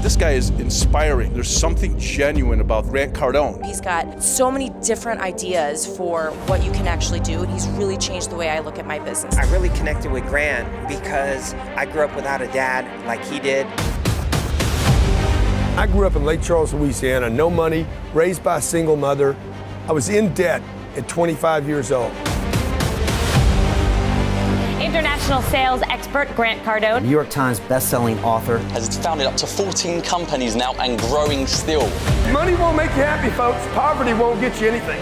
This guy is inspiring. There's something genuine about Grant Cardone. He's got so many different ideas for what you can actually do, and he's really changed the way I look at my business. I really connected with Grant because I grew up without a dad like he did. I grew up in Lake Charles, Louisiana, no money, raised by a single mother. I was in debt at 25 years old. International sales expert Grant Cardone, New York Times best-selling author, has founded up to 14 companies now and growing still. Money won't make you happy, folks. Poverty won't get you anything.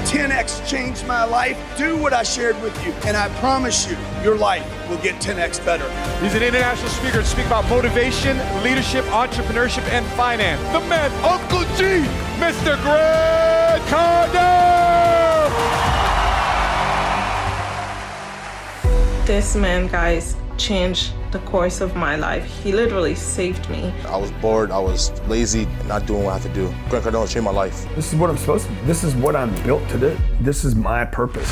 10x changed my life. Do what I shared with you, and I promise you, your life will get 10x better. He's an international speaker to speak about motivation, leadership, entrepreneurship, and finance. The man, Uncle G, Mr. Grant Cardone! This man, guys, changed the course of my life. He literally saved me. I was bored, I was lazy, not doing what I had to do. Grant Cardone changed my life. This is what I'm supposed to do. This is what I'm built to do. This is my purpose.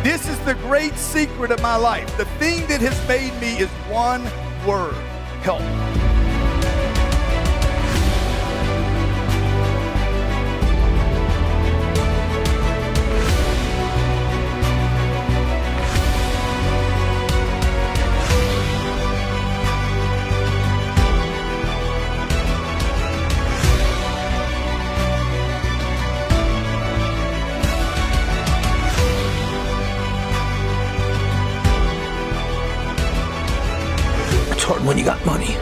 This is the great secret of my life. The thing that has made me is one word: help. It's hard when you got money.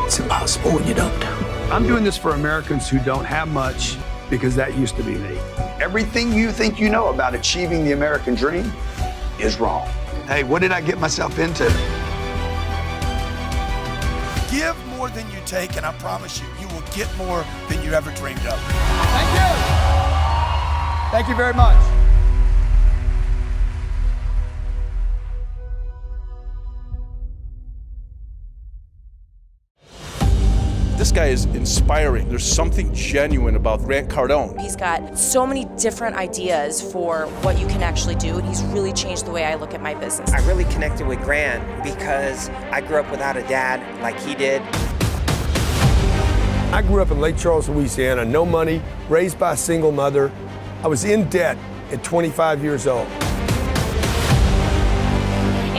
It's impossible when you don't. I'm doing this for Americans who don't have much, because that used to be me. Everything you think you know about achieving the American dream is wrong. Hey, what did I get myself into? Give more than you take, and I promise you, you will get more than you ever dreamed of. Thank you. Thank you very much. This guy is inspiring. There's something genuine about Grant Cardone. He's got so many different ideas for what you can actually do, and he's really changed the way I look at my business. I really connected with Grant because I grew up without a dad like he did. I grew up in Lake Charles, Louisiana, no money, raised by a single mother. I was in debt at 25 years old.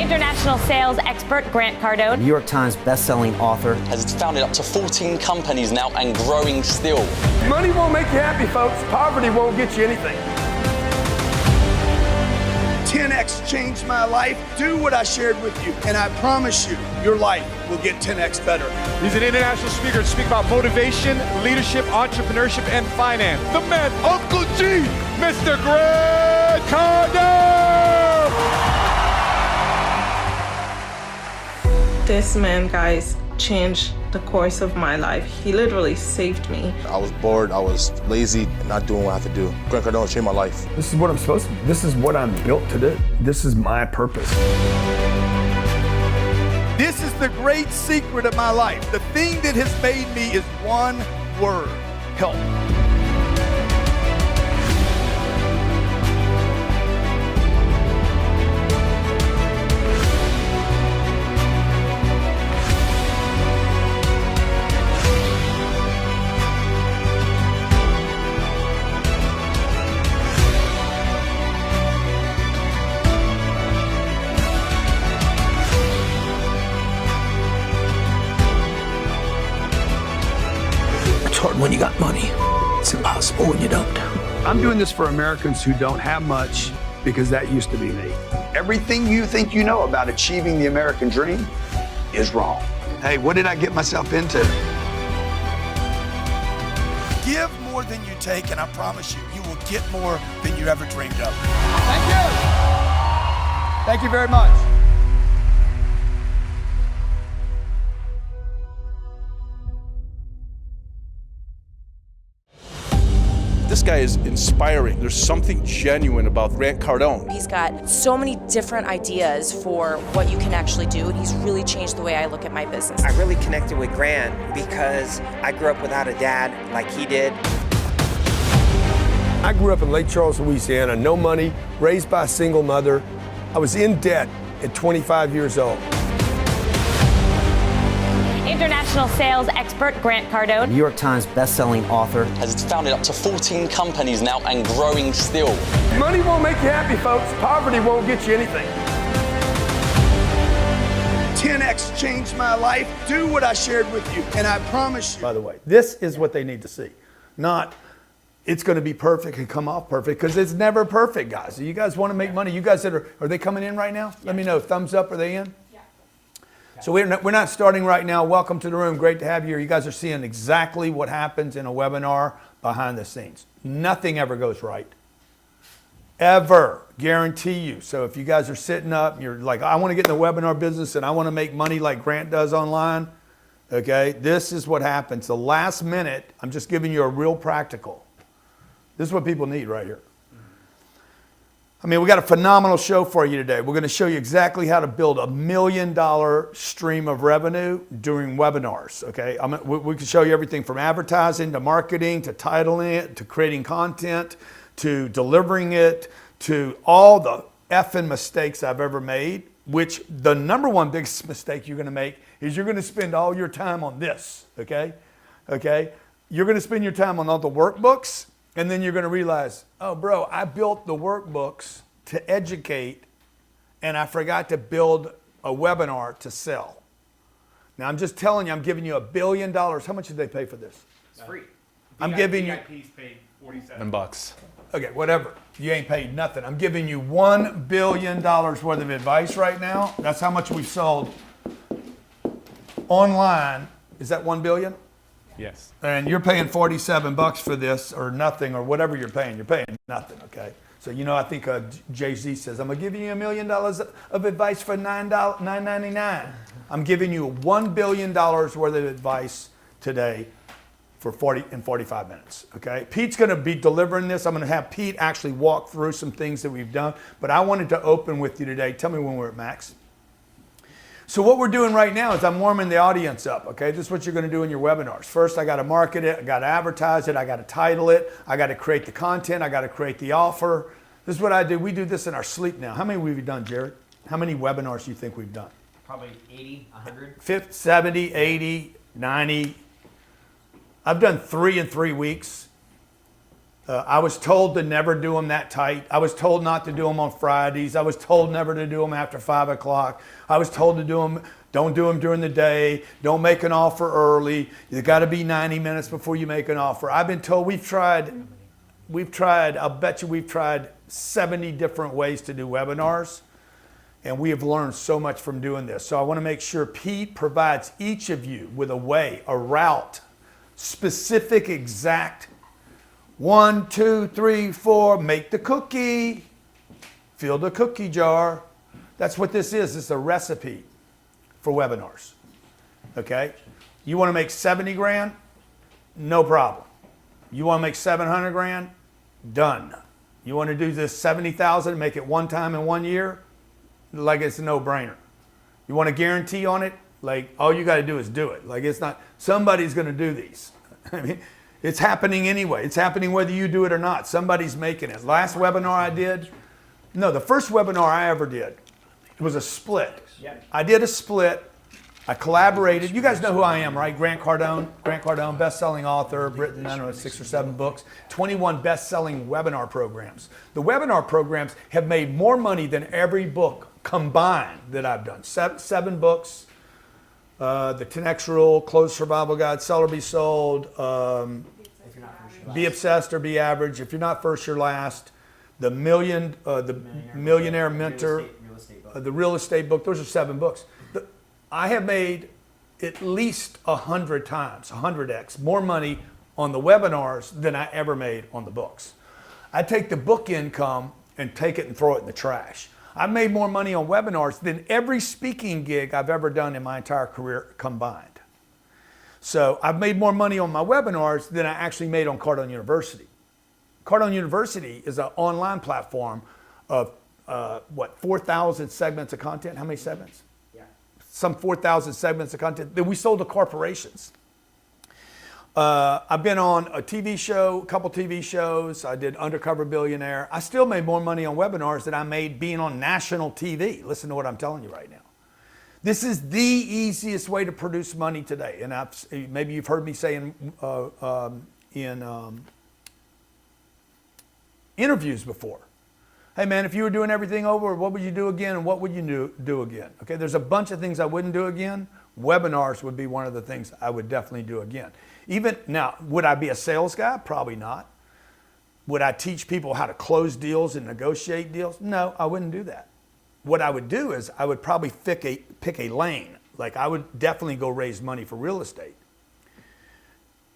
international sales expert Grant Cardone, New York Times best-selling author, has founded up to 14 companies now and growing still. Money won't make you happy, folks. Poverty won't get you anything. 10x changed my life. Do what I shared with you, and I promise you, your life will get 10x better. He's an international speaker to speak about motivation, leadership, entrepreneurship, and finance. The man, Uncle G, Mr. Grant Cardone! This man, guys, changed the course of my life. He literally saved me. I was bored, I was lazy, not doing what I had to do. Grant Cardone changed my life. This is what I'm supposed to do. This is what I'm built to do. This is my purpose. This is the great secret of my life. The thing that has made me is one word: help. It's hard when you got money. It's impossible when you don't. I'm doing this for Americans who don't have much, because that used to be me. Everything you think you know about achieving the American dream is wrong. Hey, what did I get myself into? Give more than you take, and I promise you, you will get more than you ever dreamed of. Thank you. Thank you very much. This guy is inspiring. There's something genuine about Grant Cardone. He's got so many different ideas for what you can actually do, and he's really changed the way I look at my business. I really connected with Grant because I grew up without a dad like he did. I grew up in Lake Charles, Louisiana, no money, raised by a single mother. I was in debt at 25 years old. International sales expert Grant Cardone. New York Times best-selling author. Has founded up to 14 companies now and growing still. Money won't make you happy, folks. Poverty won't get you anything. 10x changed my life. Do what I shared with you, and I promise you. By the way, this is what they need to see. Not, it's going to be perfect and come off perfect, because it's never perfect, guys. You guys want to make money. You guys that are they coming in right now? Let me know. Thumbs up, are they in? Yeah. So we're not starting right now. Welcome to the room. Great to have you here. You guys are seeing exactly what happens in a webinar behind the scenes. Nothing ever goes right. Ever, guarantee you. So if you guys are sitting up and you're like, I want to get in the webinar business and I want to make money like Grant does online, okay, this is what happens. The last minute, I'm just giving you a real practical. This is what people need right here. I mean, we got a phenomenal show for you today. We're going to show you exactly how to build $1 million stream of revenue during webinars, okay? We can show you everything from advertising to marketing to titling it to creating content to delivering it, to all the effing mistakes I've ever made, which the number one biggest mistake you're gonna make is you're gonna spend all your time on this, okay? Okay? You're gonna spend your time on all the workbooks, and then you're gonna realize, oh bro, I built the workbooks to educate, and I forgot to build a webinar to sell. Now I'm just telling you, I'm giving you $1 billion. How much did they pay for this? It's free. I'm giving you VIPs paid $47. Okay, whatever. You ain't paid nothing. I'm giving you $1 billion worth of advice right now. That's how much we've sold online. Is that 1 billion? Yes. And you're paying $47 for this, or nothing, or whatever you're paying. You're paying nothing, okay? So, you know, I think Jay-Z says, I'm gonna give you $1 million of advice for $9.99. I'm giving you $1 billion worth of advice today for 45 minutes, okay? Pete's gonna be delivering this. I'm gonna have Pete actually walk through some things that we've done, but I wanted to open with you today. Tell me when we're at max. So what we're doing right now is I'm warming the audience up, okay? This is what you're gonna do in your webinars. First, I gotta market it, I gotta advertise it, I gotta title it, I gotta create the content, I gotta create the offer. This is what I do. We do this in our sleep now. How many have we done, Jared? How many webinars do you think we've done? Probably 80, 100. 50, 70, 80, 90. I've done 3 in 3 weeks. I was told to never do them that tight. I was told not to do them on Fridays. I was told never to do them after 5 o'clock. I was told to do them, don't do them during the day. Don't make an offer early. You got to be 90 minutes before you make an offer. I've been told we've tried, I'll bet you we've tried 70 different ways to do webinars. And we have learned so much from doing this. So I want to make sure Pete provides each of you with a way, a route, specific, exact 1, 2, 3, 4, make the cookie, fill the cookie jar. That's what this is. It's a recipe for webinars, okay? You want to make 70 grand? No problem. You want to make 700 grand? Done. You want to do this 70,000, make it one time in 1 year? Like it's a no-brainer. You want a guarantee on it? Like all you got to do is do it. Like it's not, somebody's going to do these. I mean, it's happening anyway. It's happening whether you do it or not. Somebody's making it. Last webinar I did, no, the first webinar I ever did, it was a split. I did a split. I collaborated. You guys know who I am, right? Grant Cardone, best-selling author, written, I don't know, 6 or 7 books, 21 best-selling webinar programs. The webinar programs have made more money than every book combined that I've done. 7 books. The 10X Rule, Closed Survival Guide, Sell or Be Sold, Be Obsessed or Be Average. If you're not first, you're last. The Millionaire Mentor, the Real Estate book. Those are 7 books. I have made at least 100 times, 100x, more money on the webinars than I ever made on the books. I take the book income and take it and throw it in the trash. I've made more money on webinars than every speaking gig I've ever done in my entire career combined. So I've made more money on my webinars than I actually made on Cardone University. Cardone University is an online platform of 4,000 segments of content. How many segments? Yeah. Some 4,000 segments of content that we sold to corporations. I've been on a TV show, a couple TV shows. I did Undercover Billionaire. I still made more money on webinars than I made being on national TV. Listen to what I'm telling you right now. This is the easiest way to produce money today. And maybe you've heard me say in interviews before, hey man, if you were doing everything over, what would you do again and what would you do again? Okay, there's a bunch of things I wouldn't do again. Webinars would be one of the things I would definitely do again. Even now, would I be a sales guy? Probably not. Would I teach people how to close deals and negotiate deals? No, I wouldn't do that. What I would do is I would probably pick a lane. Like I would definitely go raise money for real estate.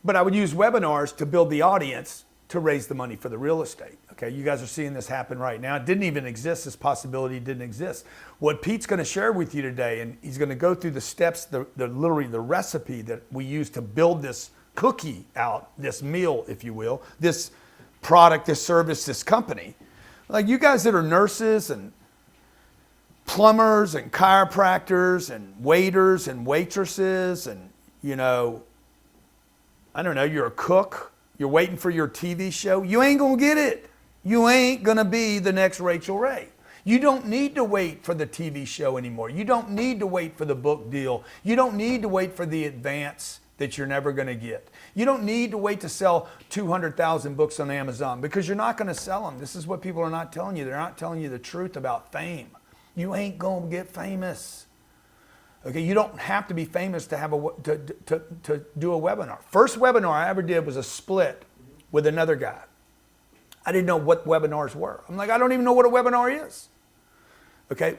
But I would use webinars to build the audience to raise the money for the real estate. Okay, you guys are seeing this happen right now. It didn't even exist. This possibility didn't exist. What Pete's going to share with you today, and he's going to go through the steps, literally the recipe that we use to build this cookie out, this meal, if you will, this product, this service, this company. Like you guys that are nurses and plumbers and chiropractors and waiters and waitresses and, I don't know, you're a cook, you're waiting for your TV show, you ain't gonna get it. You ain't gonna be the next Rachel Ray. You don't need to wait for the TV show anymore. You don't need to wait for the book deal. You don't need to wait for the advance that you're never gonna get. You don't need to wait to sell 200,000 books on Amazon because you're not gonna sell them. This is what people are not telling you. They're not telling you the truth about fame. You ain't gonna get famous. Okay, you don't have to be famous to have to do a webinar. First webinar I ever did was a split with another guy. I didn't know what webinars were. I'm like, I don't even know what a webinar is. Okay,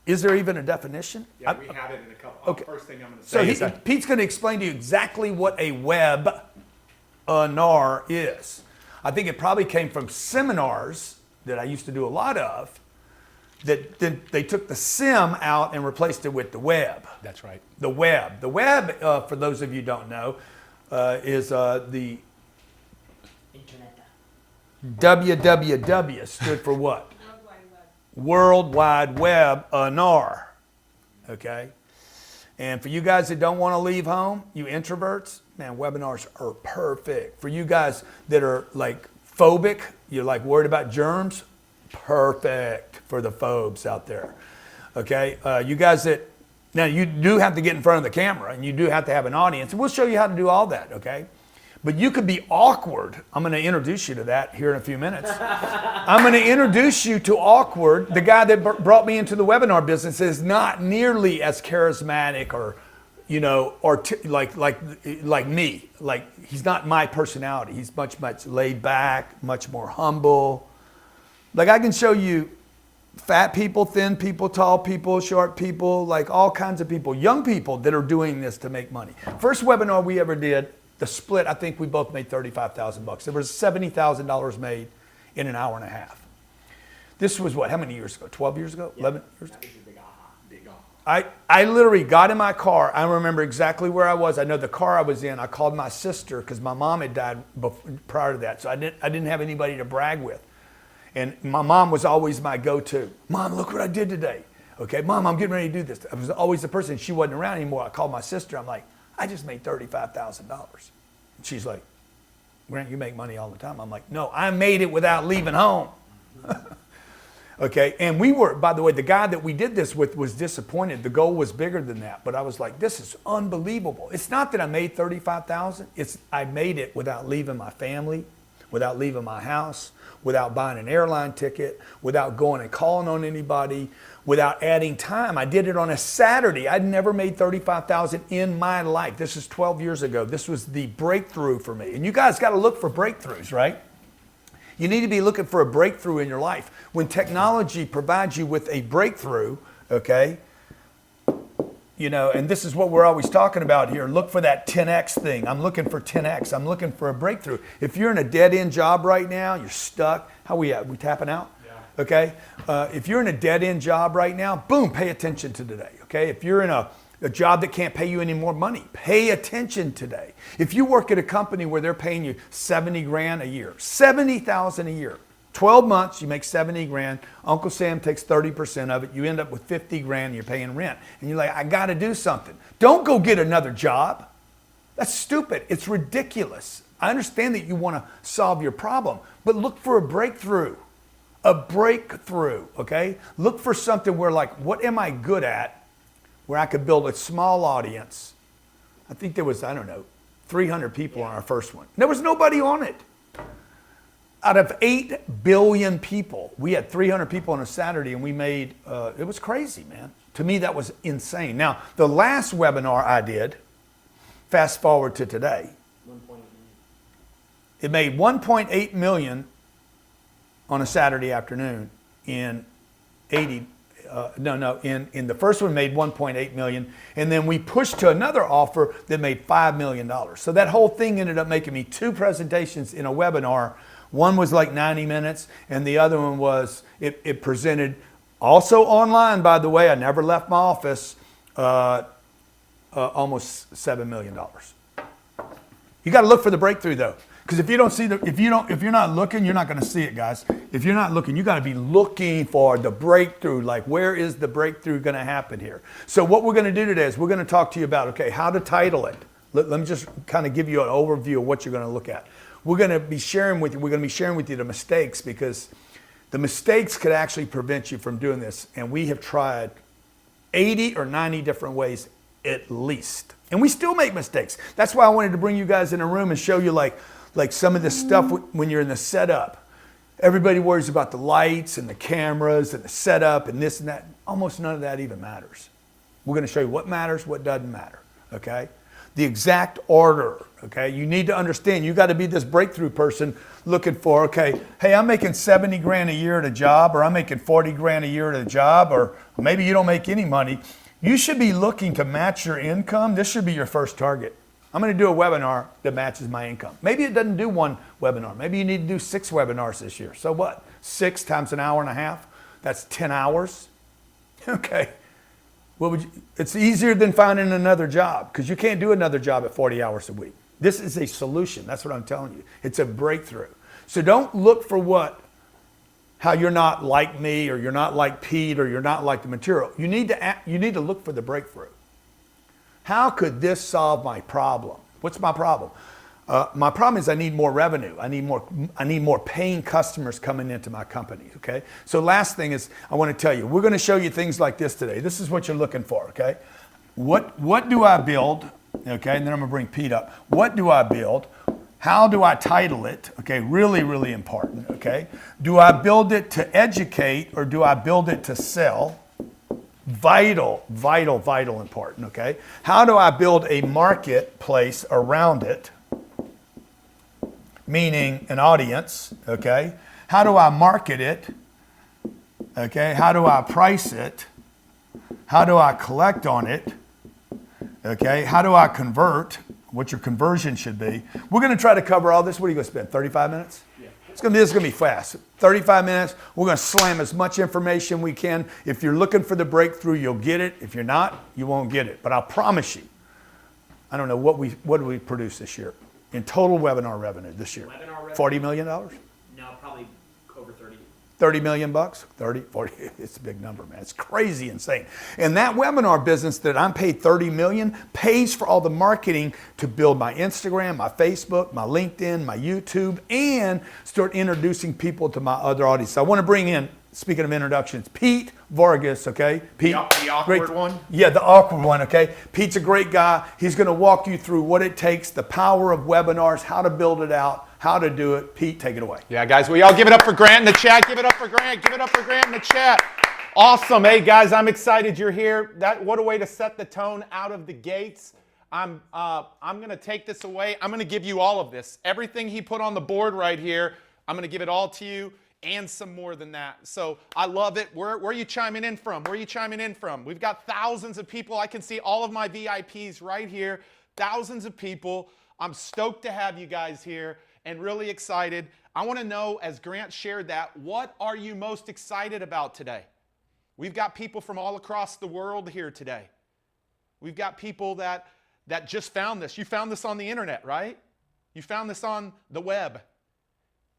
is there even a definition? Yeah, we have it in a couple. Okay. First thing I'm going to say So Pete's going to explain to you exactly what a webinar is. I think it probably came from seminars that I used to do a lot of, that they took the sim out and replaced it with the web. That's right. The web. The web, for those of you who don't know, is the WWW stood for what? World Wide Web, NAR. Okay? And for you guys that don't want to leave home, you introverts, man, webinars are perfect. For you guys that are like phobic, you're like worried about germs, perfect for the phobes out there. Okay? You guys that, now you do have to get in front of the camera and you do have to have an audience, and we'll show you how to do all that, okay? But you could be awkward. I'm going to introduce you to that here in a few minutes. I'm going to introduce you to awkward. The guy that brought me into the webinar business is not nearly as charismatic or, like me. Like he's not my personality. He's much laid back, much more humble. Like I can show you fat people, thin people, tall people, short people, like all kinds of people, young people that are doing this to make money. First webinar we ever did, the split, I think we both made $35,000. There was $70,000 made in an hour and a half. This was what, how many years ago? 12 years ago? 11 years ago? I literally got in my car. I remember exactly where I was. I know the car I was in. I called my sister because my mom had died prior to that. So I didn't have anybody to brag with. And my mom was always my go-to. Mom, look what I did today. Okay, Mom, I'm getting ready to do this. I was always the person. She wasn't around anymore. I called my sister. I'm like, I just made $35,000. She's like, Grant, you make money all the time. I'm like, no, I made it without leaving home. Okay, and we were, by the way, the guy that we did this with was disappointed. The goal was bigger than that, but I was like, this is unbelievable. It's not that I made $35,000. It's I made it without leaving my family, without leaving my house, without buying an airline ticket, without going and calling on anybody, without adding time. I did it on a Saturday. I'd never made $35,000 in my life. This is 12 years ago. This was the breakthrough for me. And you guys got to look for breakthroughs, right? You need to be looking for a breakthrough in your life. When technology provides you with a breakthrough, okay, and this is what we're always talking about here. Look for that 10X thing. I'm looking for 10X. I'm looking for a breakthrough. If you're in a dead-end job right now, you're stuck. How we at? We tapping out? Yeah. Okay. If you're in a dead-end job right now, boom, pay attention to today. Okay. If you're in a job that can't pay you any more money, pay attention today. If you work at a company where they're paying you $70,000 a year, $70,000 a year, 12 months, you make $70,000. Uncle Sam takes 30% of it. You end up with $50,000. You're paying rent. And you're like, I got to do something. Don't go get another job. That's stupid. It's ridiculous. I understand that you want to solve your problem, but look for a breakthrough. A breakthrough, okay? Look for something where like, what am I good at? where I could build a small audience. I think there was, I don't know, 300 people on our first one. There was nobody on it. Out of 8 billion people, we had 300 people on a Saturday, and we made, it was crazy, man. To me, that was insane. Now, the last webinar I did, fast forward to today, it made 1.8 million on a Saturday afternoon in 80, in the first one made 1.8 million, and then we pushed to another offer that made $5 million. So that whole thing ended up making me 2 presentations in a webinar. One was like 90 minutes, and the other one was, it presented, also online, by the way, I never left my office, almost $7 million. You got to look for the breakthrough, though. Because if you don't see if you're not looking, you're not going to see it, guys. If you're not looking, you got to be looking for the breakthrough. Like, where is the breakthrough going to happen here? So what we're going to do today is we're going to talk to you about, okay, how to title it. Let me just kind of give you an overview of what you're going to look at. We're going to be sharing with you. We're going to be sharing with you the mistakes, because the mistakes could actually prevent you from doing this. And we have tried 80 or 90 different ways at least, and we still make mistakes. That's why I wanted to bring you guys in a room and show you like some of this stuff when you're in the setup. Everybody worries about the lights and the cameras and the setup and this and that. Almost none of that even matters. We're going to show you what matters, what doesn't matter, okay? The exact order, okay? You need to understand, you got to be this breakthrough person looking for, okay, hey, I'm making 70 grand a year at a job, or I'm making 40 grand a year at a job, or maybe you don't make any money. You should be looking to match your income. This should be your first target. I'm going to do a webinar that matches my income. Maybe it doesn't do 1 webinar. Maybe you need to do 6 webinars this year. So what? 6 times an hour and a half? That's 10 hours. Okay. It's easier than finding another job, because you can't do another job at 40 hours a week. This is a solution. That's what I'm telling you. It's a breakthrough. So don't look for how you're not like me, or you're not like Pete, or you're not like the material. You need to look for the breakthrough. How could this solve my problem? What's my problem? My problem is I need more revenue. I need more paying customers coming into my company, okay? So last thing is, I want to tell you, we're going to show you things like this today. This is what you're looking for, okay? What do I build? Okay, and then I'm going to bring Pete up. What do I build? How do I title it? Okay, really, really important, okay? Do I build it to educate, or do I build it to sell? Vital, vital, vital important, okay? How do I build a marketplace around it? Meaning an audience, okay? How do I market it? Okay, how do I price it? How do I collect on it? Okay, how do I convert? What your conversion should be. We're going to try to cover all this. What are you going to spend, 35 minutes? Yeah. This is going to be fast. 35 minutes. We're going to slam as much information we can. If you're looking for the breakthrough, you'll get it. If you're not, you won't get it. But I'll promise you, I don't know what do we produce this year in total webinar revenue this year? $40 million? No, probably over 30. 30 million bucks, 30, 40, it's a big number, man. It's crazy insane. And that webinar business that I'm paid 30 million pays for all the marketing to build my Instagram, my Facebook, my LinkedIn, my YouTube, and start introducing people to my other audience. So I want to bring in, speaking of introductions, Pete Vargas, okay? Pete, the awkward one? Yeah, the awkward one, okay? Pete's a great guy. He's going to walk you through what it takes, the power of webinars, how to build it out, how to do it. Pete, take it away. Yeah, guys, we all give it up for Grant in the chat. Give it up for Grant. Give it up for Grant in the chat. Awesome. Hey, guys, I'm excited you're here. What a way to set the tone out of the gates. I'm going to take this away. I'm going to give you all of this. Everything he put on the board right here, I'm going to give it all to you and some more than that. So I love it. Where are you chiming in from? Where are you chiming in from? We've got thousands of people. I can see all of my VIPs right here. Thousands of people. I'm stoked to have you guys here and really excited. I want to know, as Grant shared that, what are you most excited about today? We've got people from all across the world here today. We've got people that just found this. You found this on the internet, right? You found this on the web.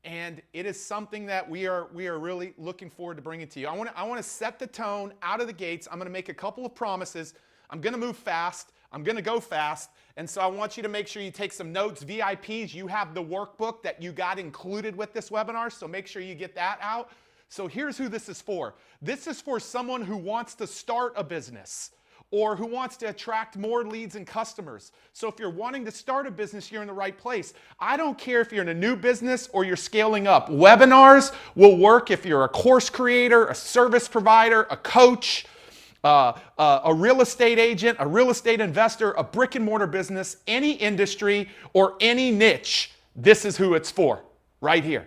And it is something that we are really looking forward to bringing to you. I want to set the tone out of the gates. I'm going to make a couple of promises. I'm going to move fast. I'm going to go fast. And so I want you to make sure you take some notes. VIPs, you have the workbook that you got included with this webinar, so make sure you get that out. So here's who this is for. This is for someone who wants to start a business, or who wants to attract more leads and customers. So if you're wanting to start a business, you're in the right place. I don't care if you're in a new business or you're scaling up. Webinars will work if you're a course creator, a service provider, a coach, a real estate agent, a real estate investor, a brick and mortar business, any industry or any niche. This is who it's for, right here.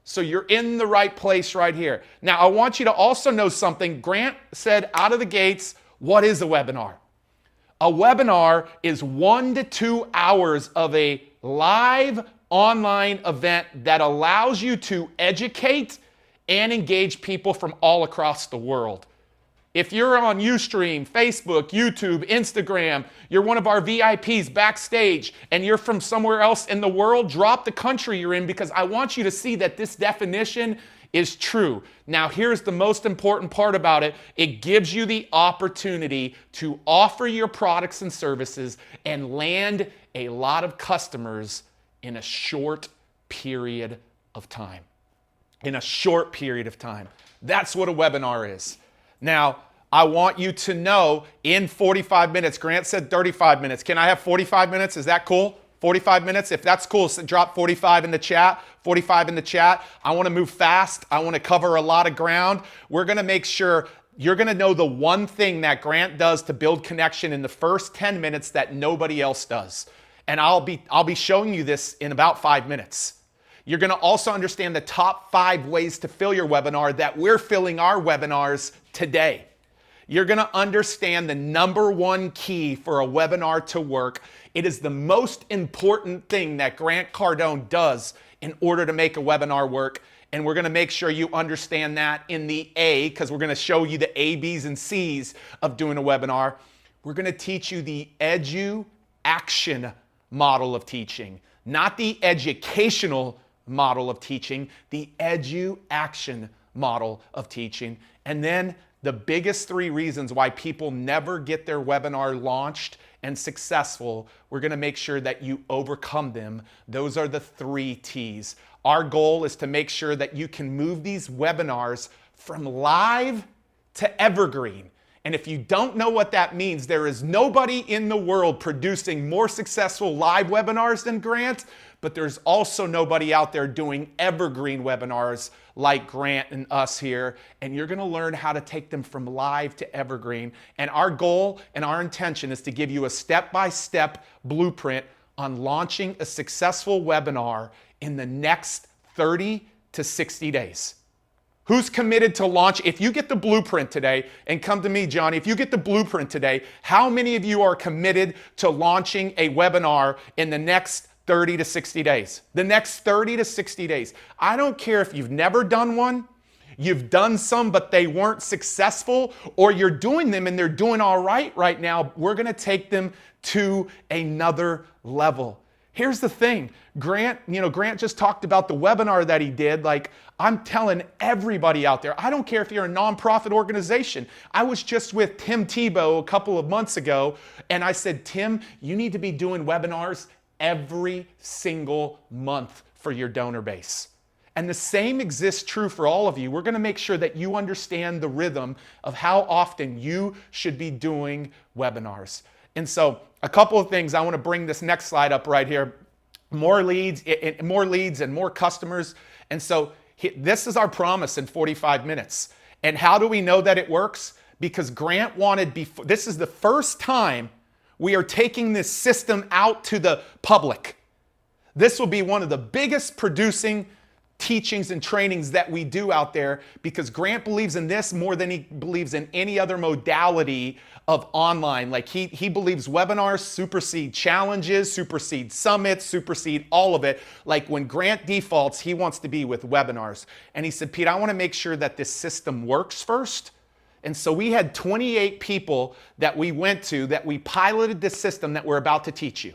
So you're in the right place right here. Now, I want you to also know something. Grant said out of the gates, what is a webinar? A webinar is 1 to 2 hours of a live online event that allows you to educate and engage people from all across the world. If you're on Ustream, Facebook, YouTube, Instagram, you're one of our VIPs backstage, and you're from somewhere else in the world, drop the country you're in, because I want you to see that this definition is true. Now, here's the most important part about it. It gives you the opportunity to offer your products and services and land a lot of customers in a short period of time. In a short period of time. That's what a webinar is. Now, I want you to know in 45 minutes, Grant said 35 minutes. Can I have 45 minutes? Is that cool? 45 minutes? If that's cool, so drop 45 in the chat. 45 in the chat. I want to move fast. I want to cover a lot of ground. We're going to make sure you're going to know the one thing that Grant does to build connection in the first 10 minutes that nobody else does. And I'll be showing you this in about 5 minutes. You're going to also understand the top 5 ways to fill your webinar that we're filling our webinars today. You're going to understand the number 1 key for a webinar to work. It is the most important thing that Grant Cardone does in order to make a webinar work. And we're going to make sure you understand that in the A, because we're going to show you the A, B's, and C's of doing a webinar. We're going to teach you the edu-action model of teaching, not the educational model of teaching, the edu-action model of teaching. And then the biggest 3 reasons why people never get their webinar launched and successful, we're going to make sure that you overcome them. Those are the 3 T's. Our goal is to make sure that you can move these webinars from live to evergreen. And if you don't know what that means, there is nobody in the world producing more successful live webinars than Grant, but there's also nobody out there doing evergreen webinars like Grant and us here. And you're going to learn how to take them from live to evergreen. And our goal and our intention is to give you a step-by-step blueprint on launching a successful webinar in the next 30 to 60 days. Who's committed to launch? If you get the blueprint today, and come to me, Johnny, if you get the blueprint today, how many of you are committed to launching a webinar in the next 30 to 60 days? The next 30 to 60 days. I don't care if you've never done one, you've done some, but they weren't successful, or you're doing them and they're doing all right now. We're going to take them to another level. Here's the thing, Grant just talked about the webinar that he did. Like, I'm telling everybody out there, I don't care if you're a nonprofit organization. I was just with Tim Tebow a couple of months ago, and I said, Tim, you need to be doing webinars every single month for your donor base. And the same exists true for all of you. We're going to make sure that you understand the rhythm of how often you should be doing webinars. And so a couple of things. I want to bring this next slide up right here. More leads and more customers. And so this is our promise in 45 minutes. And how do we know that it works? Because Grant wanted, this is the first time we are taking this system out to the public. This will be one of the biggest producing teachings and trainings that we do out there, because Grant believes in this more than he believes in any other modality of online. Like he believes webinars supersede challenges, supersede summits, supersede all of it. Like when Grant defaults, he wants to be with webinars. And he said, Pete, I want to make sure that this system works first. And so we had 28 people that we went to that we piloted this system that we're about to teach you.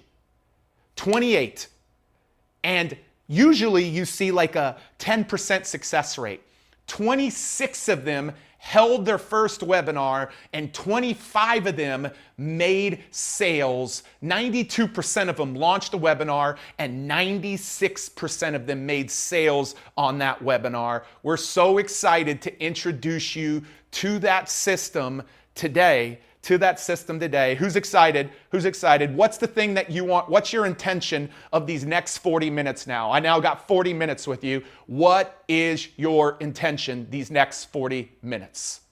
28. And usually you see like a 10% success rate. 26 of them held their first webinar and 25 of them made sales. 92% of them launched a webinar and 96% of them made sales on that webinar. We're so excited to introduce you to that system today to that system today. Who's excited? Who's excited? What's the thing that you want? What's your intention of these next 40 minutes now? I now got 40 minutes with you. What is your intention these next 40 minutes?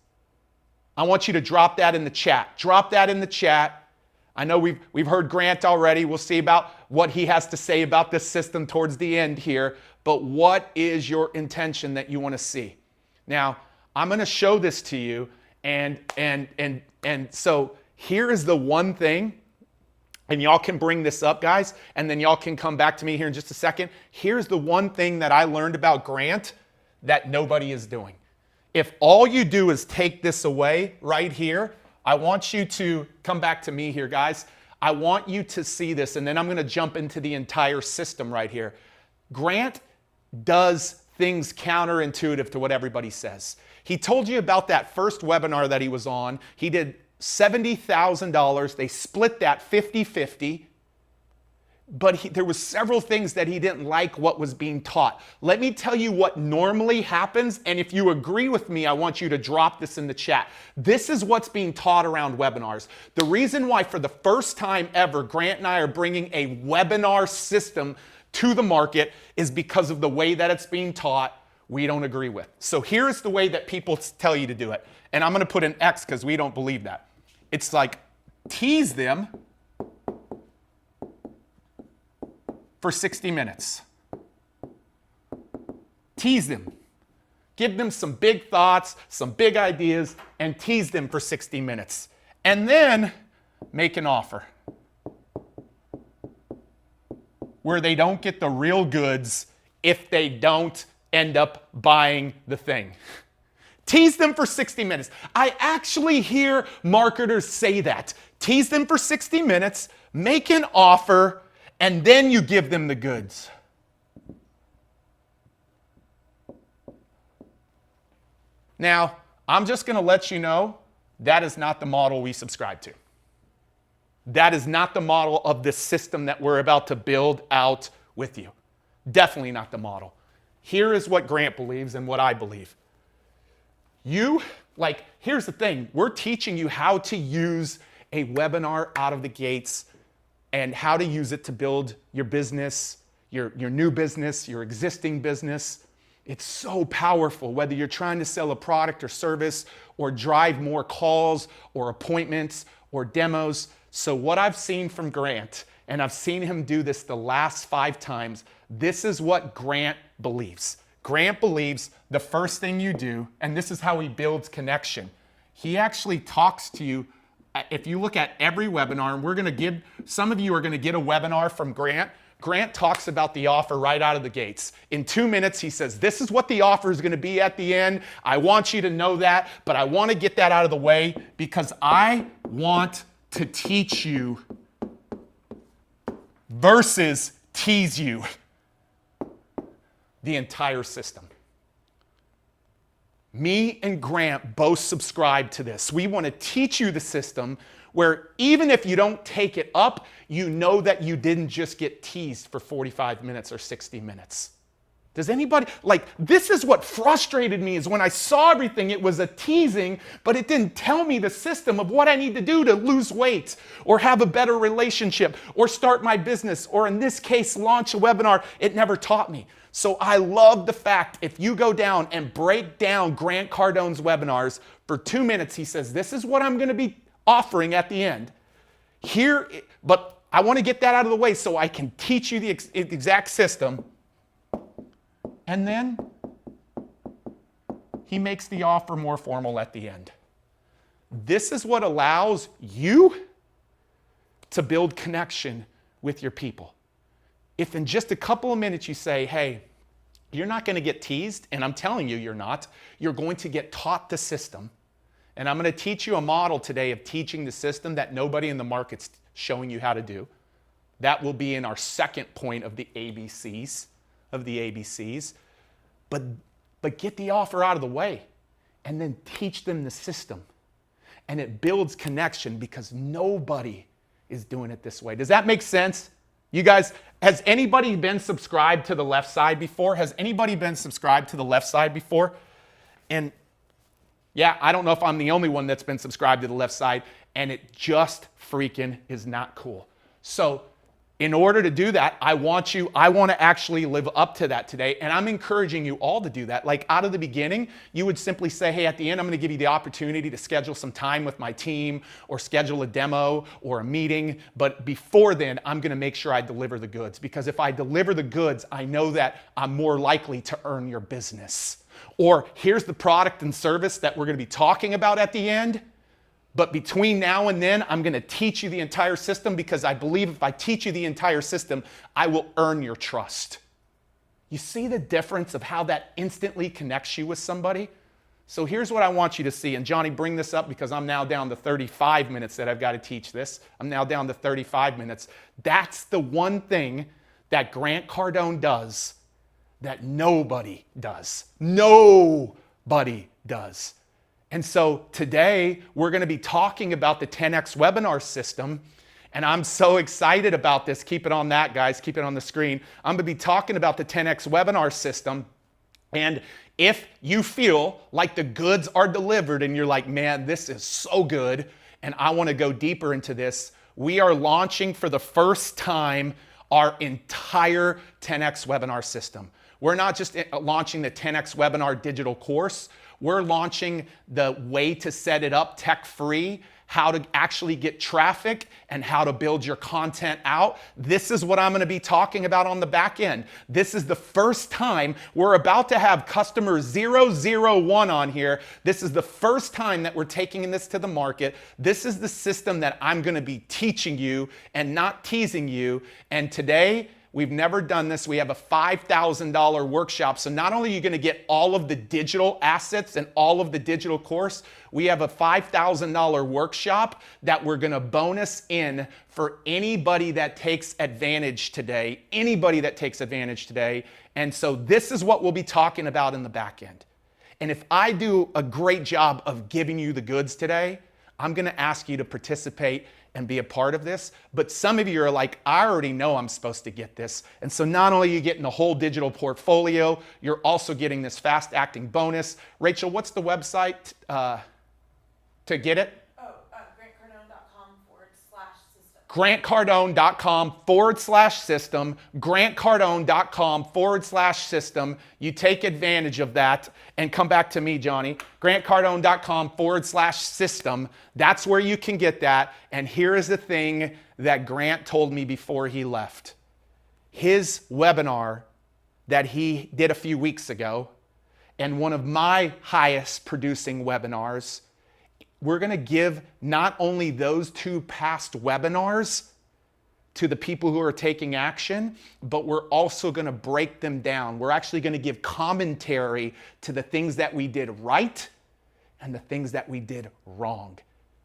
I want you to drop that in the chat. Drop that in the chat. I know we've heard Grant already. We'll see about what he has to say about this system towards the end here. But what is your intention that you want to see? Now, I'm going to show this to you. And so here is the one thing, and y'all can bring this up, guys, and then y'all can come back to me here in just a second. Here's the one thing that I learned about Grant that nobody is doing. If all you do is take this away right here, I want you to come back to me here, guys. I want you to see this, and then I'm going to jump into the entire system right here. Grant does things counterintuitive to what everybody says. He told you about that first webinar that he was on. He did $70,000. They split that 50-50. But there was several things that he didn't like what was being taught. Let me tell you what normally happens, and if you agree with me, I want you to drop this in the chat. This is what's being taught around webinars. The reason why for the first time ever, Grant and I are bringing a webinar system to the market is because of the way that it's being taught we don't agree with. So here's the way that people tell you to do it. And I'm going to put an X because we don't believe that. It's like tease them for 60 minutes. Tease them. Give them some big thoughts, some big ideas, and tease them for 60 minutes. And then make an offer where they don't get the real goods if they don't end up buying the thing. Tease them for 60 minutes. I actually hear marketers say that. Tease them for 60 minutes, make an offer, and then you give them the goods. Now, I'm just going to let you know that is not the model we subscribe to. That is not the model of this system that we're about to build out with you. Definitely not the model. Here is what Grant believes and what I believe. Here's the thing. We're teaching you how to use a webinar out of the gates and how to use it to build your business, your new business, your existing business. It's so powerful, whether you're trying to sell a product or service or drive more calls or appointments or demos. So what I've seen from Grant, and I've seen him do this the last 5 times, this is what Grant believes. Grant believes the first thing you do, and this is how he builds connection. He actually talks to you. If you look at every webinar, and we're going to give, some of you are going to get a webinar from Grant. Grant talks about the offer right out of the gates. In 2 minutes, he says, this is what the offer is going to be at the end. I want you to know that, but I want to get that out of the way because I want to teach you versus tease you the entire system. Me and Grant both subscribe to this. We want to teach you the system where even if you don't take it up, you know that you didn't just get teased for 45 minutes or 60 minutes. Does anybody, this is what frustrated me is when I saw everything, it was a teasing, but it didn't tell me the system of what I need to do to lose weight or have a better relationship or start my business or in this case, launch a webinar. It never taught me. So I love the fact if you go down and break down Grant Cardone's webinars for 2 minutes, he says, this is what I'm going to be offering at the end. But I want to get that out of the way so I can teach you the exact system. And then he makes the offer more formal at the end. This is what allows you to build connection with your people. If in just a couple of minutes you say, hey, you're not going to get teased, and I'm telling you you're not, you're going to get taught the system. And I'm going to teach you a model today of teaching the system that nobody in the market's showing you how to do. That will be in our second point of the ABCs. But get the offer out of the way and then teach them the system. And it builds connection because nobody is doing it this way. Does that make sense? You guys, has anybody been subscribed to the left side before? Has anybody been subscribed to the left side before? And yeah, I don't know if I'm the only one that's been subscribed to the left side. and it just freaking is not cool. So in order to do that, I want to actually live up to that today. And I'm encouraging you all to do that. Like out of the beginning, you would simply say, hey, at the end, I'm going to give you the opportunity to schedule some time with my team or schedule a demo or a meeting. But before then, I'm going to make sure I deliver the goods, because if I deliver the goods, I know that I'm more likely to earn your business. Or here's the product and service that we're going to be talking about at the end. But between now and then, I'm going to teach you the entire system, because I believe if I teach you the entire system, I will earn your trust. You see the difference of how that instantly connects you with somebody? So here's what I want you to see. And Johnny, bring this up, because I'm now down to 35 minutes that I've got to teach this. I'm now down to 35 minutes. That's the one thing that Grant Cardone does that nobody does. Nobody does. And so today we're going to be talking about the 10X webinar system. And I'm so excited about this. Keep it on that, guys. Keep it on the screen. I'm going to be talking about the 10X webinar system. And if you feel like the goods are delivered and you're like, man, this is so good, and I want to go deeper into this, we are launching for the first time our entire 10X webinar system. We're not just launching the 10X webinar digital course. We're launching the way to set it up tech-free, how to actually get traffic, and how to build your content out. This is what I'm going to be talking about on the back end. This is the first time we're about to have customer 001 on here. This is the first time that we're taking this to the market. This is the system that I'm going to be teaching you and not teasing you. And today, we've never done this. We have a $5,000 workshop. So not only are you going to get all of the digital assets and all of the digital course, we have a $5,000 workshop that we're going to bonus in for anybody that takes advantage today. Anybody that takes advantage today. And so this is what we'll be talking about in the back end. And if I do a great job of giving you the goods today, I'm going to ask you to participate and be a part of this. But some of you are like, I already know I'm supposed to get this. And so not only are you getting the whole digital portfolio, you're also getting this fast acting bonus. Rachel, what's the website to get it? GrantCardone.com/system. GrantCardone.com/system. You take advantage of that and come back to me, Johnny. GrantCardone.com/system. That's where you can get that. And here is the thing that Grant told me before he left. His webinar that he did a few weeks ago, and one of my highest producing webinars, we're going to give not only those 2 past webinars to the people who are taking action, but we're also going to break them down. We're actually going to give commentary to the things that we did right and the things that we did wrong.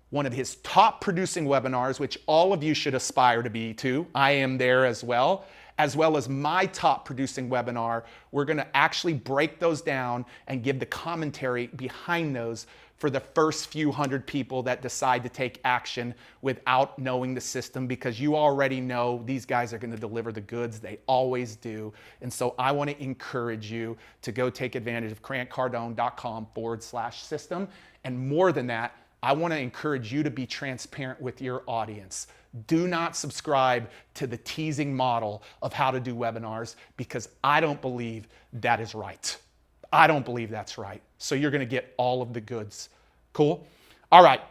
One of his top producing webinars, which all of you should aspire to be to, I am there as well as my top producing webinar. We're going to actually break those down and give the commentary behind those for the first few hundred people that decide to take action without knowing the system, because you already know these guys are going to deliver the goods. They always do. And so I want to encourage you to go take advantage of GrantCardone.com/system. And more than that, I want to encourage you to be transparent with your audience. Do not subscribe to the teasing model of how to do webinars, because I don't believe that is right. I don't believe that's right. So you're going to get all of the goods. Cool? All right.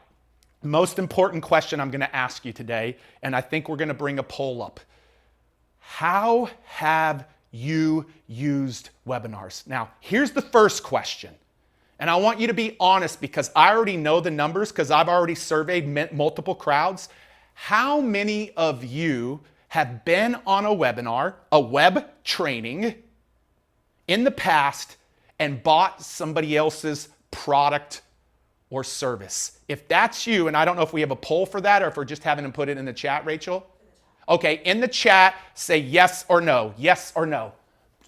Most important question I'm going to ask you today, and I think we're going to bring a poll up. How have you used webinars? Now, here's the first question. And I want you to be honest, because I already know the numbers, because I've already surveyed multiple crowds. How many of you have been on a webinar, a web training in the past, and bought somebody else's product or service? If that's you, and I don't know if we have a poll for that or if we're just having them put it in the chat, Rachel. Okay, in the chat, say yes or no. Yes or no.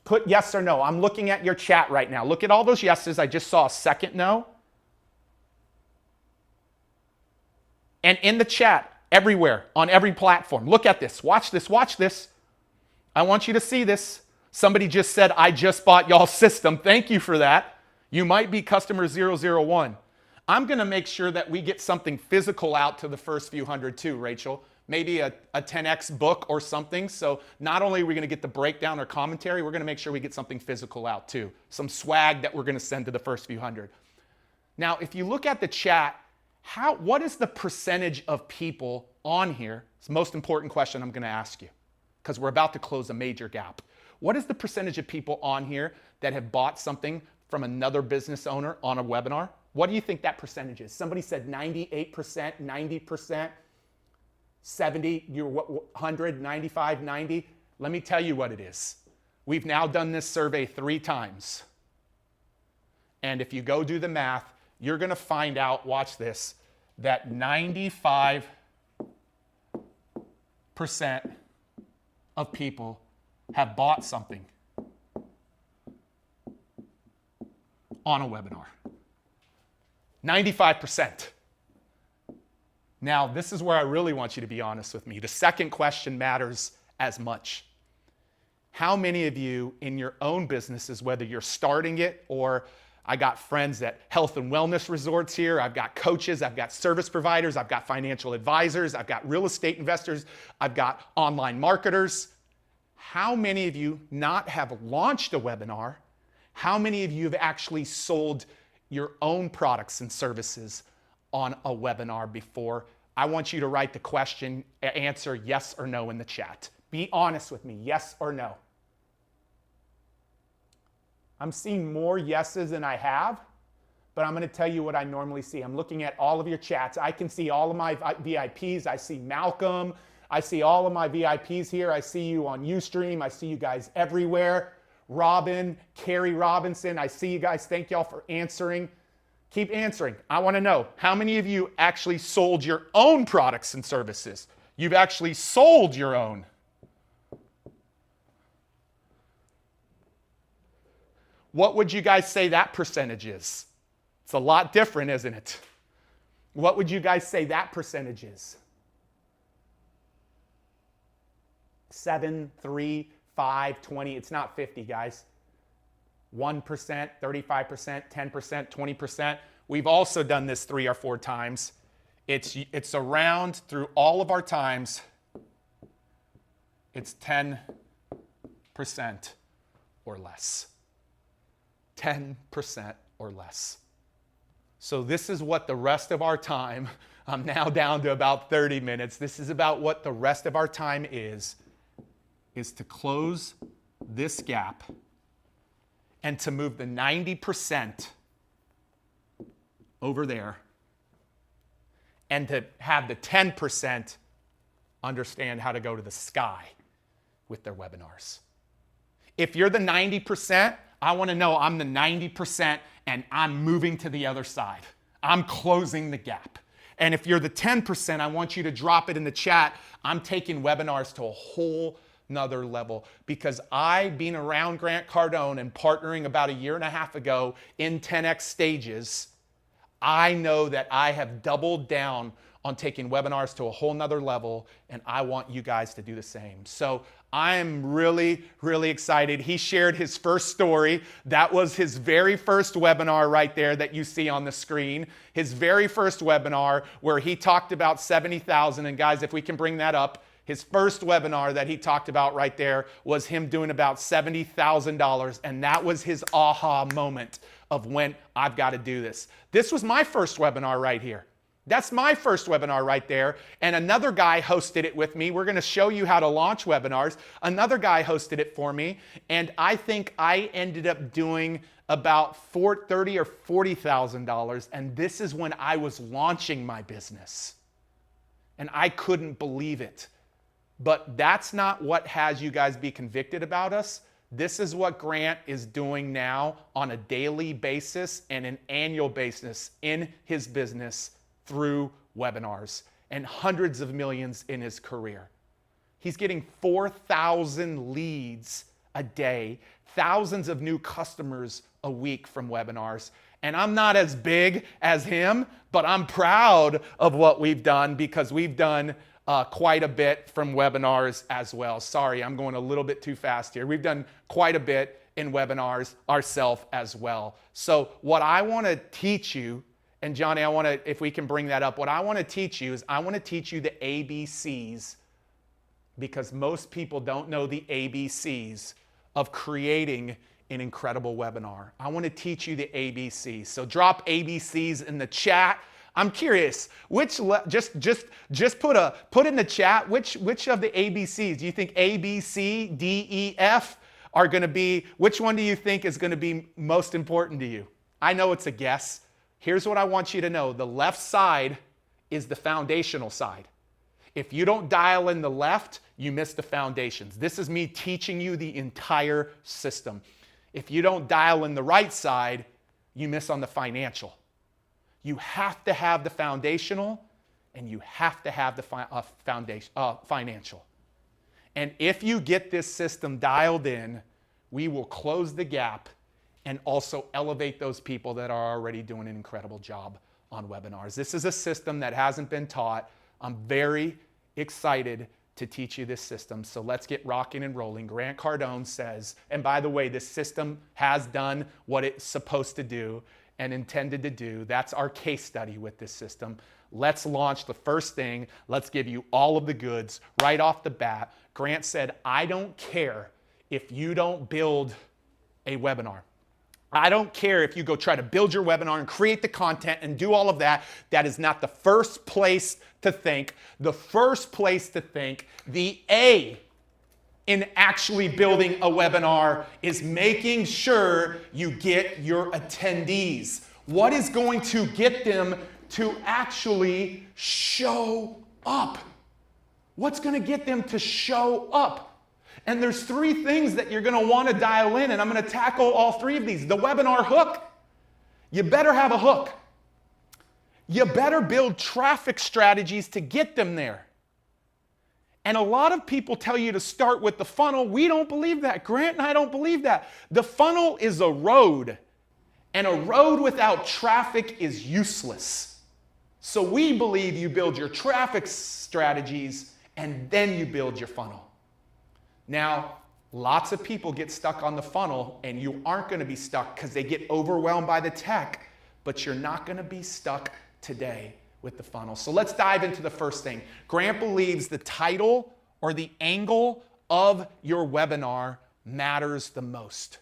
Put yes or no. I'm looking at your chat right now. Look at all those yeses. I just saw a second no. And in the chat, everywhere, on every platform, look at this. Watch this. Watch this. I want you to see this. Somebody just said, I just bought y'all's system. Thank you for that. You might be customer 001. I'm going to make sure that we get something physical out to the first few hundred too, Rachel. Maybe a 10X book or something. So not only are we going to get the breakdown or commentary, we're going to make sure we get something physical out too. Some swag that we're going to send to the first few hundred. Now, if you look at the chat, what is the percentage of people on here? It's the most important question I'm going to ask you because we're about to close a major gap. What is the percentage of people on here that have bought something from another business owner on a webinar? What do you think that percentage is? Somebody said 98%, 90%, 70, you're 100, 95, 90. Let me tell you what it is. We've now done this survey 3 times. And if you go do the math, you're going to find out, watch this, that 95% of people have bought something on a webinar. 95%. Now, this is where I really want you to be honest with me. The second question matters as much. How many of you in your own businesses, whether you're starting it or I got friends at health and wellness resorts here, I've got coaches, I've got service providers, I've got financial advisors, I've got real estate investors, I've got online marketers. How many of you not have launched a webinar? How many of you have actually sold your own products and services on a webinar before? I want you to write the question, answer yes or no in the chat. Be honest with me, yes or no. I'm seeing more yeses than I have, but I'm going to tell you what I normally see. I'm looking at all of your chats. I can see all of my VIPs. I see Malcolm. I see all of my VIPs here. I see you on Ustream. I see you guys everywhere. Robin, Carrie Robinson, I see you guys. Thank y'all for answering. Keep answering. I want to know, how many of you actually sold your own products and services? You've actually sold your own. What would you guys say that percentage is? It's a lot different, isn't it? What would you guys say that percentage is? 7, 3, 5, 20. It's not 50, guys. 1%, 35%, 10%, 20%. We've also done this 3 or 4 times. It's around through all of our times. It's 10% or less. 10% or less. So this is what the rest of our time, I'm now down to about 30 minutes. This is about what the rest of our time is to close this gap and to move the 90% over there and to have the 10% understand how to go to the sky with their webinars. If you're the 90%, I want to know I'm the 90% and I'm moving to the other side. I'm closing the gap. And if you're the 10%, I want you to drop it in the chat. I'm taking webinars to a whole another level, because being around Grant Cardone and partnering about 1.5 years ago in 10X stages, I know that I have doubled down on taking webinars to a whole nother level, and I want you guys to do the same. So I'm really, really excited. He shared his first story. That was his very first webinar right there that you see on the screen. His very first webinar where he talked about 70,000. And guys, if we can bring that up, his first webinar that he talked about right there was him doing about $70,000. And that was his aha moment of when I've got to do this. This was my first webinar right here. That's my first webinar right there. And another guy hosted it with me. We're going to show you how to launch webinars. Another guy hosted it for me. And I think I ended up doing about $30,000 or $40,000. And this is when I was launching my business. And I couldn't believe it. But that's not what has you guys be convicted about us. This is what Grant is doing now on a daily basis and an annual basis in his business through webinars, and hundreds of millions in his career. He's getting 4,000 leads a day, thousands of new customers a week from webinars. And I'm not as big as him, but I'm proud of what we've done, because we've done quite a bit from webinars as well. Sorry, I'm going a little bit too fast here. We've done quite a bit in webinars ourselves as well. So what I want to teach you And Johnny, I want to, if we can bring that up, what I want to teach you is I want to teach you the ABCs, because most people don't know the ABCs of creating an incredible webinar. I want to teach you the ABCs. So drop ABCs in the chat. I'm curious, which just put in the chat which of the ABCs do you think A, B, C, D, E, F are going to be? Which one do you think is going to be most important to you? I know it's a guess. Here's what I want you to know. The left side is the foundational side. If you don't dial in the left, you miss the foundations. This is me teaching you the entire system. If you don't dial in the right side, you miss on the financial. You have to have the foundational, and you have to have the financial. And if you get this system dialed in, we will close the gap and also elevate those people that are already doing an incredible job on webinars. This is a system that hasn't been taught. I'm very excited to teach you this system. So let's get rocking and rolling. Grant Cardone says, and by the way, this system has done what it's supposed to do and intended to do. That's our case study with this system. Let's launch the first thing. Let's give you all of the goods right off the bat. Grant said, I don't care if you don't build a webinar. I don't care if you go try to build your webinar and create the content and do all of that. That is not the first place to think. The first place to think, the A in actually building a webinar, is making sure you get your attendees. What is going to get them to actually show up? What's going to get them to show up? And there's three things that you're going to want to dial in, and I'm going to tackle all three of these. The webinar hook. You better have a hook. You better build traffic strategies to get them there. And a lot of people tell you to start with the funnel. We don't believe that. Grant and I don't believe that. The funnel is a road, and a road without traffic is useless. So we believe you build your traffic strategies, and then you build your funnel. Now, lots of people get stuck on the funnel, and you aren't going to be stuck because they get overwhelmed by the tech, but you're not going to be stuck today with the funnel. So let's dive into the first thing. Grant believes the title or the angle of your webinar matters the most.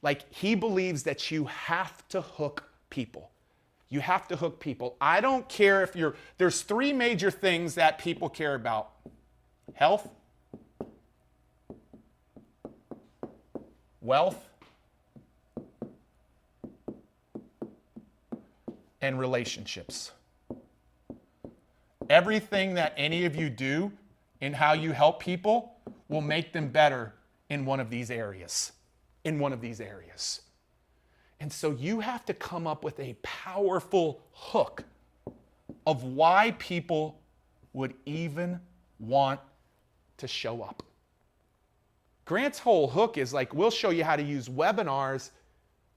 Like, he believes that you have to hook people. You have to hook people. I don't care if there's three major things that people care about: health, wealth, and relationships. Everything that any of you do in how you help people will make them better in one of these areas. And so you have to come up with a powerful hook of why people would even want to show up. Grant's whole hook is like, we'll show you how to use webinars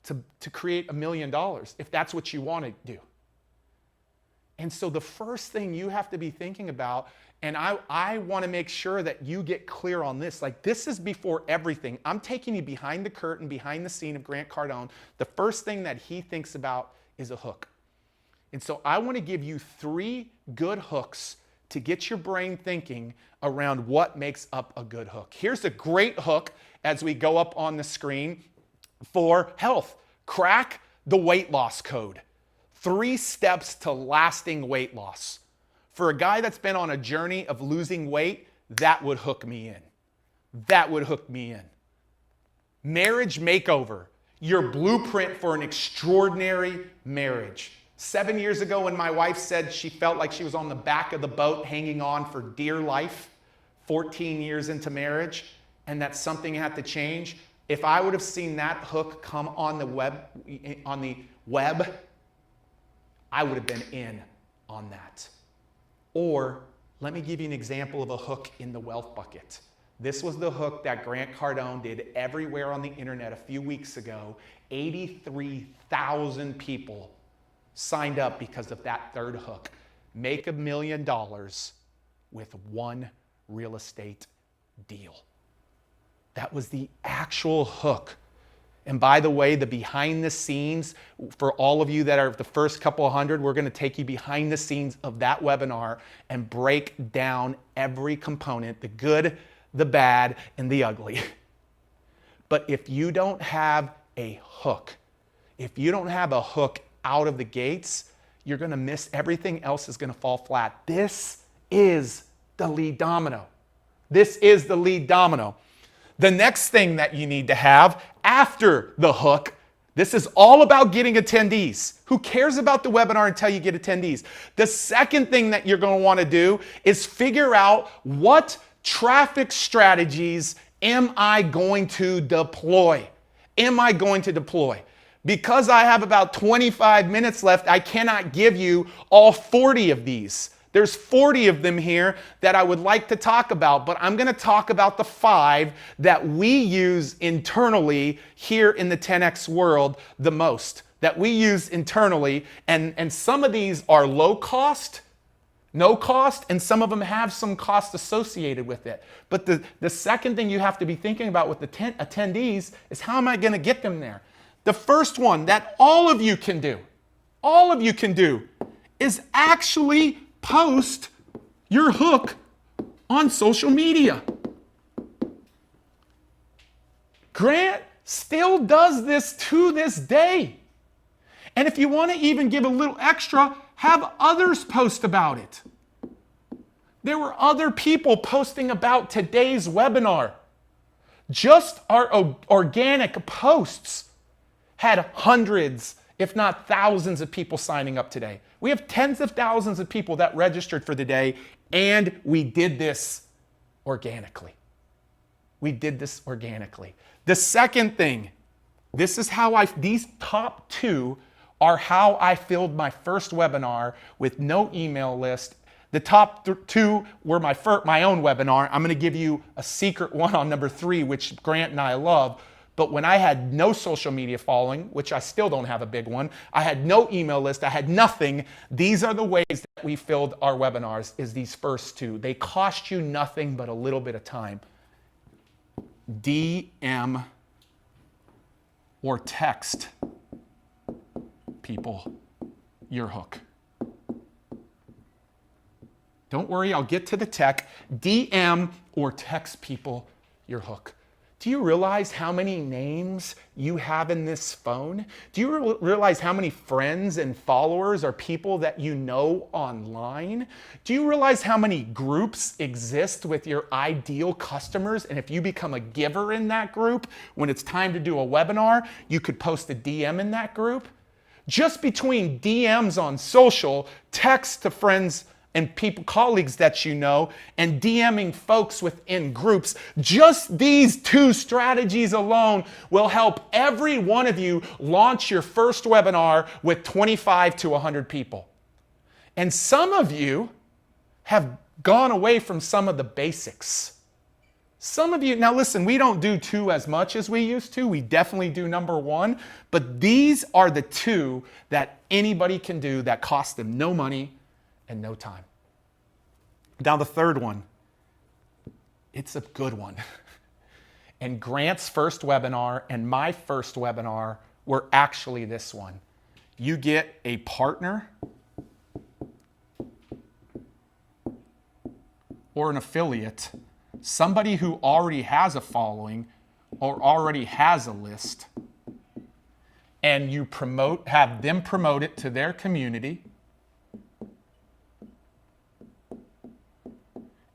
to create $1 million if that's what you want to do. And so the first thing you have to be thinking about, and I want to make sure that you get clear on this, like, this is before everything. I'm taking you behind the curtain, behind the scene of Grant Cardone. The first thing that he thinks about is a hook. And so I want to give you 3 good hooks to get your brain thinking around what makes up a good hook. Here's a great hook as we go up on the screen for health. Crack the weight loss code. 3 steps to lasting weight loss. For a guy that's been on a journey of losing weight, that would hook me in. That would hook me in. Marriage makeover. Your blueprint for an extraordinary marriage. 7 years ago, when my wife said she felt like she was on the back of the boat hanging on for dear life, 14 years into marriage, and that something had to change, if I would have seen that hook come on the web, I would have been in on that. Or let me give you an example of a hook in the wealth bucket. This was the hook that Grant Cardone did everywhere on the internet a few weeks ago. 83,000 people signed up because of that third hook. Make $1 million with 1 real estate deal. That was the actual hook. And by the way, the behind the scenes, for all of you that are the first couple of hundred, we're going to take you behind the scenes of that webinar and break down every component, the good, the bad, and the ugly. But if you don't have a hook, if you don't have a hook out of the gates, you're going to miss, everything else is going to fall flat. This is the lead domino. This is the lead domino. The next thing that you need to have after the hook, this is all about getting attendees. Who cares about the webinar until you get attendees? The second thing that you're going to want to do is figure out what traffic strategies am I going to deploy? Am I going to deploy? Because I have about 25 minutes left, I cannot give you all 40 of these. There's 40 of them here that I would like to talk about, but I'm going to talk about the 5 that we use internally here in the 10X world the most, that we use internally. And some of these are low cost, no cost, and some of them have some cost associated with it. But the second thing you have to be thinking about with the attendees is, how am I going to get them there? The first one that all of you can do, is actually post your hook on social media. Grant still does this to this day. And if you want to even give a little extra, have others post about it. There were other people posting about today's webinar. Just our organic posts had hundreds, if not thousands of people signing up today. We have tens of thousands of people that registered for the day, and we did this organically. The second thing, this is how these top 2 are how I filled my first webinar with no email list. The top 2 were my own webinar. I'm going to give you a secret one on number 3, which Grant and I love. But when I had no social media following, which I still don't have a big one, I had no email list, I had nothing. These are the ways that we filled our webinars, is these first 2. They cost you nothing but a little bit of time. DM or text people your hook. Don't worry, I'll get to the tech. DM or text people your hook. Do you realize how many names you have in this phone? Do you realize how many friends and followers or people that you know online? Do you realize how many groups exist with your ideal customers? And if you become a giver in that group, when it's time to do a webinar, you could post a DM in that group. Just between DMs on social, text to friends and people, colleagues that you know, and DMing folks within groups, just these 2 strategies alone will help every one of you launch your first webinar with 25 to 100 people. And some of you have gone away from some of the basics. Some of you, now listen, we don't do 2 as much as we used to. We definitely do number 1, but these are the 2 that anybody can do that cost them no money and no time. Now the third one, it's a good one. And Grant's first webinar and my first webinar were actually this one. You get a partner or an affiliate, somebody who already has a following or already has a list, and you have them promote it to their community,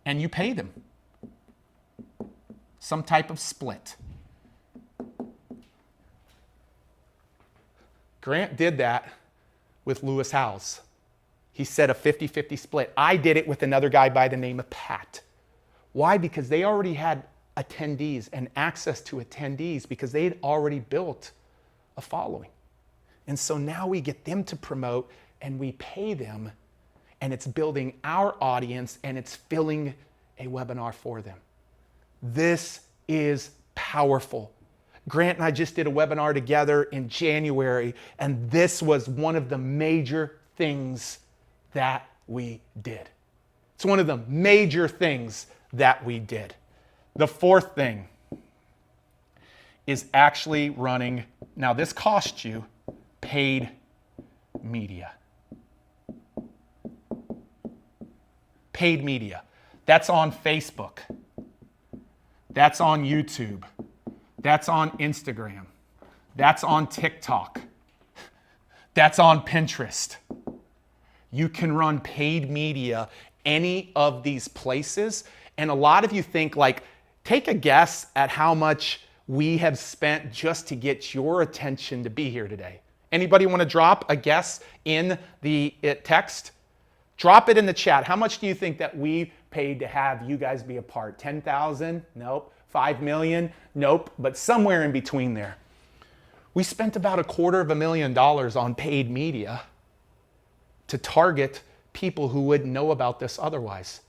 and you pay them some type of split. Grant did that with Lewis Howes. He said a 50-50 split. I did it with another guy by the name of Pat. Why? Because they already had attendees and access to attendees because they had already built a following. And so now we get them to promote and we pay them, and it's building our audience and it's filling a webinar for them. This is powerful. Grant and I just did a webinar together in January, and this was one of the major things that we did. It's one of the major things that we did. The fourth thing is actually running, now this costs you paid media. Paid media. That's on Facebook. That's on YouTube. That's on Instagram. That's on TikTok. That's on Pinterest. You can run paid media any of these places. And a lot of you think, like, take a guess at how much we have spent just to get your attention to be here today. Anybody want to drop a guess in the text? Drop it in the chat. How much do you think that we paid to have you guys be a part? 10,000? Nope. 5 million? Nope. But somewhere in between there. We spent about $250,000 on paid media to target people who wouldn't know about this otherwise.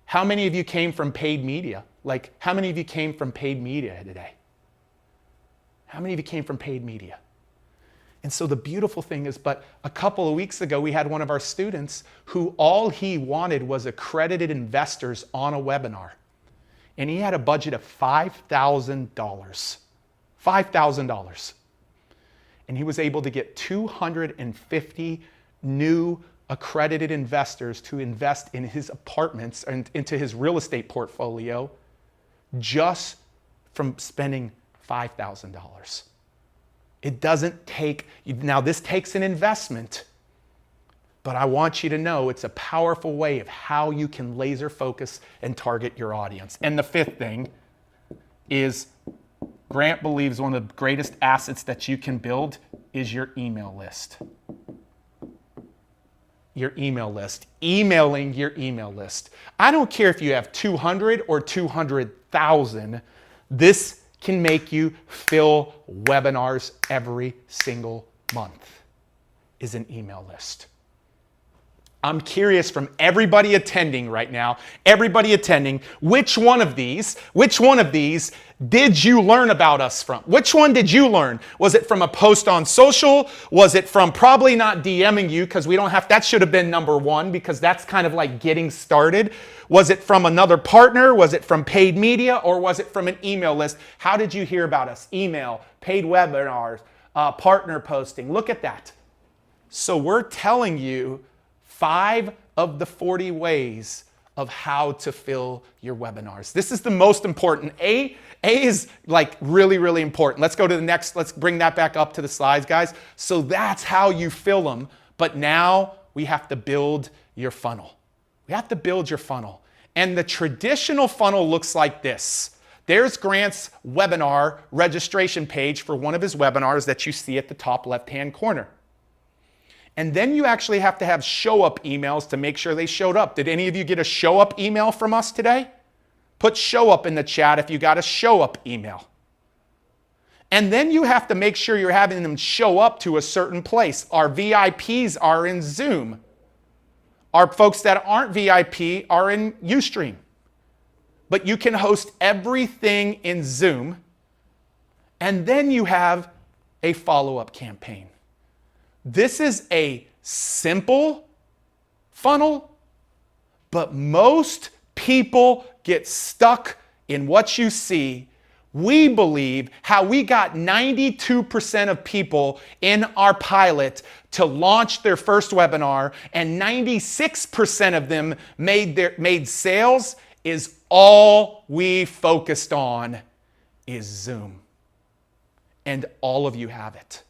How many of you came from paid media? Like, how many of you came from paid media today? How many of you came from paid media? And so the beautiful thing is, but a couple of weeks ago, we had one of our students who all he wanted was accredited investors on a webinar. And he had a budget of $5,000. $5,000. And he was able to get 250 new accredited investors to invest in his apartments and into his real estate portfolio just from spending $5,000. It doesn't take, now this takes an investment, but I want you to know it's a powerful way of how you can laser focus and target your audience. And the fifth thing is, Grant believes one of the greatest assets that you can build is your email list. Your email list. Emailing your email list. I don't care if you have 200 or 200,000. This can make you fill webinars every single month, is an email list. I'm curious from everybody attending right now, which one of these did you learn about us from? Which one did you learn? Was it from a post on social? Was it from probably not DMing you, because we don't have, that should have been number one, because that's kind of like getting started. Was it from another partner? Was it from paid media? Or was it from an email list? How did you hear about us? Email, paid webinars, partner posting. Look at that. So we're telling you 5 of the 40 ways of how to fill your webinars. This is the most important. A is like really, really important. Let's go to the next. Let's bring that back up to the slides, guys. So that's how you fill them. But now we have to build your funnel. We have to build your funnel. And the traditional funnel looks like this. There's Grant's webinar registration page for one of his webinars that you see at the top left-hand corner. And then you actually have to have show-up emails to make sure they showed up. Did any of you get a show-up email from us today? Put show-up in the chat if you got a show-up email. And then you have to make sure you're having them show up to a certain place. Our VIPs are in Zoom. Our folks that aren't VIP are in Ustream. But you can host everything in Zoom. And then you have a follow-up campaign. This is a simple funnel, but most people get stuck in what you see. We believe how we got 92% of people in our pilot to launch their first webinar, and 96% of them made sales, is all we focused on is Zoom. And all of you have it.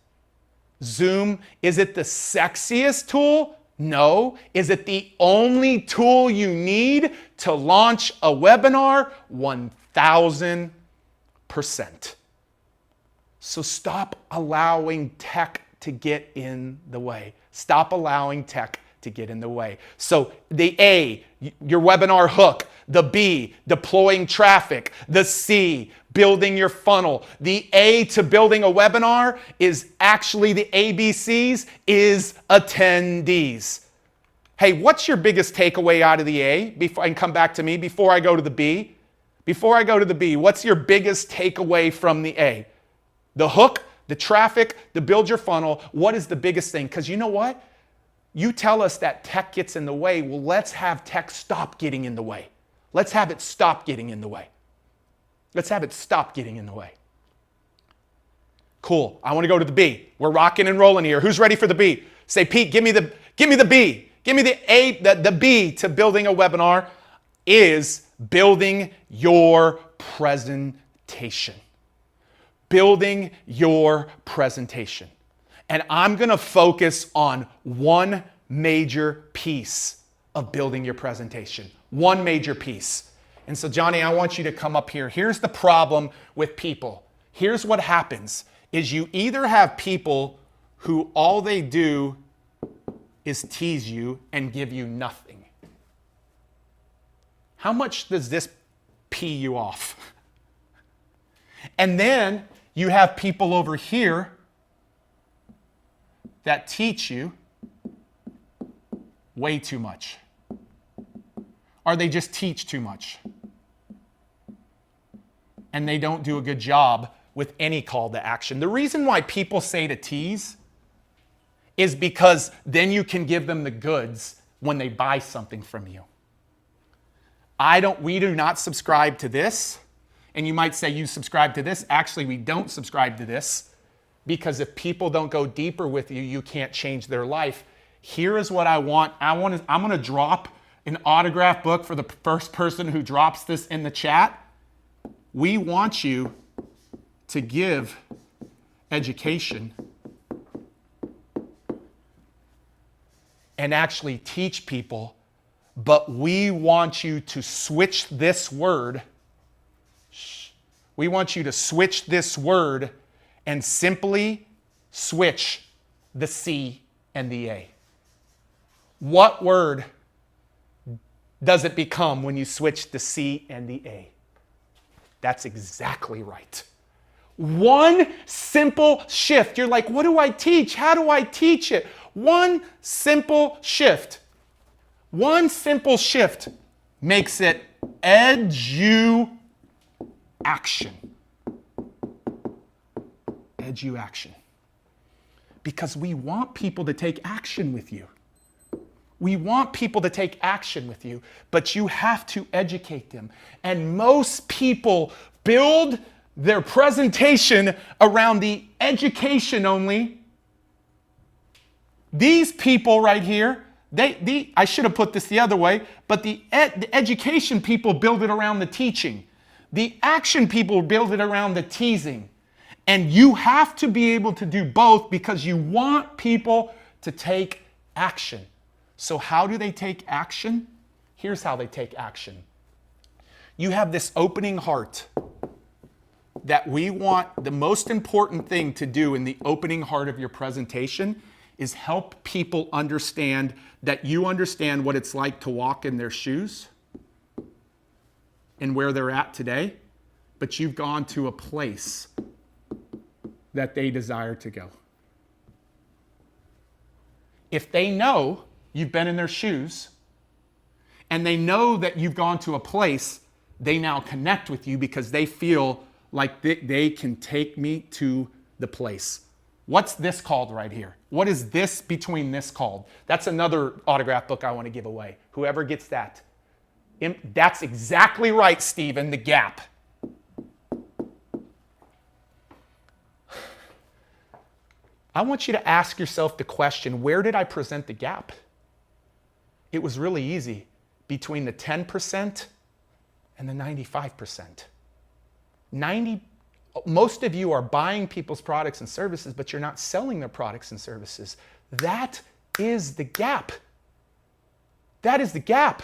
Zoom, is it the sexiest tool? No. Is it the only tool you need to launch a webinar? 1,000%. So stop allowing tech to get in the way. Stop allowing tech to get in the way. So the A, your webinar hook. The B, deploying traffic. The C, building your funnel. The A to building a webinar is actually the ABCs is attendees. Hey, what's your biggest takeaway out of the A? And come back to me before I go to the B. Before I go to the B, what's your biggest takeaway from the A? The hook, the traffic, the build your funnel. What is the biggest thing? Because you know what? You tell us that tech gets in the way. Well, let's have tech stop getting in the way. Let's have it stop getting in the way. Let's have it stop getting in the way. Cool. I want to go to the B. We're rocking and rolling here. Who's ready for the B? Say, Pete, give me the B. Give me the A. The B to building a webinar is building your presentation. Building your presentation. And I'm going to focus on one major piece of building your presentation. One major piece. And so, Johnny, I want you to come up here. Here's the problem with people. Here's what happens is you either have people who all they do is tease you and give you nothing. How much does this pee you off? And then you have people over here that teach you way too much. Or they just teach too much. And they don't do a good job with any call to action. The reason why people say to tease is because then you can give them the goods when they buy something from you. We do not subscribe to this. And you might say you subscribe to this. Actually, we don't subscribe to this because if people don't go deeper with you, you can't change their life. Here is what I want. I'm going to drop an autograph book for the first person who drops this in the chat. We want you to give education and actually teach people, but we want you to switch this word. We want you to switch this word and simply switch the C and the A. What word does it become when you switch the C and the A? That's exactly right. One simple shift. You're like, what do I teach? How do I teach it? One simple shift. One simple shift makes it edu-action. Edu-action. Because we want people to take action with you. We want people to take action with you, but you have to educate them. And most people build their presentation around the education only. These people right here, I should have put this the other way, but the education people build it around the teaching. The action people build it around the teasing. And you have to be able to do both because you want people to take action. So how do they take action? Here's how they take action. You have this opening heart that we want. The most important thing to do in the opening heart of your presentation is help people understand that you understand what it's like to walk in their shoes and where they're at today, but you've gone to a place that they desire to go. If they know you've been in their shoes, and they know that you've gone to a place, they now connect with you because they feel like they can take me to the place. What's this called right here? What is this between this called? That's another autograph book I want to give away. Whoever gets that. That's exactly right, Stephen, the gap. I want you to ask yourself the question, where did I present the gap? It was really easy, between the 10% and the 95%. Most of you are buying people's products and services, but you're not selling their products and services. That is the gap. That is the gap.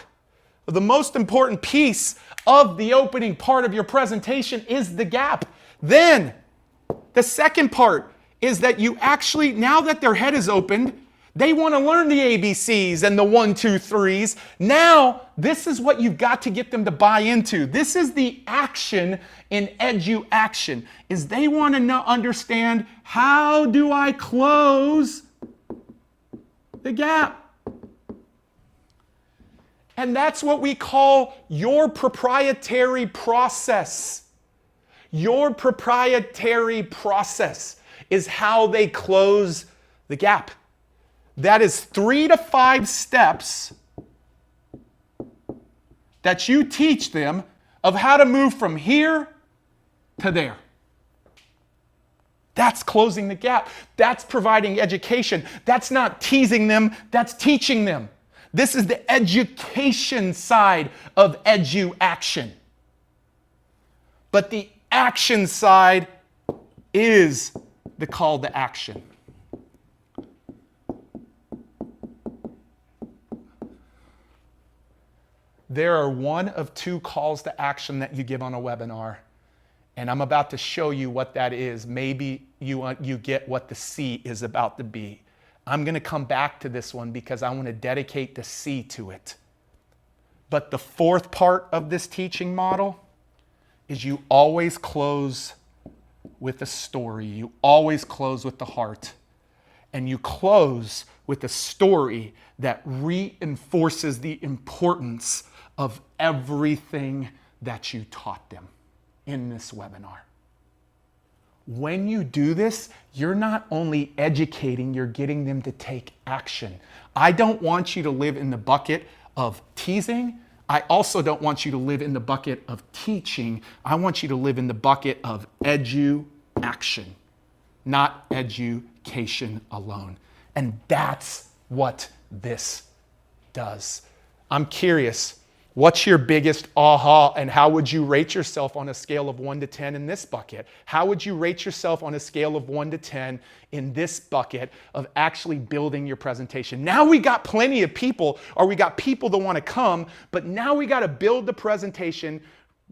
The most important piece of the opening part of your presentation is the gap. Then, the second part is that you actually, now that their head is opened, they want to learn the ABCs and the 1, 2, 3s. Now, this is what you've got to get them to buy into. This is the action in edu-action, is they want to understand, how do I close the gap? And that's what we call your proprietary process. Your proprietary process is how they close the gap. That is 3 to 5 steps that you teach them of how to move from here to there. That's closing the gap. That's providing education. That's not teasing them, that's teaching them. This is the education side of edu-action. But the action side is the call to action. There are one of two calls to action that you give on a webinar, and I'm about to show you what that is. Maybe you get what the C is about to be. I'm going to come back to this one because I want to dedicate the C to it. But the fourth part of this teaching model is you always close with a story. You always close with the heart. And you close with a story that reinforces the importance of everything that you taught them in this webinar. When you do this, you're not only educating, you're getting them to take action. I don't want you to live in the bucket of teasing. I also don't want you to live in the bucket of teaching. I want you to live in the bucket of edu-action, not education alone. And that's what this does. I'm curious, what's your biggest aha, and how would you rate yourself on a scale of 1 to 10 in this bucket? How would you rate yourself on a scale of 1 to 10 in this bucket of actually building your presentation? Now we got plenty of people, or we got people that want to come, but now we got to build the presentation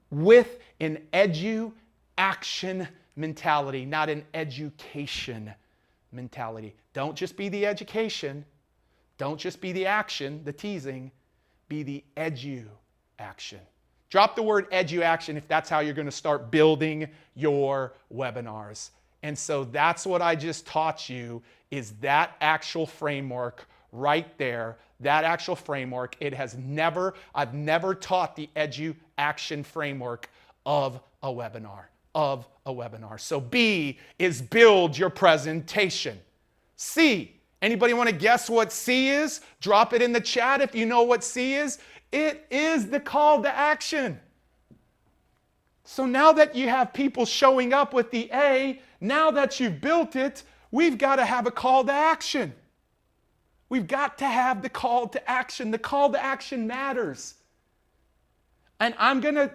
with an edu-action mentality, not an education mentality. Don't just be the education. Don't just be the action, the teasing. Be the edu-action. Drop the word edu-action if that's how you're going to start building your webinars. And so that's what I just taught you, is that actual framework right there. That actual framework. I've never taught the edu-action framework of a webinar. So B is build your presentation. C, anybody want to guess what C is? Drop it in the chat if you know what C is. It is the call to action. So now that you have people showing up with the A, now that you've built it, we've got to have a call to action. We've got to have the call to action. The call to action matters. And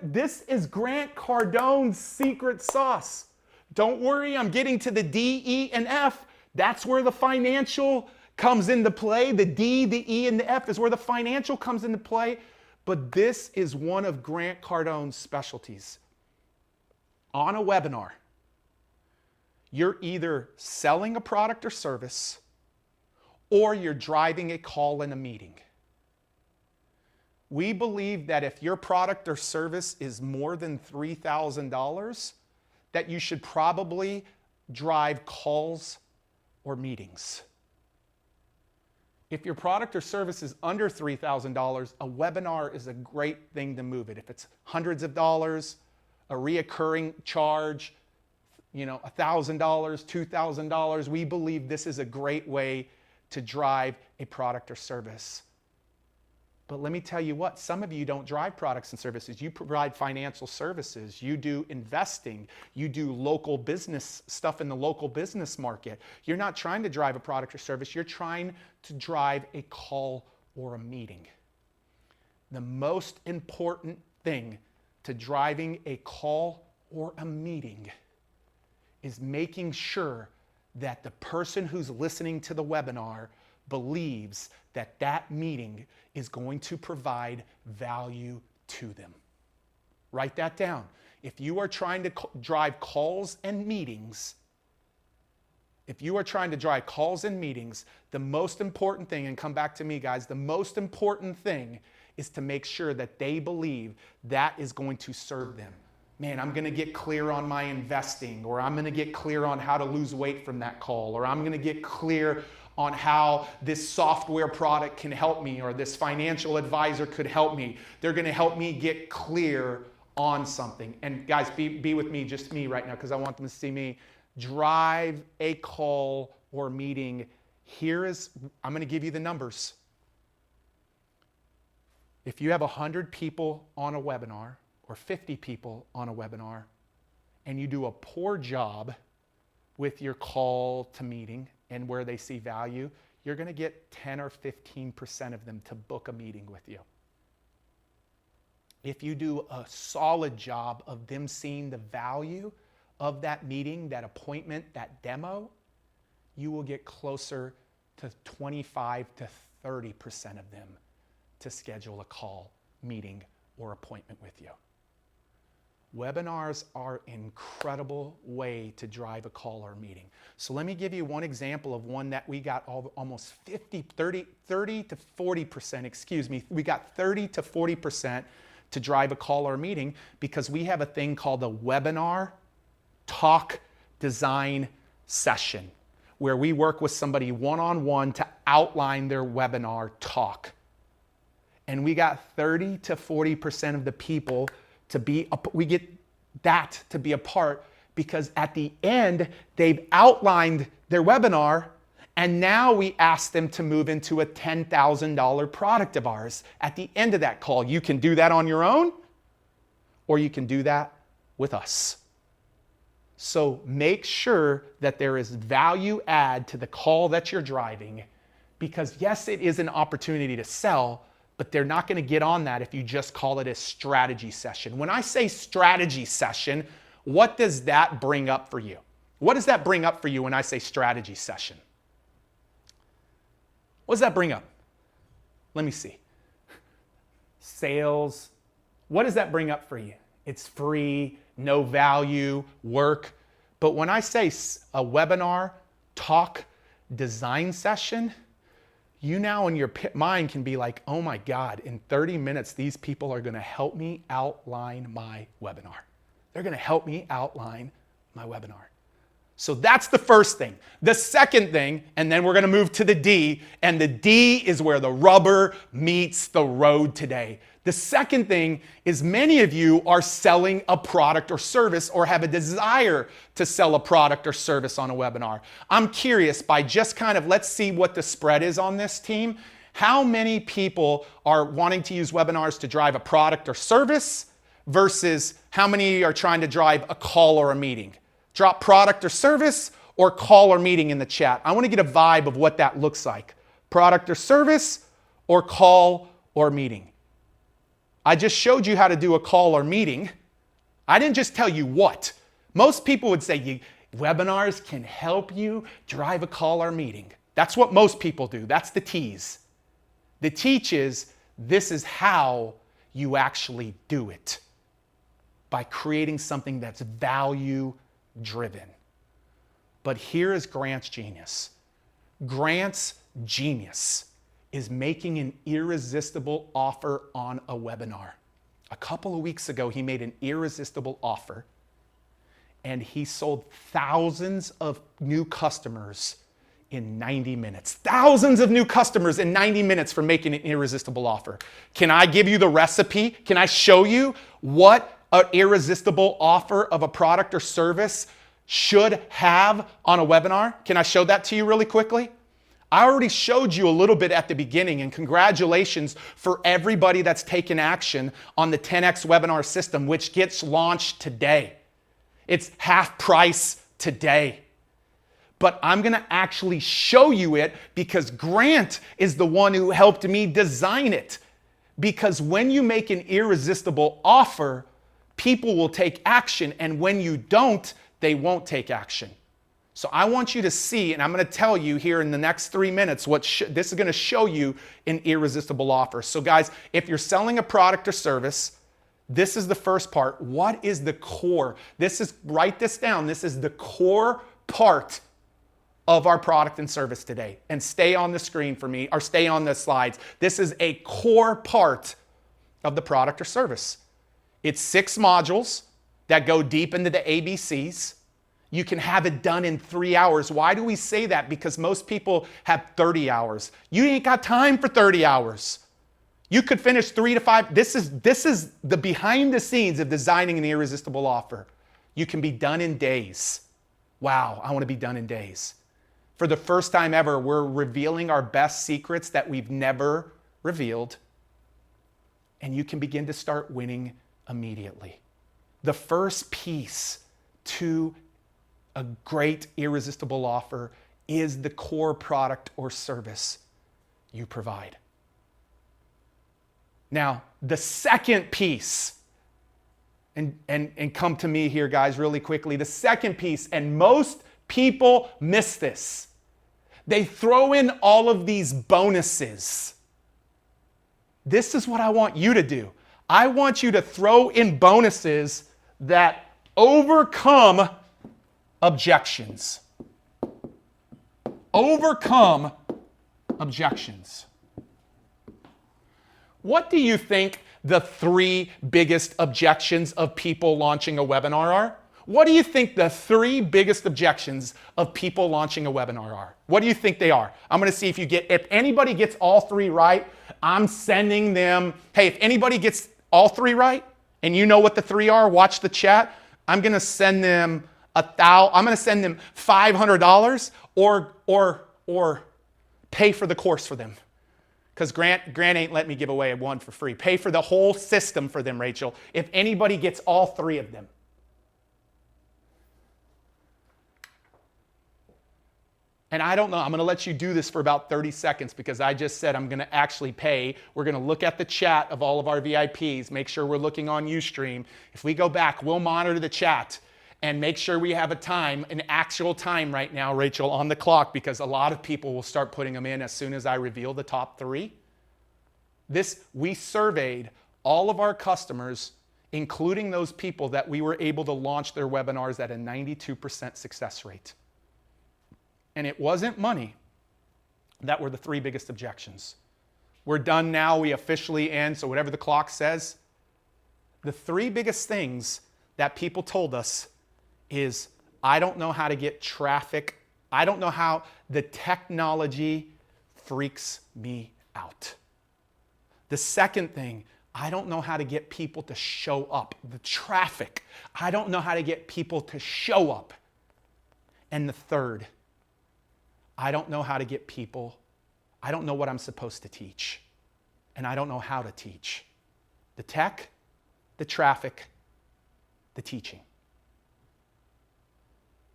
this is Grant Cardone's secret sauce. Don't worry, I'm getting to the D, E, and F. That's where the financial comes into play. The D, the E, and the F is where the financial comes into play. But this is one of Grant Cardone's specialties. On a webinar, you're either selling a product or service, or you're driving a call in a meeting. We believe that if your product or service is more than $3,000, that you should probably drive calls or meetings. If your product or service is under $3,000, a webinar is a great thing to move it. If it's hundreds of dollars, a reoccurring charge, $1,000, $2,000, we believe this is a great way to drive a product or service. But let me tell you what, some of you don't drive products and services. You provide financial services. You do investing. You do local business stuff in the local business market. You're not trying to drive a product or service. You're trying to drive a call or a meeting. The most important thing to driving a call or a meeting is making sure that the person who's listening to the webinar believes that that meeting is going to provide value to them. Write that down. If you are trying to drive calls and meetings, the most important thing, and come back to me guys, the most important thing is to make sure that they believe that is going to serve them. Man, I'm going to get clear on my investing, or I'm going to get clear on how to lose weight from that call, or I'm going to get clear on how this software product can help me, or this financial advisor could help me. They're going to help me get clear on something. And guys, be with me, just me right now, because I want them to see me. Drive a call or meeting. I'm going to give you the numbers. If you have 100 people on a webinar, or 50 people on a webinar, and you do a poor job with your call to meeting and where they see value, you're going to get 10 or 15% of them to book a meeting with you. If you do a solid job of them seeing the value of that meeting, that appointment, that demo, you will get closer to 25 to 30% of them to schedule a call, meeting, or appointment with you. Webinars are an incredible way to drive a call or meeting. So let me give you one example of one that we got almost 30 to 40%, excuse me. We got 30 to 40% to drive a call or meeting because we have a thing called a webinar talk design session where we work with somebody one-on-one to outline their webinar talk. And we got 30 to 40% of the people to be, we get that to be a part because at the end, they've outlined their webinar and now we ask them to move into a $10,000 product of ours at the end of that call. You can do that on your own or you can do that with us. So make sure that there is value add to the call that you're driving because yes, it is an opportunity to sell, but they're not going to get on that if you just call it a strategy session. When I say strategy session, what does that bring up for you? What does that bring up for you when I say strategy session? What does that bring up? Let me see. Sales. What does that bring up for you? It's free, no value, work. But when I say a webinar, talk, design session, you now in your mind can be like, oh my God, in 30 minutes, these people are going to help me outline my webinar. They're going to help me outline my webinar. So that's the first thing. The second thing, and then we're going to move to the D, and the D is where the rubber meets the road today. The second thing is many of you are selling a product or service or have a desire to sell a product or service on a webinar. I'm curious by just kind of, let's see what the spread is on this team. How many people are wanting to use webinars to drive a product or service versus how many are trying to drive a call or a meeting? Drop product or service or call or meeting in the chat. I want to get a vibe of what that looks like. Product or service or call or meeting. I just showed you how to do a call or meeting. I didn't just tell you what. Most people would say webinars can help you drive a call or meeting. That's what most people do. That's the tease. The teach is this is how you actually do it by creating something that's value driven. But here is Grant's genius. Grant's genius is making an irresistible offer on a webinar. A couple of weeks ago, he made an irresistible offer and he sold thousands of new customers in 90 minutes. Thousands of new customers in 90 minutes for making an irresistible offer. Can I give you the recipe? Can I show you what an irresistible offer of a product or service should have on a webinar? Can I show that to you really quickly? I already showed you a little bit at the beginning, and congratulations for everybody that's taken action on the 10X webinar system, which gets launched today. It's half price today. But I'm going to actually show you it because Grant is the one who helped me design it. Because when you make an irresistible offer, people will take action, and when you don't, they won't take action. So I want you to see, and I'm going to tell you here in the next 3 minutes, this is going to show you an irresistible offer. So guys, if you're selling a product or service, this is the first part. What is the core? Write this down. This is the core part of our product and service today. And stay on the screen for me, or stay on the slides. This is a core part of the product or service. It's 6 modules that go deep into the ABCs. You can have it done in 3 hours. Why do we say that? Because most people have 30 hours. You ain't got time for 30 hours. You could finish 3 to 5. This is the behind the scenes of designing an irresistible offer. You can be done in days. Wow, I want to be done in days. For the first time ever, we're revealing our best secrets that we've never revealed. And you can begin to start winning immediately. The first piece to a great irresistible offer is the core product or service you provide. Now, the second piece, and come to me here, guys, really quickly. The second piece, and most people miss this. They throw in all of these bonuses. This is what I want you to do. I want you to throw in bonuses that overcome objections. Overcome objections. What do you think the 3 biggest objections of people launching a webinar are? What do you think the 3 biggest objections of people launching a webinar are? What do you think they are? I'm going to see if anybody gets all 3 right, I'm sending them, hey, if anybody gets all 3 right, and you know what the 3 are, watch the chat, I'm going to send them $500 or pay for the course for them. Because Grant ain't let me give away one for free. Pay for the whole system for them, Rachel, if anybody gets all 3 of them. And I don't know, I'm going to let you do this for about 30 seconds because I just said I'm going to actually pay. We're going to look at the chat of all of our VIPs, make sure we're looking on Ustream. If we go back, we'll monitor the chat and make sure we have a time, an actual time right now, Rachel, on the clock, because a lot of people will start putting them in as soon as I reveal the top 3. We surveyed all of our customers, including those people that we were able to launch their webinars at a 92% success rate. And it wasn't money that were the 3 biggest objections. We're done now, we officially end, so whatever the clock says. The 3 biggest things that people told us is, I don't know how to get traffic. I don't know how the technology freaks me out. The second thing, I don't know how to get people to show up. The traffic. I don't know how to get people to show up. And the third, I don't know how to get people. I don't know what I'm supposed to teach. And I don't know how to teach. The tech, the traffic, the teaching.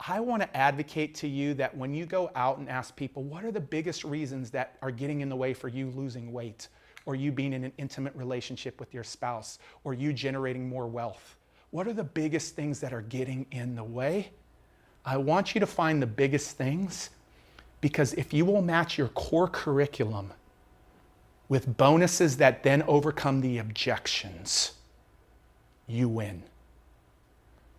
I want to advocate to you that when you go out and ask people, what are the biggest reasons that are getting in the way for you losing weight, or you being in an intimate relationship with your spouse, or you generating more wealth? What are the biggest things that are getting in the way? I want you to find the biggest things, because if you will match your core curriculum with bonuses that then overcome the objections, you win.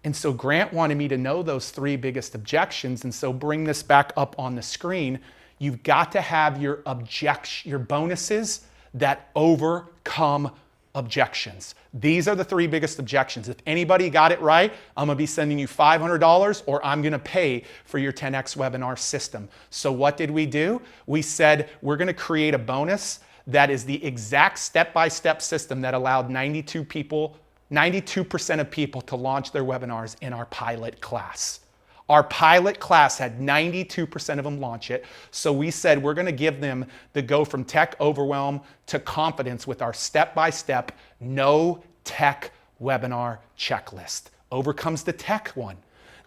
And so Grant wanted me to know those 3 biggest objections. And so bring this back up on the screen. You've got to have your bonuses that overcome objections. These are the 3 biggest objections. If anybody got it right, I'm going to be sending you $500 or I'm going to pay for your 10X webinar system. So what did we do? We said we're going to create a bonus that is the exact step-by-step system that allowed 92% of people to launch their webinars in our pilot class. Our pilot class had 92% of them launch it. So we said we're going to give them the go from tech overwhelm to confidence with our step-by-step no tech webinar checklist. Overcomes the tech one.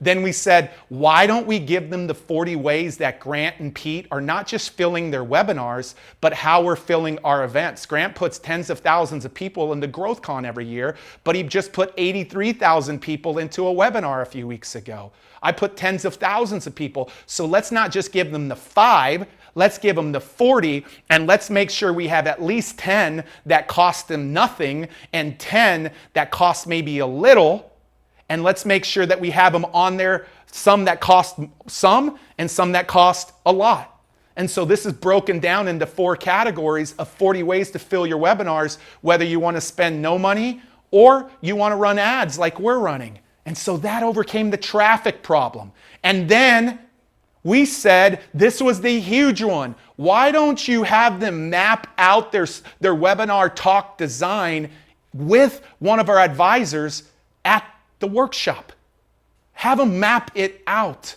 Then we said, why don't we give them the 40 ways that Grant and Pete are not just filling their webinars, but how we're filling our events. Grant puts tens of thousands of people into GrowthCon every year, but he just put 83,000 people into a webinar a few weeks ago. I put tens of thousands of people. So let's not just give them the 5, let's give them the 40, and let's make sure we have at least 10 that cost them nothing and 10 that cost maybe a little. And let's make sure that we have them on there, some that cost some and some that cost a lot. And so this is broken down into 4 categories of 40 ways to fill your webinars, whether you want to spend no money or you want to run ads like we're running. And so that overcame the traffic problem. And then we said, this was the huge one. Why don't you have them map out their webinar talk design with one of our advisors at the workshop? Have them map it out.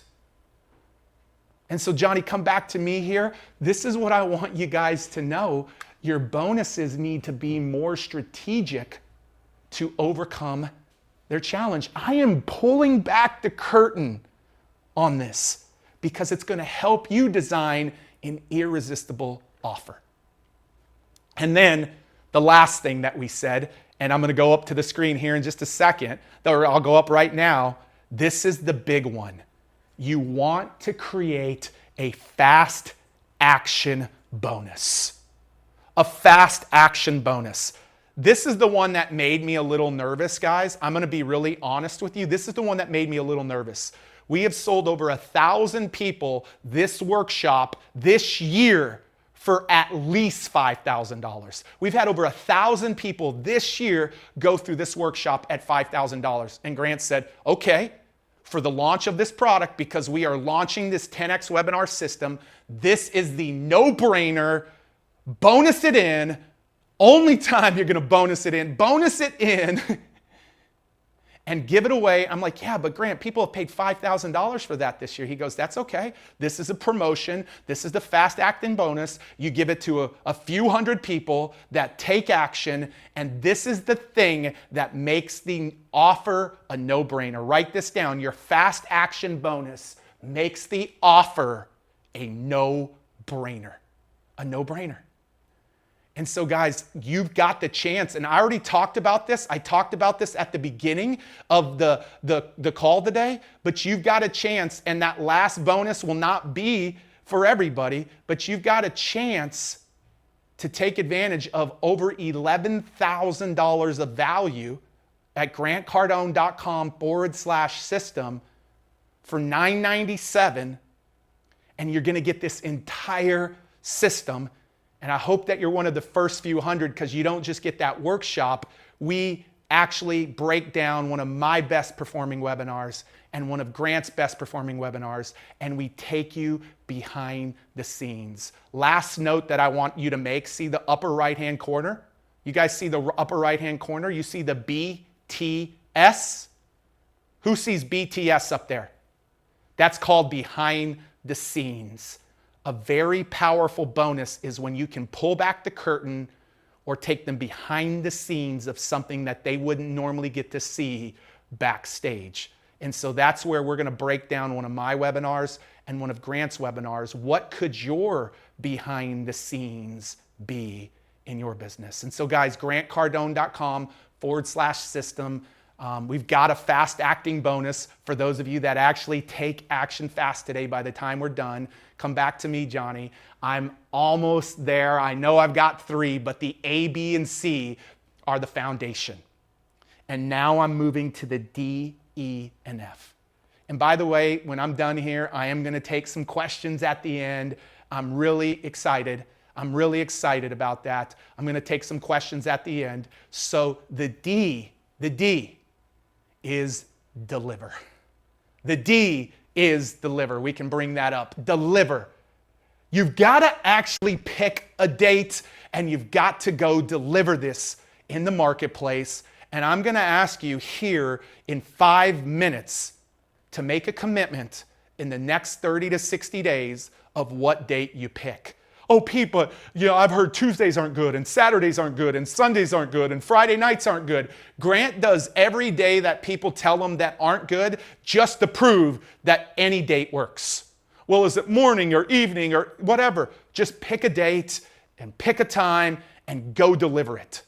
And so Johnny, come back to me here. This is what I want you guys to know. Your bonuses need to be more strategic to overcome their challenge. I am pulling back the curtain on this because it's going to help you design an irresistible offer. And then the last thing that we said, and I'm going to go up to the screen here in just a second, or I'll go up right now. This is the big one. You want to create a fast action bonus. A fast action bonus. This is the one that made me a little nervous, guys. I'm going to be really honest with you. This is the one that made me a little nervous. We have sold over 1,000 people this workshop this year for at least $5,000. We've had over 1,000 people this year go through this workshop at $5,000. And Grant said, okay, for the launch of this product, because we are launching this 10X webinar system, this is the no-brainer. Bonus it in. Only time you're going to bonus it in and give it away. I'm like, yeah, but Grant, people have paid $5,000 for that this year. He goes, that's okay. This is a promotion. This is the fast acting bonus. You give it to a few hundred people that take action. And this is the thing that makes the offer a no-brainer. Write this down. Your fast action bonus makes the offer a no-brainer. A no-brainer. And so guys, you've got the chance, and I already talked about this. I talked about this at the beginning of the call today, but you've got a chance, and that last bonus will not be for everybody, but you've got a chance to take advantage of over $11,000 of value at grantcardone.com/system for $997, and you're gonna get this entire system. And I hope that you're one of the first few hundred, because you don't just get that workshop. We actually break down one of my best performing webinars and one of Grant's best performing webinars, and we take you behind the scenes. Last note that I want you to make, see the upper right-hand corner? You guys see the upper right-hand corner? You see the BTS? Who sees BTS up there? That's called behind the scenes. A very powerful bonus is when you can pull back the curtain or take them behind the scenes of something that they wouldn't normally get to see backstage. And so that's where we're going to break down one of my webinars and one of Grant's webinars. What could your behind the scenes be in your business? And so guys, grantcardone.com/system. We've got a fast acting bonus for those of you that actually take action fast today. By the time we're done, come back to me, Johnny. I'm almost there. I know I've got 3, but the A, B, and C are the foundation. And now I'm moving to the D, E, and F. And by the way, when I'm done here, I am going to take some questions at the end. I'm really excited. I'm really excited about that. I'm going to take some questions at the end. So the D is deliver. The D is deliver. We can bring that up. Deliver. You've got to actually pick a date and you've got to go deliver this in the marketplace. And I'm going to ask you here in 5 minutes to make a commitment in the next 30 to 60 days of what date you pick. Oh, Pete, but I've heard Tuesdays aren't good and Saturdays aren't good and Sundays aren't good and Friday nights aren't good. Grant does every day that people tell him that aren't good just to prove that any date works. Well, is it morning or evening or whatever? Just pick a date and pick a time and go deliver it.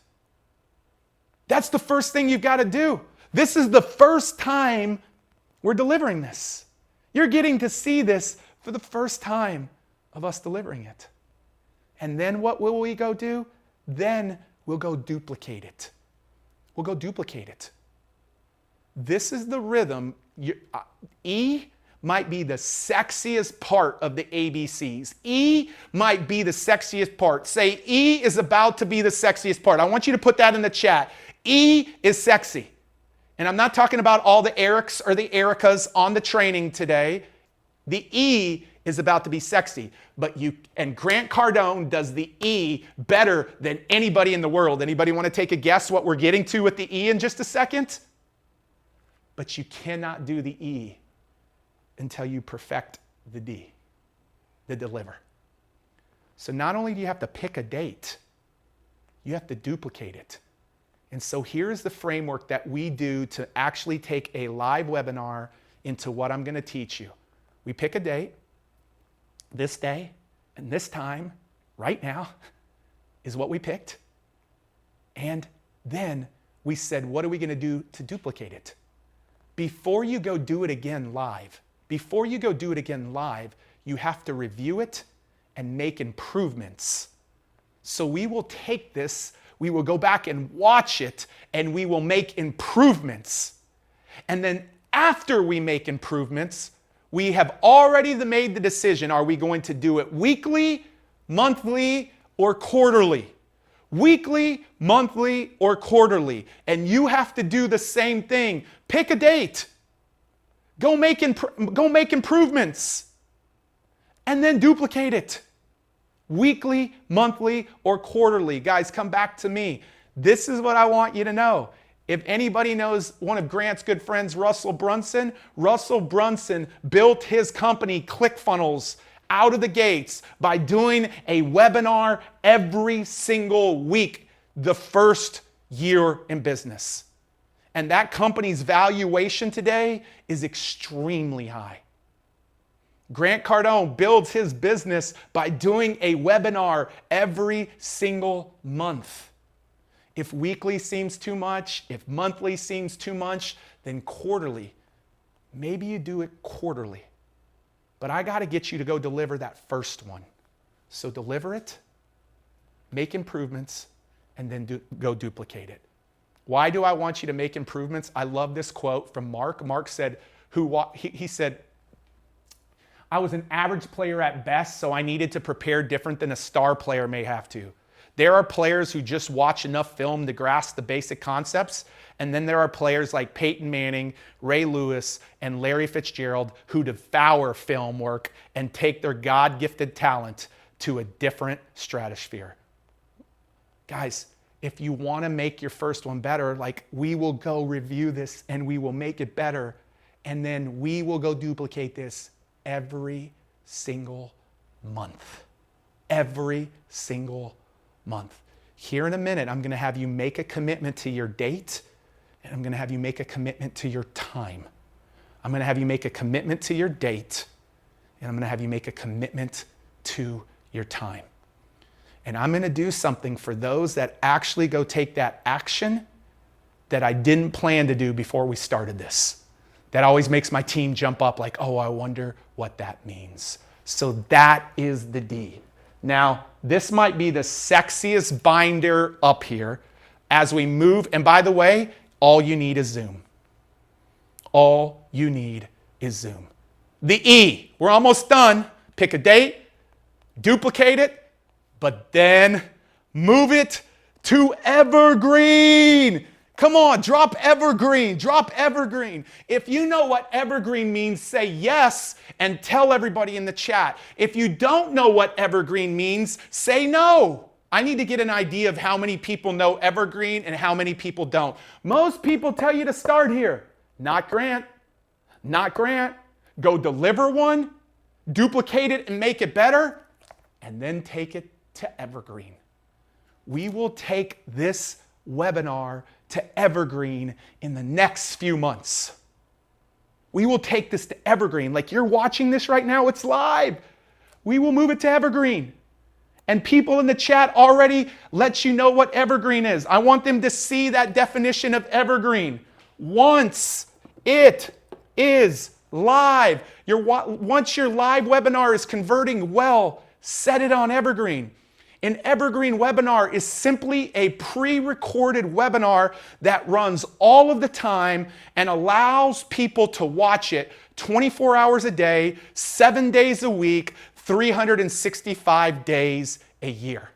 That's the first thing you've got to do. This is the first time we're delivering this. You're getting to see this for the first time of us delivering it. And then what will we go do? Then we'll go duplicate it. We'll go duplicate it. This is the rhythm. E might be the sexiest part of the ABCs. E might be the sexiest part. Say E is about to be the sexiest part. I want you to put that in the chat. E is sexy. And I'm not talking about all the Erics or the Ericas on the training today. The E is about to be sexy, and Grant Cardone does the E better than anybody in the world. Anybody want to take a guess what we're getting to with the E in just a second? But you cannot do the E until you perfect the D, the deliver. So not only do you have to pick a date, you have to duplicate it. And so here's the framework that we do to actually take a live webinar into what I'm going to teach you. We pick a date. This day and this time, right now, is what we picked. And then we said, what are we going to do to duplicate it? Before you go do it again live, you have to review it and make improvements. So we will take this, we will go back and watch it, and we will make improvements. And then after we make improvements, we have already made the decision, are we going to do it weekly, monthly, or quarterly? Weekly, monthly, or quarterly. And you have to do the same thing. Pick a date. Go make improvements. And then duplicate it. Weekly, monthly, or quarterly. Guys, come back to me. This is what I want you to know. If anybody knows one of Grant's good friends, Russell Brunson built his company, ClickFunnels, out of the gates by doing a webinar every single week the first year in business. And that company's valuation today is extremely high. Grant Cardone builds his business by doing a webinar every single month. If weekly seems too much, if monthly seems too much, then quarterly. Maybe you do it quarterly. But I got to get you to go deliver that first one. So deliver it, make improvements, and then go duplicate it. Why do I want you to make improvements? I love this quote from Mark. Mark said, he said, I was an average player at best, so I needed to prepare different than a star player may have to. There are players who just watch enough film to grasp the basic concepts, and then there are players like Peyton Manning, Ray Lewis, and Larry Fitzgerald who devour film work and take their God-gifted talent to a different stratosphere. Guys, if you want to make your first one better, like we will go review this and we will make it better, and then we will go duplicate this every single month. Every single month. Here in a minute, I'm going to have you make a commitment to your date, and I'm going to have you make a commitment to your time. I'm going to have you make a commitment to your date, and I'm going to have you make a commitment to your time. And I'm going to do something for those that actually go take that action that I didn't plan to do before we started this. That always makes my team jump up like, oh, I wonder what that means. So that is the D. Now, this might be the sexiest binder up here as we move. And by the way, all you need is Zoom. All you need is Zoom. The E, we're almost done. Pick a date, duplicate it, but then move it to evergreen. Come on, drop evergreen, drop evergreen. If you know what evergreen means, say yes and tell everybody in the chat. If you don't know what evergreen means, say no. I need to get an idea of how many people know evergreen and how many people don't. Most people tell you to start here. Not Grant. Not Grant. Go deliver one, duplicate it and make it better, and then take it to evergreen. We will take this webinar to evergreen in the next few months. We will take this to evergreen. Like you're watching this right now, it's live. We will move it to evergreen. And people in the chat already let you know what evergreen is. I want them to see that definition of evergreen. Once it is live, once your live webinar is converting well, set it on evergreen. An evergreen webinar is simply a pre-recorded webinar that runs all of the time and allows people to watch it 24 hours a day, 7 days a week, 365 days a year.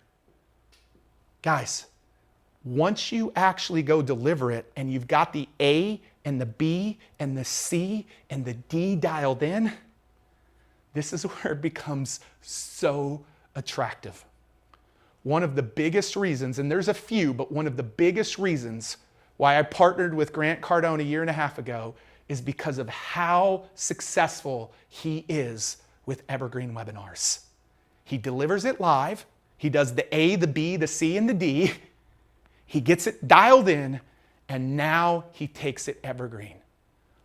Guys, once you actually go deliver it and you've got the A and the B and the C and the D dialed in, this is where it becomes so attractive. One of the biggest reasons, and there's a few, but one of the biggest reasons why I partnered with Grant Cardone a year and a half ago is because of how successful he is with evergreen webinars. He delivers it live. He does the A, the B, the C, and the D. He gets it dialed in, and now he takes it evergreen.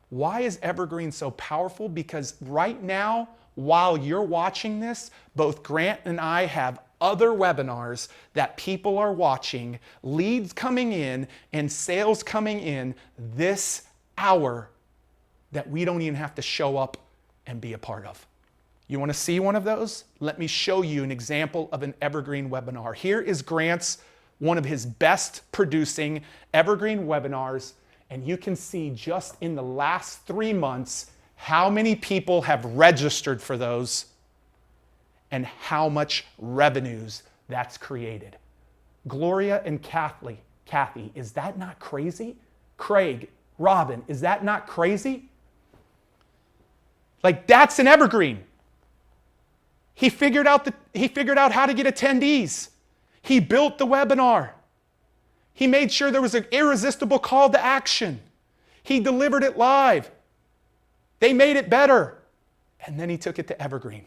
Why is Evergreen so powerful? Because right now, while you're watching this, both Grant and I have other webinars that people are watching, leads coming in and sales coming in this hour that we don't even have to show up and be a part of. You want to see one of those? Let me show you an example of an Evergreen webinar. Here is Grant's, one of his best producing Evergreen webinars, and you can see just in the last 3 months how many people have registered for those and how much revenues that's created. Gloria and Kathy, is that not crazy? Craig, Robin, is that not crazy? Like, that's an Evergreen. He figured out how to get attendees. He built the webinar. He made sure there was an irresistible call to action. He delivered it live. They made it better. And then he took it to Evergreen.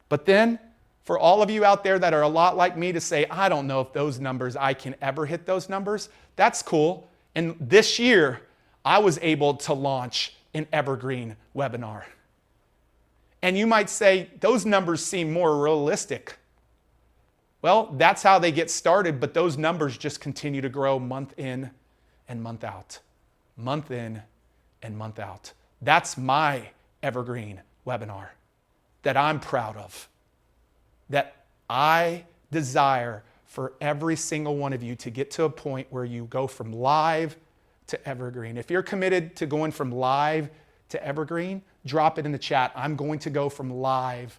But then, for all of you out there that are a lot like me to say, I don't know if those numbers, I can ever hit those numbers, that's cool. And this year, I was able to launch an Evergreen webinar. And you might say, those numbers seem more realistic. Well, that's how they get started, but those numbers just continue to grow month in and month out. Month in and month out. That's my Evergreen webinar that I'm proud of, that I desire for every single one of you to get to a point where you go from live to Evergreen. If you're committed to going from live to Evergreen, drop it in the chat. I'm going to go from live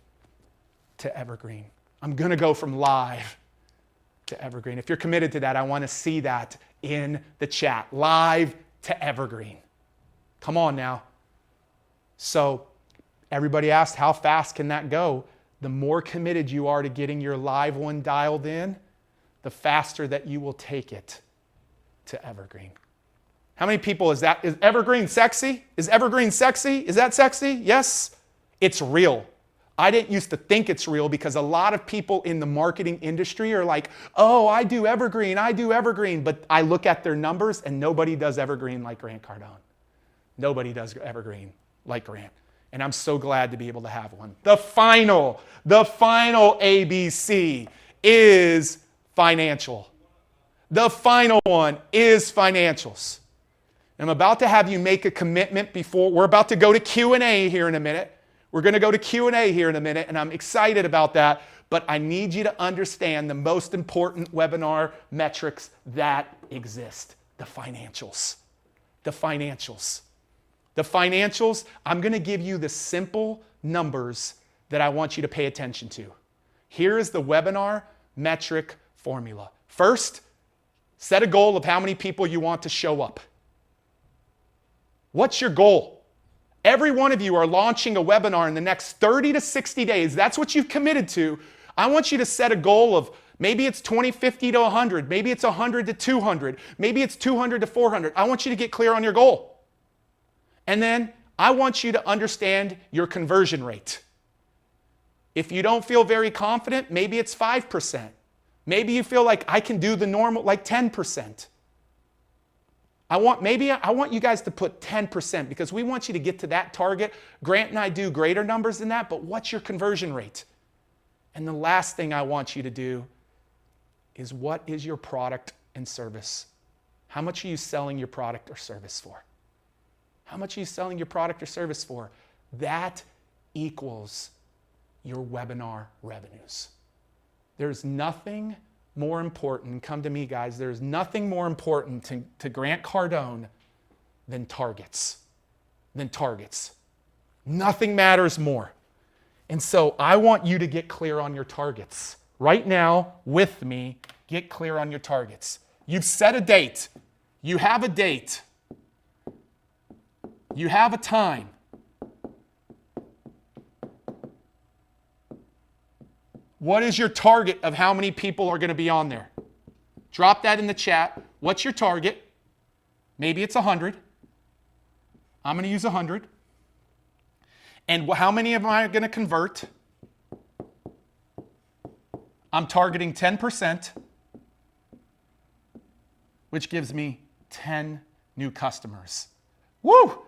to Evergreen. I'm going to go from live to Evergreen. If you're committed to that, I want to see that in the chat. Live to Evergreen. Come on now. So everybody asked, how fast can that go? The more committed you are to getting your live one dialed in, the faster that you will take it to Evergreen. How many people is Evergreen sexy? Is Evergreen sexy? Is that sexy? Yes, it's real. I didn't used to think it's real because a lot of people in the marketing industry are like, oh, I do Evergreen. But I look at their numbers and nobody does Evergreen like Grant Cardone. Nobody does Evergreen like Grant. And I'm so glad to be able to have one. The final ABC is financial. The final one is financials. I'm about to have you make a commitment before we're about to go to Q&A here in a minute. We're going to go to Q&A here in a minute, and I'm excited about that. But I need you to understand the most important webinar metrics that exist. The financials. The financials. The financials, I'm going to give you the simple numbers that I want you to pay attention to. Here is the webinar metric formula. First, set a goal of how many people you want to show up. What's your goal? Every one of you are launching a webinar in the next 30 to 60 days. That's what you've committed to. I want you to set a goal of maybe it's 20, 50 to 100. Maybe it's 100 to 200. Maybe it's 200 to 400. I want you to get clear on your goal. And then I want you to understand your conversion rate. If you don't feel very confident, maybe it's 5%. Maybe you feel like I can do the normal, like 10%. I want you guys to put 10% because we want you to get to that target. Grant and I do greater numbers than that, but what's your conversion rate? And the last thing I want you to do is what is your product and service? How much are you selling your product or service for? How much are you selling your product or service for? That equals your webinar revenues. There's nothing more important, come to me guys, there's nothing more important to Grant Cardone than targets. Nothing matters more. And so I want you to get clear on your targets. Right now, with me, get clear on your targets. You've set a date. You have a date. You have a time. What is your target of how many people are going to be on there? Drop that in the chat. What's your target? Maybe it's 100. I'm going to use 100. And how many am I going to convert? I'm targeting 10%, which gives me 10 new customers. Woo!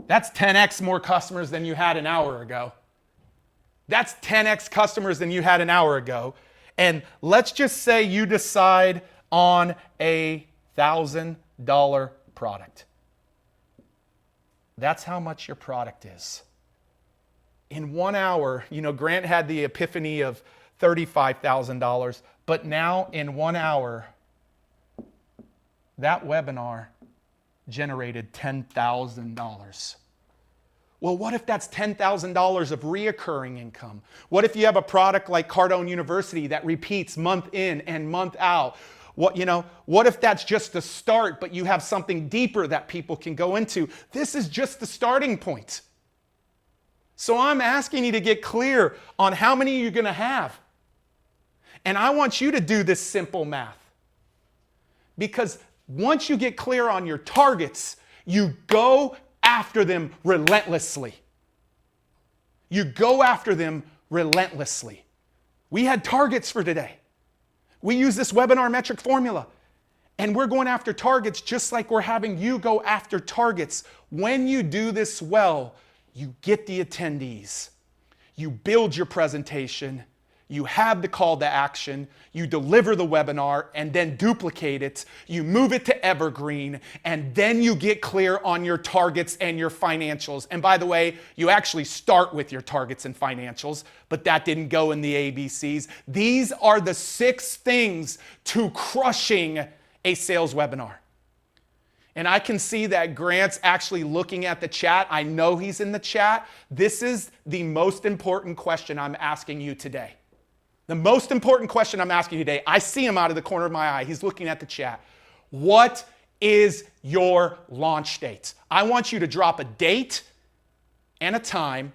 That's 10x more customers than you had an hour ago. That's 10x customers than you had an hour ago. And let's just say you decide on a $1,000 product. That's how much your product is. In 1 hour, Grant had the epiphany of $35,000, but now in 1 hour, that webinar generated $10,000. Well, what if that's $10,000 of reoccurring income? What if you have a product like Cardone University that repeats month in and month out? What if that's just the start, but you have something deeper that people can go into? This is just the starting point. So I'm asking you to get clear on how many you're going to have. And I want you to do this simple math. Because once you get clear on your targets, you go after them relentlessly. You go after them relentlessly. We had targets for today. We use this webinar metric formula. And we're going after targets just like we're having you go after targets. When you do this well, you get the attendees. You build your presentation. You have the call to action, you deliver the webinar and then duplicate it, you move it to evergreen, and then you get clear on your targets and your financials. And by the way, you actually start with your targets and financials, but that didn't go in the ABCs. These are the 6 things to crushing a sales webinar. And I can see that Grant's actually looking at the chat. I know he's in the chat. This is the most important question I'm asking you today. The most important question I'm asking you today, I see him out of the corner of my eye. He's looking at the chat. What is your launch date? I want you to drop a date and a time,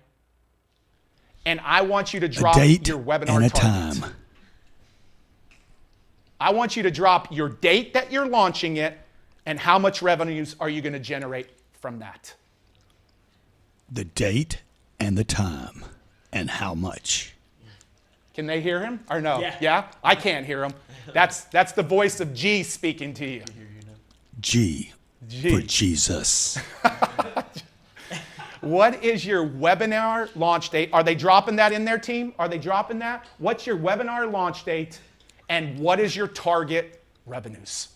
and I want you to drop your webinar and a target. time. I want you to drop your date that you're launching it, and how much revenues are you going to generate from that? The date and the time, and how much. Can they hear him or no? Yeah? I can't hear him. That's the voice of G speaking to you. G for Jesus. What is your webinar launch date? Are they dropping that in their team? Are they dropping that? What's your webinar launch date? And what is your target revenues?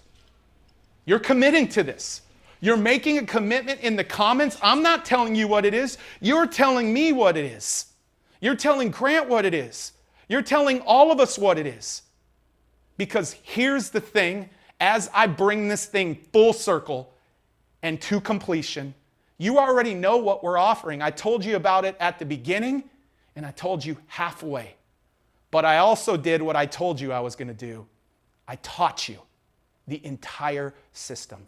You're committing to this. You're making a commitment in the comments. I'm not telling you what it is. You're telling me what it is. You're telling Grant what it is. You're telling all of us what it is. Because here's the thing, as I bring this thing full circle and to completion, you already know what we're offering. I told you about it at the beginning, and I told you halfway. But I also did what I told you I was going to do. I taught you the entire system.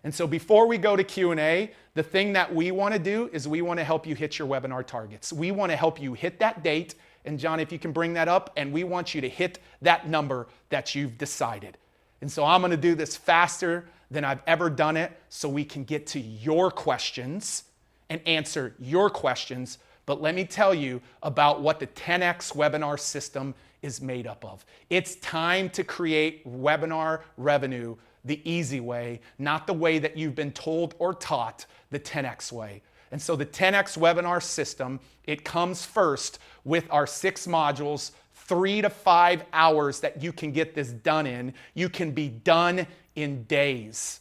And so before we go to Q&A, the thing that we want to do is we want to help you hit your webinar targets. We want to help you hit that date. And John, if you can bring that up, and we want you to hit that number that you've decided. And so I'm going to do this faster than I've ever done it so we can get to your questions and answer your questions. But let me tell you about what the 10X webinar system is made up of. It's time to create webinar revenue the easy way, not the way that you've been told or taught, the 10X way. And so the 10X webinar system, it comes first with our 6 modules, 3 to 5 hours that you can get this done in. You can be done in days.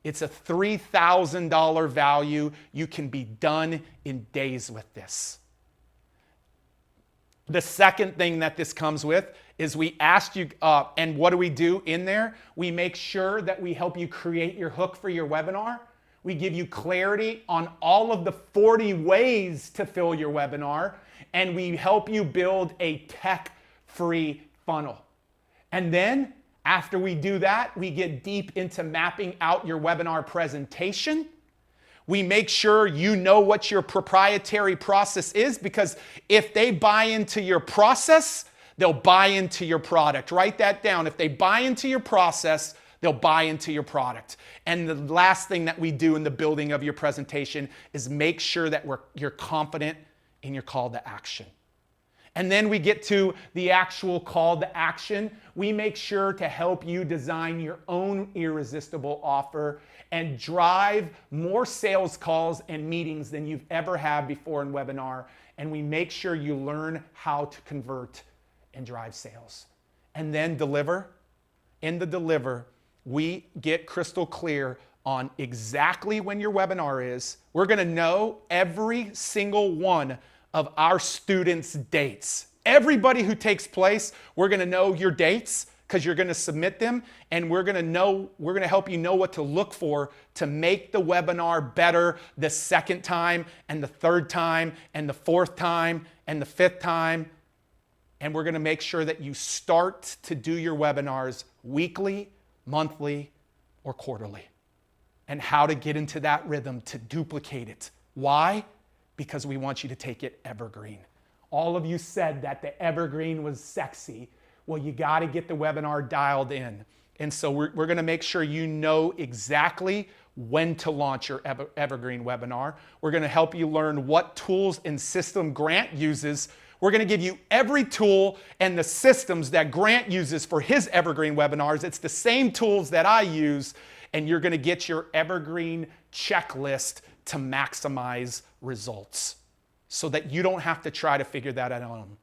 It's a $3,000 value. You can be done in days with this. The second thing that this comes with is we asked you, and what do we do in there? We make sure that we help you create your hook for your webinar. We give you clarity on all of the 40 ways to fill your webinar, and we help you build a tech-free funnel. And then, after we do that, we get deep into mapping out your webinar presentation. We make sure you know what your proprietary process is, because if they buy into your process, they'll buy into your product. Write that down. If they buy into your process, they'll buy into your product. And the last thing that we do in the building of your presentation is make sure that you're confident in your call to action. And then we get to the actual call to action. We make sure to help you design your own irresistible offer and drive more sales calls and meetings than you've ever had before in webinar. And we make sure you learn how to convert and drive sales. And then deliver. In the deliver, we get crystal clear on exactly when your webinar is. We're gonna know every single one of our students' dates. Everybody who takes place, we're gonna know your dates because you're gonna submit them, and we're gonna help you know what to look for to make the webinar better the second time and the third time and the fourth time and the fifth time. And we're gonna make sure that you start to do your webinars weekly, monthly, or quarterly. And how to get into that rhythm to duplicate it. Why? Because we want you to take it evergreen. All of you said that the evergreen was sexy. Well, you got to get the webinar dialed in. And so we're going to make sure you know exactly when to launch your evergreen webinar. We're going to help you learn what tools and system Grant uses. We're going to give you every tool and the systems that Grant uses for his evergreen webinars. It's the same tools that I use, and you're going to get your evergreen checklist to maximize results so that you don't have to try to figure that out alone.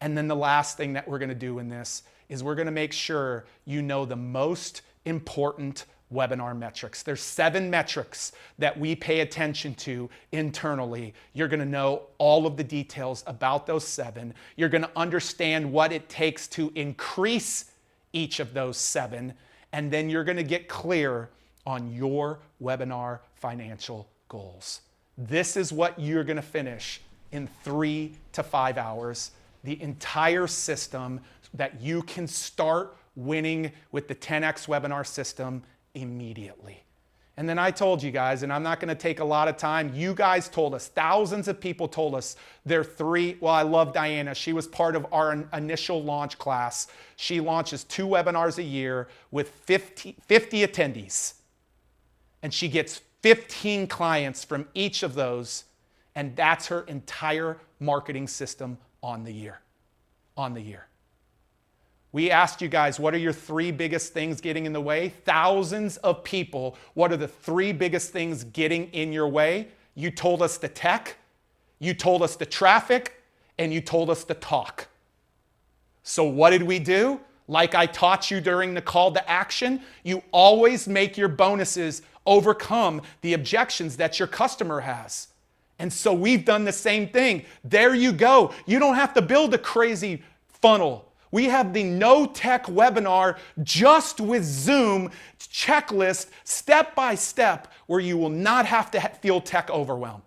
And then the last thing that we're going to do in this is we're going to make sure you know the most important webinar metrics. There's 7 metrics that we pay attention to internally. You're going to know all of the details about those 7. You're going to understand what it takes to increase each of those 7. And then you're going to get clear on your webinar financial goals. This is what you're going to finish in 3 to 5 hours. The entire system that you can start winning with the 10X webinar system immediately. And then I told you guys, and I'm not going to take a lot of time, you guys told us, thousands of people told us their 3, well, I love Diana. She was part of our initial launch class. She launches 2 webinars a year with 50 attendees. And she gets 15 clients from each of those, and that's her entire marketing system on the year. We asked you guys, what are your 3 biggest things getting in the way? Thousands of people, what are the 3 biggest things getting in your way? You told us the tech, you told us the traffic, and you told us the talk. So what did we do? Like I taught you during the call to action, you always make your bonuses overcome the objections that your customer has. And so we've done the same thing. There you go. You don't have to build a crazy funnel. We have the no tech webinar just with Zoom checklist, step by step, where you will not have to feel tech overwhelm.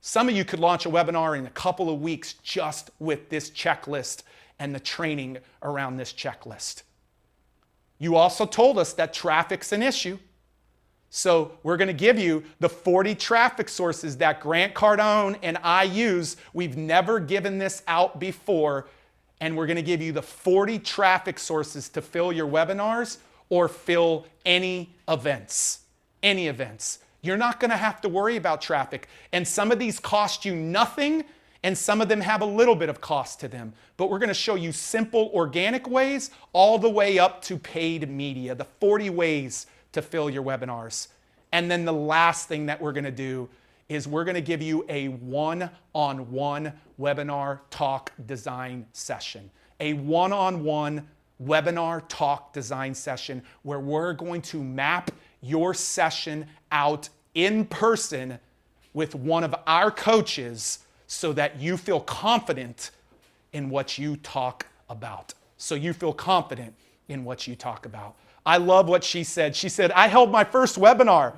Some of you could launch a webinar in a couple of weeks just with this checklist and the training around this checklist. You also told us that traffic's an issue. So we're going to give you the 40 traffic sources that Grant Cardone and I use. We've never given this out before. And we're going to give you the 40 traffic sources to fill your webinars or fill any events. Any events. You're not going to have to worry about traffic. And some of these cost you nothing, and some of them have a little bit of cost to them. But we're going to show you simple organic ways all the way up to paid media, the 40 ways to fill your webinars. And then the last thing that we're going to do is we're going to give you a one-on-one webinar talk design session. A one-on-one webinar talk design session where we're going to map your session out in person with one of our coaches so that you feel confident in what you talk about. So you feel confident in what you talk about. I love what she said. She said, I held my first webinar.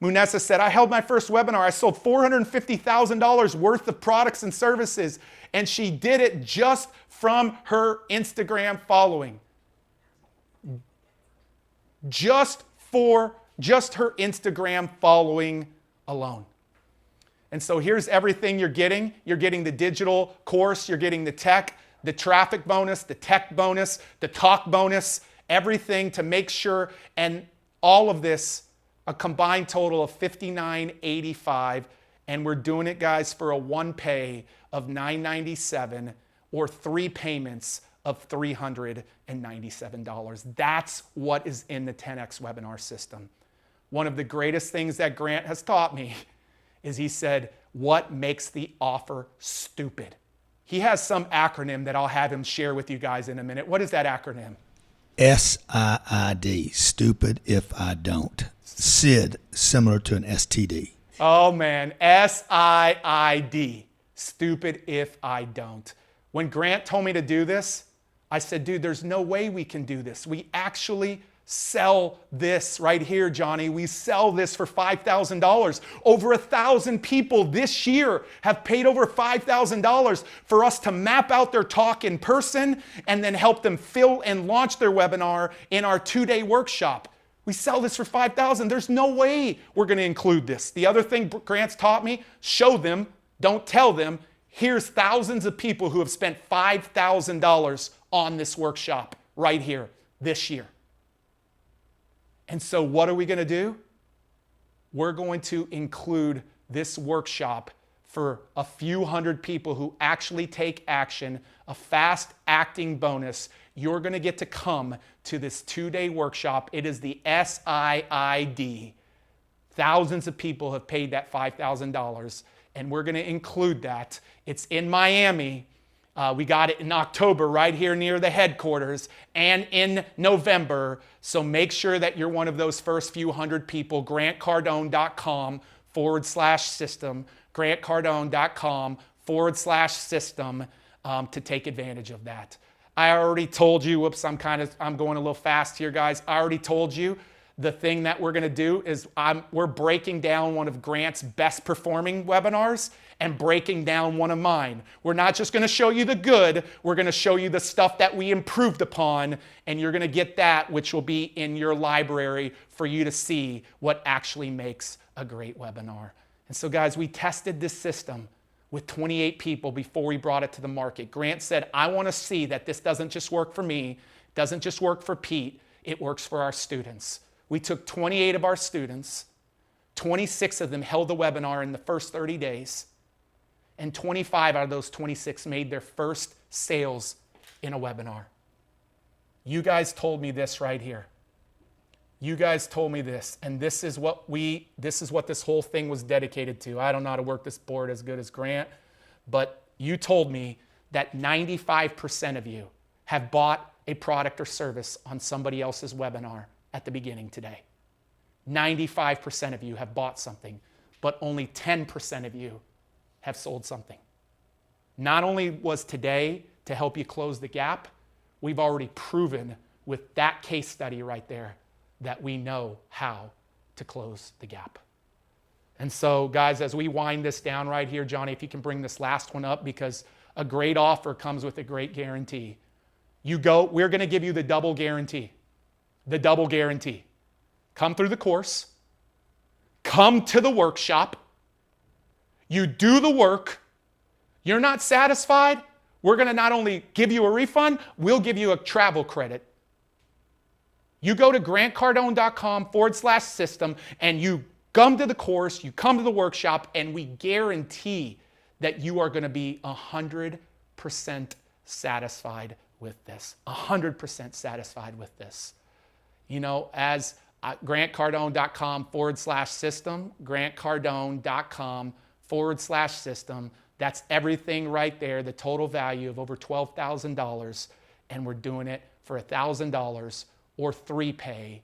Munessa said, I held my first webinar. I sold $450,000 worth of products and services. And she did it just from her Instagram following. Just her Instagram following alone. And so here's everything you're getting. You're getting the digital course. You're getting the tech, the traffic bonus, the tech bonus, the talk bonus, everything to make sure, and all of this, a combined total of $59.85, and we're doing it, guys, for a one pay of $997. or 3 payments of $397. That's what is in the 10X webinar system. One of the greatest things that Grant has taught me is he said, what makes the offer stupid? He has some acronym that I'll have him share with you guys in a minute. What is that acronym? SIID, stupid if I don't. SID, similar to an STD. Oh man, SIID, stupid if I don't. When Grant told me to do this, I said, dude, there's no way we can do this. We actually sell this right here, Johnny. We sell this for $5,000. Over 1,000 people this year have paid over $5,000 for us to map out their talk in person and then help them fill and launch their webinar in our 2-day workshop. We sell this for $5,000. There's no way we're going to include this. The other thing Grant's taught me, show them, don't tell them. Here's thousands of people who have spent $5,000 on this workshop right here this year. And so what are we going to do? We're going to include this workshop for a few hundred people who actually take action, a fast acting bonus. You're going to get to come to this 2-day workshop. It is the SIID. Thousands of people have paid that $5,000, and we're going to include that. It's in Miami. We got it in October right here near the headquarters and in November. So make sure that you're one of those first few hundred people. GrantCardone.com/system. GrantCardone.com/system to take advantage of that. I already told you, whoops, I'm going a little fast here, guys. I already told you the thing that we're going to do is we're breaking down one of Grant's best performing webinars and breaking down one of mine. We're not just going to show you the good, we're going to show you the stuff that we improved upon, and you're going to get that, which will be in your library for you to see what actually makes a great webinar. And so guys, we tested this system with 28 people before we brought it to the market. Grant said, I want to see that this doesn't just work for me, doesn't just work for Pete, it works for our students. We took 28 of our students, 26 of them held the webinar in the first 30 days, and 25 out of those 26 made their first sales in a webinar. You guys told me this right here. You guys told me this, and this is what this whole thing was dedicated to. I don't know how to work this board as good as Grant, but you told me that 95% of you have bought a product or service on somebody else's webinar at the beginning today. 95% of you have bought something, but only 10% of you have sold something. Not only was today to help you close the gap, we've already proven with that case study right there that we know how to close the gap. And so guys, as we wind this down right here, Johnny, if you can bring this last one up, because a great offer comes with a great guarantee. We're going to give you the double guarantee. The double guarantee. Come through the course, come to the workshop, you do the work, you're not satisfied, we're going to not only give you a refund, we'll give you a travel credit. You go to grantcardone.com/system and you come to the course, you come to the workshop, and we guarantee that you are going to be 100% satisfied with this. 100% satisfied with this. You know, as grantcardone.com/system, grantcardone.com/system. That's everything right there, the total value of over $12,000, and we're doing it for $1,000 or 3 pay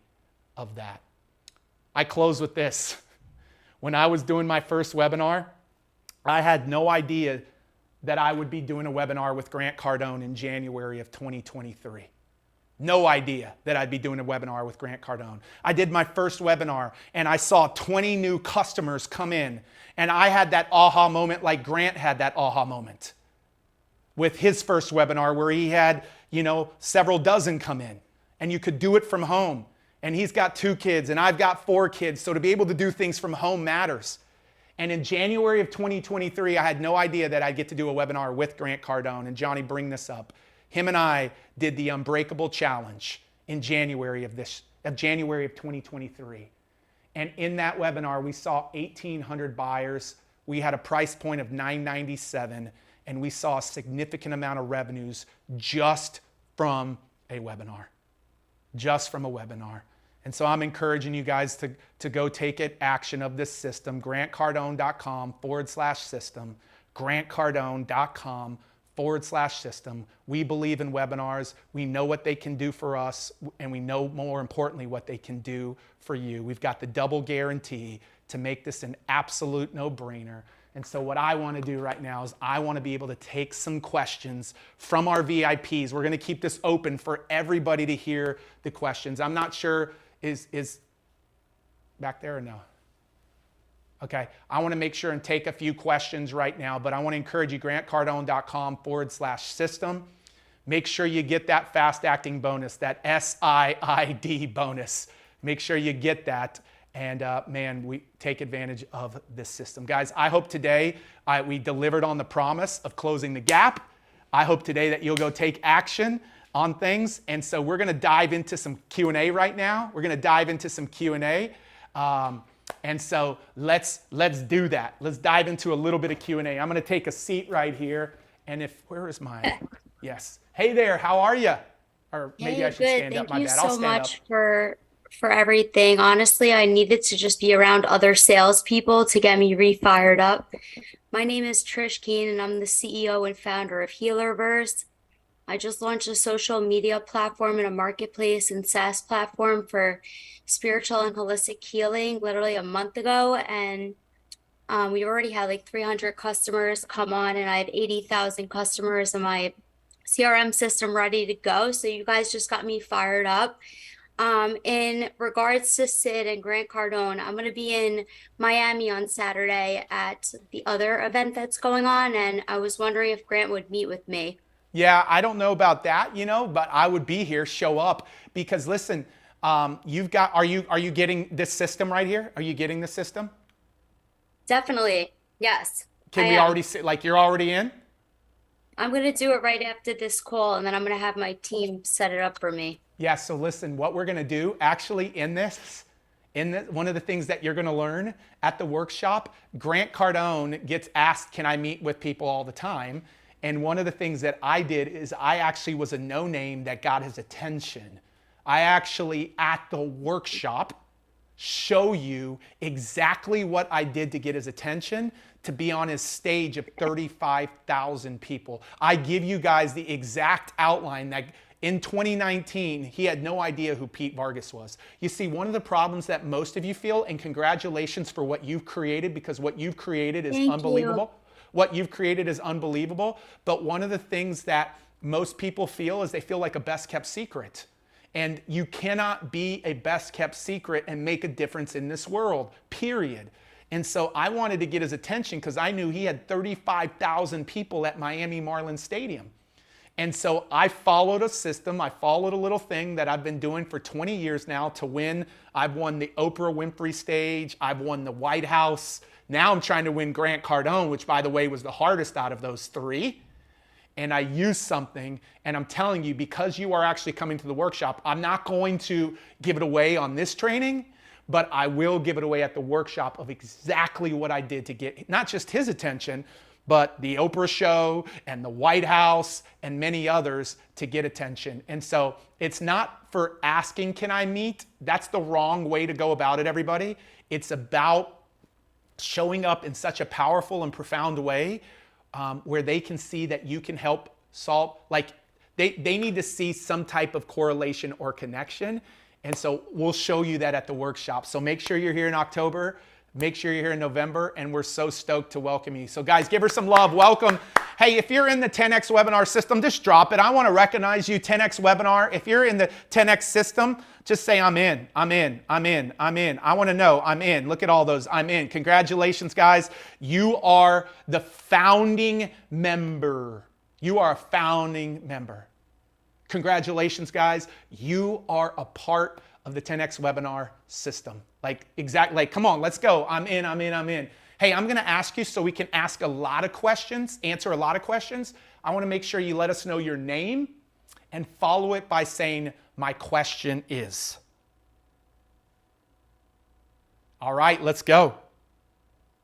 of that. I close with this. When I was doing my first webinar, I had no idea that I would be doing a webinar with Grant Cardone in January of 2023. No idea that I'd be doing a webinar with Grant Cardone. I did my first webinar and I saw 20 new customers come in, and I had that aha moment like Grant had that aha moment with his first webinar where he had, several dozen come in, and you could do it from home. And he's got 2 kids and I've got 4 kids, so to be able to do things from home matters. And in January of 2023, I had no idea that I'd get to do a webinar with Grant Cardone. And Johnny, bring this up. Him and I did the Unbreakable Challenge in January of 2023. And in that webinar, we saw 1,800 buyers. We had a price point of $997, and we saw a significant amount of revenues just from a webinar. Just from a webinar. And so I'm encouraging you guys to go take action of this system, grantcardone.com/system, grantcardone.com/system. We believe in webinars. We know what they can do for us, and we know more importantly what they can do for you. We've got the double guarantee to make this an absolute no-brainer. And so what I want to do right now is I want to be able to take some questions from our VIPs. We're going to keep this open for everybody to hear the questions. I'm not sure, is back there or no? Okay, I want to make sure and take a few questions right now, but I want to encourage you, grantcardone.com/system. Make sure you get that fast acting bonus, that SIID bonus. Make sure you get that. And man, we take advantage of this system. Guys, I hope today we delivered on the promise of closing the gap. I hope today that you'll go take action on things. And so we're going to dive into some Q&A right now. We're going to dive into some Q&A. And so let's do that. Let's dive into a little bit of Q&A. I'm going to take a seat right here. And where is my, yes. Hey there, how are you? Or maybe I should stand up, my bad. I'll stand up. Thank you so much for everything. Honestly, I needed to just be around other salespeople to get me re-fired up. My name is Trish Keen, and I'm the CEO and founder of Healerverse. I just launched a social media platform and a marketplace and SaaS platform for spiritual and holistic healing literally a month ago. And we already had like 300 customers come on, and I have 80,000 customers in my CRM system ready to go. So you guys just got me fired up. In regards to Sid and Grant Cardone, I'm going to be in Miami on Saturday at the other event that's going on, and I was wondering if Grant would meet with me. Yeah, I don't know about that, but I would be here, show up, because listen, are you getting this system right here? Are you getting the system? Definitely, yes. Can we already see, like you're already in? I'm going to do it right after this call, and then I'm going to have my team set it up for me. Yeah, so listen, what we're going to do actually in this, one of the things that you're going to learn at the workshop, Grant Cardone gets asked, can I meet with people all the time? And one of the things that I did is I actually was a no-name that got his attention. I actually, at the workshop, show you exactly what I did to get his attention, to be on his stage of 35,000 people. I give you guys the exact outline that in 2019, he had no idea who Pete Vargas was. You see, one of the problems that most of you feel, and congratulations for what you've created, because what you've created is unbelievable. What you've created is unbelievable. But one of the things that most people feel is they feel like a best kept secret. And you cannot be a best kept secret and make a difference in this world, period. And so I wanted to get his attention because I knew he had 35,000 people at Miami Marlins Stadium. And so I followed a system. I followed a little thing that I've been doing for 20 years now to win. I've won the Oprah Winfrey stage. I've won the White House. Now I'm trying to win Grant Cardone, which, by the way, was the hardest out of those three. And I used something, and I'm telling you, because you are actually coming to the workshop, I'm not going to give it away on this training, but I will give it away at the workshop of exactly what I did to get not just his attention, but the Oprah show and the White House and many others to get attention. And so it's not for asking, can I meet? That's the wrong way to go about it, everybody. It's about showing up in such a powerful and profound way where they can see that you can help solve, like they need to see some type of correlation or connection. And so we'll show you that at the workshop. So make sure you're here in October. Make sure you're here in November, and we're so stoked to welcome you. So guys, give her some love. Welcome. Hey, if you're in the 10X webinar system, just drop it. I want to recognize you, 10X webinar. If you're in the 10X system, just say, I'm in, I'm in, I'm in, I'm in. I want to know, I'm in. Look at all those, I'm in. Congratulations, guys. You are the founding member. You are a founding member. Congratulations, guys. You are a part of the 10X webinar system. Come on, let's go. I'm in, I'm in, I'm in. Hey, I'm gonna ask you so we can ask a lot of questions, answer a lot of questions. I wanna make sure you let us know your name and follow it by saying, my question is. All right, let's go.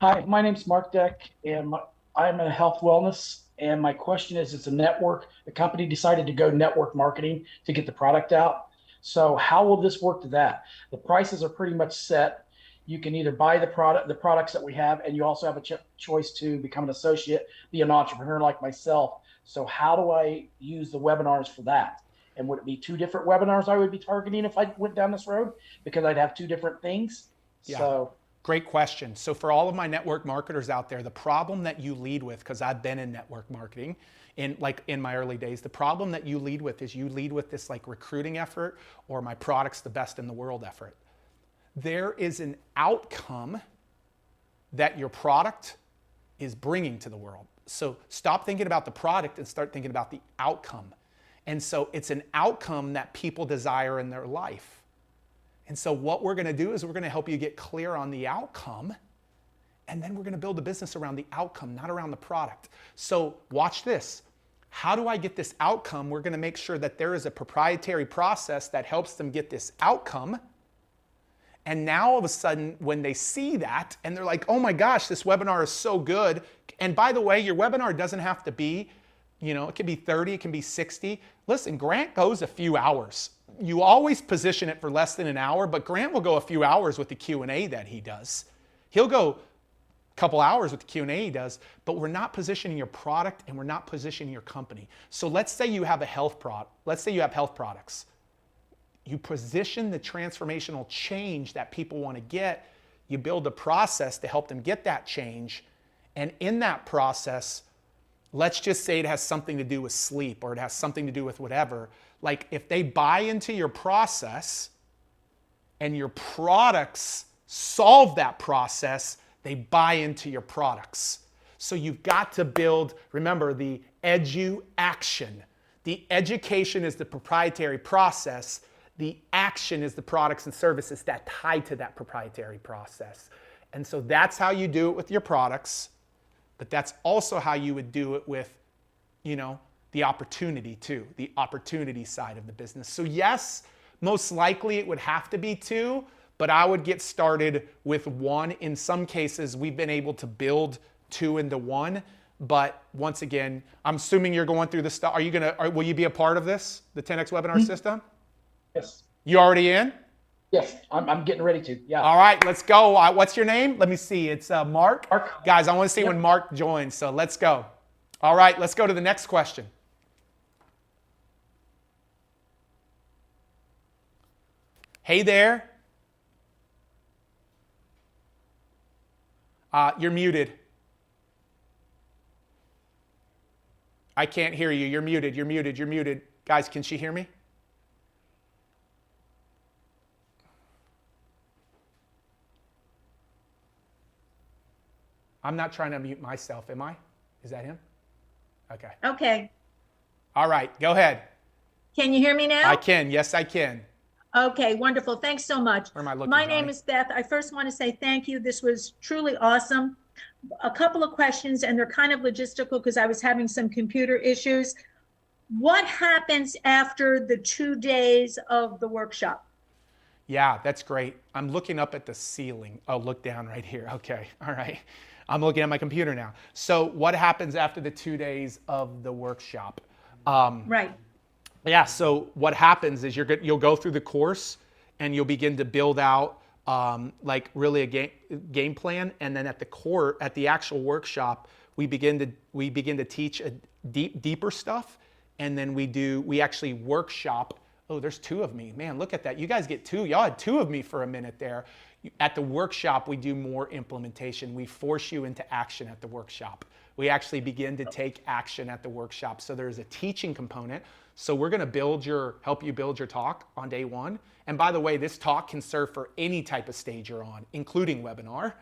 Hi, my name's Mark Deck, and I'm a health wellness And my question is, it's a network. The company decided to go network marketing to get the product out. So how will this work to that? The prices are pretty much set. You can either buy the products that we have, and you also have a choice to become an associate, be an entrepreneur like myself. So how do I use the webinars for that? And would it be 2 different webinars I would be targeting if I went down this road? Because I'd have 2 different things. Yeah. So Great question. So for all of my network marketers out there, the problem that you lead with, because I've been in network marketing in my early days, the problem that you lead with is you lead with this like recruiting effort or my product's the best in the world effort. There is an outcome that your product is bringing to the world. So stop thinking about the product and start thinking about the outcome. And so it's an outcome that people desire in their life. And so what we're going to do is we're going to help you get clear on the outcome, and then we're going to build a business around the outcome, not around the product. So watch this. How do I get this outcome? We're going to make sure that there is a proprietary process that helps them get this outcome. And now all of a sudden, when they see that and they're like, oh my gosh, this webinar is so good. And by the way, your webinar doesn't have to be, it can be 30, it can be 60. Listen, Grant goes a few hours. You always position it for less than an hour, but Grant will go a few hours with the Q&A that he does. He'll go a couple hours with the Q&A he does, but we're not positioning your product and we're not positioning your company. So let's say you have a health product. Let's say you have health products. You position the transformational change that people want to get. You build a process to help them get that change. And in that process, let's just say it has something to do with sleep or it has something to do with whatever. Like if they buy into your process and your products solve that process, they buy into your products. So you've got to build, remember, the edu-action. The education is the proprietary process. The action is the products and services that tie to that proprietary process. And so that's how you do it with your products, but that's also how you would do it with, the opportunity too, the opportunity side of the business. So yes, most likely it would have to be 2, but I would get started with 1. In some cases, we've been able to build 2 into 1. But once again, I'm assuming you're going through the stuff. Will you be a part of this, the 10X webinar system? Yes. You already in? Yes, I'm getting ready to. Yeah. All right, let's go. What's your name? Let me see. It's Mark. Mark. Guys, I want to see when Mark joins. So let's go. All right, let's go to the next question. Hey there. You're muted. I can't hear you. You're muted. You're muted. You're muted. Guys, can she hear me? I'm not trying to mute myself, am I? Is that him? Okay. Okay. All right, go ahead. Can you hear me now? I can. Yes, I can. Okay, wonderful. Thanks so much. Where am I looking, My Johnny? name is Beth. I first want to say thank you. This was truly awesome. A couple of questions, and they're kind of logistical because I was having some computer issues. What happens after the 2 days of the workshop? Yeah, that's great. I'm looking up at the ceiling. Oh, look down right here. Okay, all right. I'm looking at my computer now. So what happens after the 2 days of the workshop? Right. Yeah, so what happens is you'll go through the course and you'll begin to build out like really a game plan, and then at the actual workshop, we begin to teach a deeper stuff, and then we actually workshop. Oh, there's 2 of me. Man, look at that. You guys get 2. Y'all had 2 of me for a minute there. At the workshop, we do more implementation. We force you into action at the workshop. We actually begin to take action at the workshop. So there's a teaching component. So we're going to help you build your talk on day 1. And by the way, this talk can serve for any type of stage you're on, including webinar.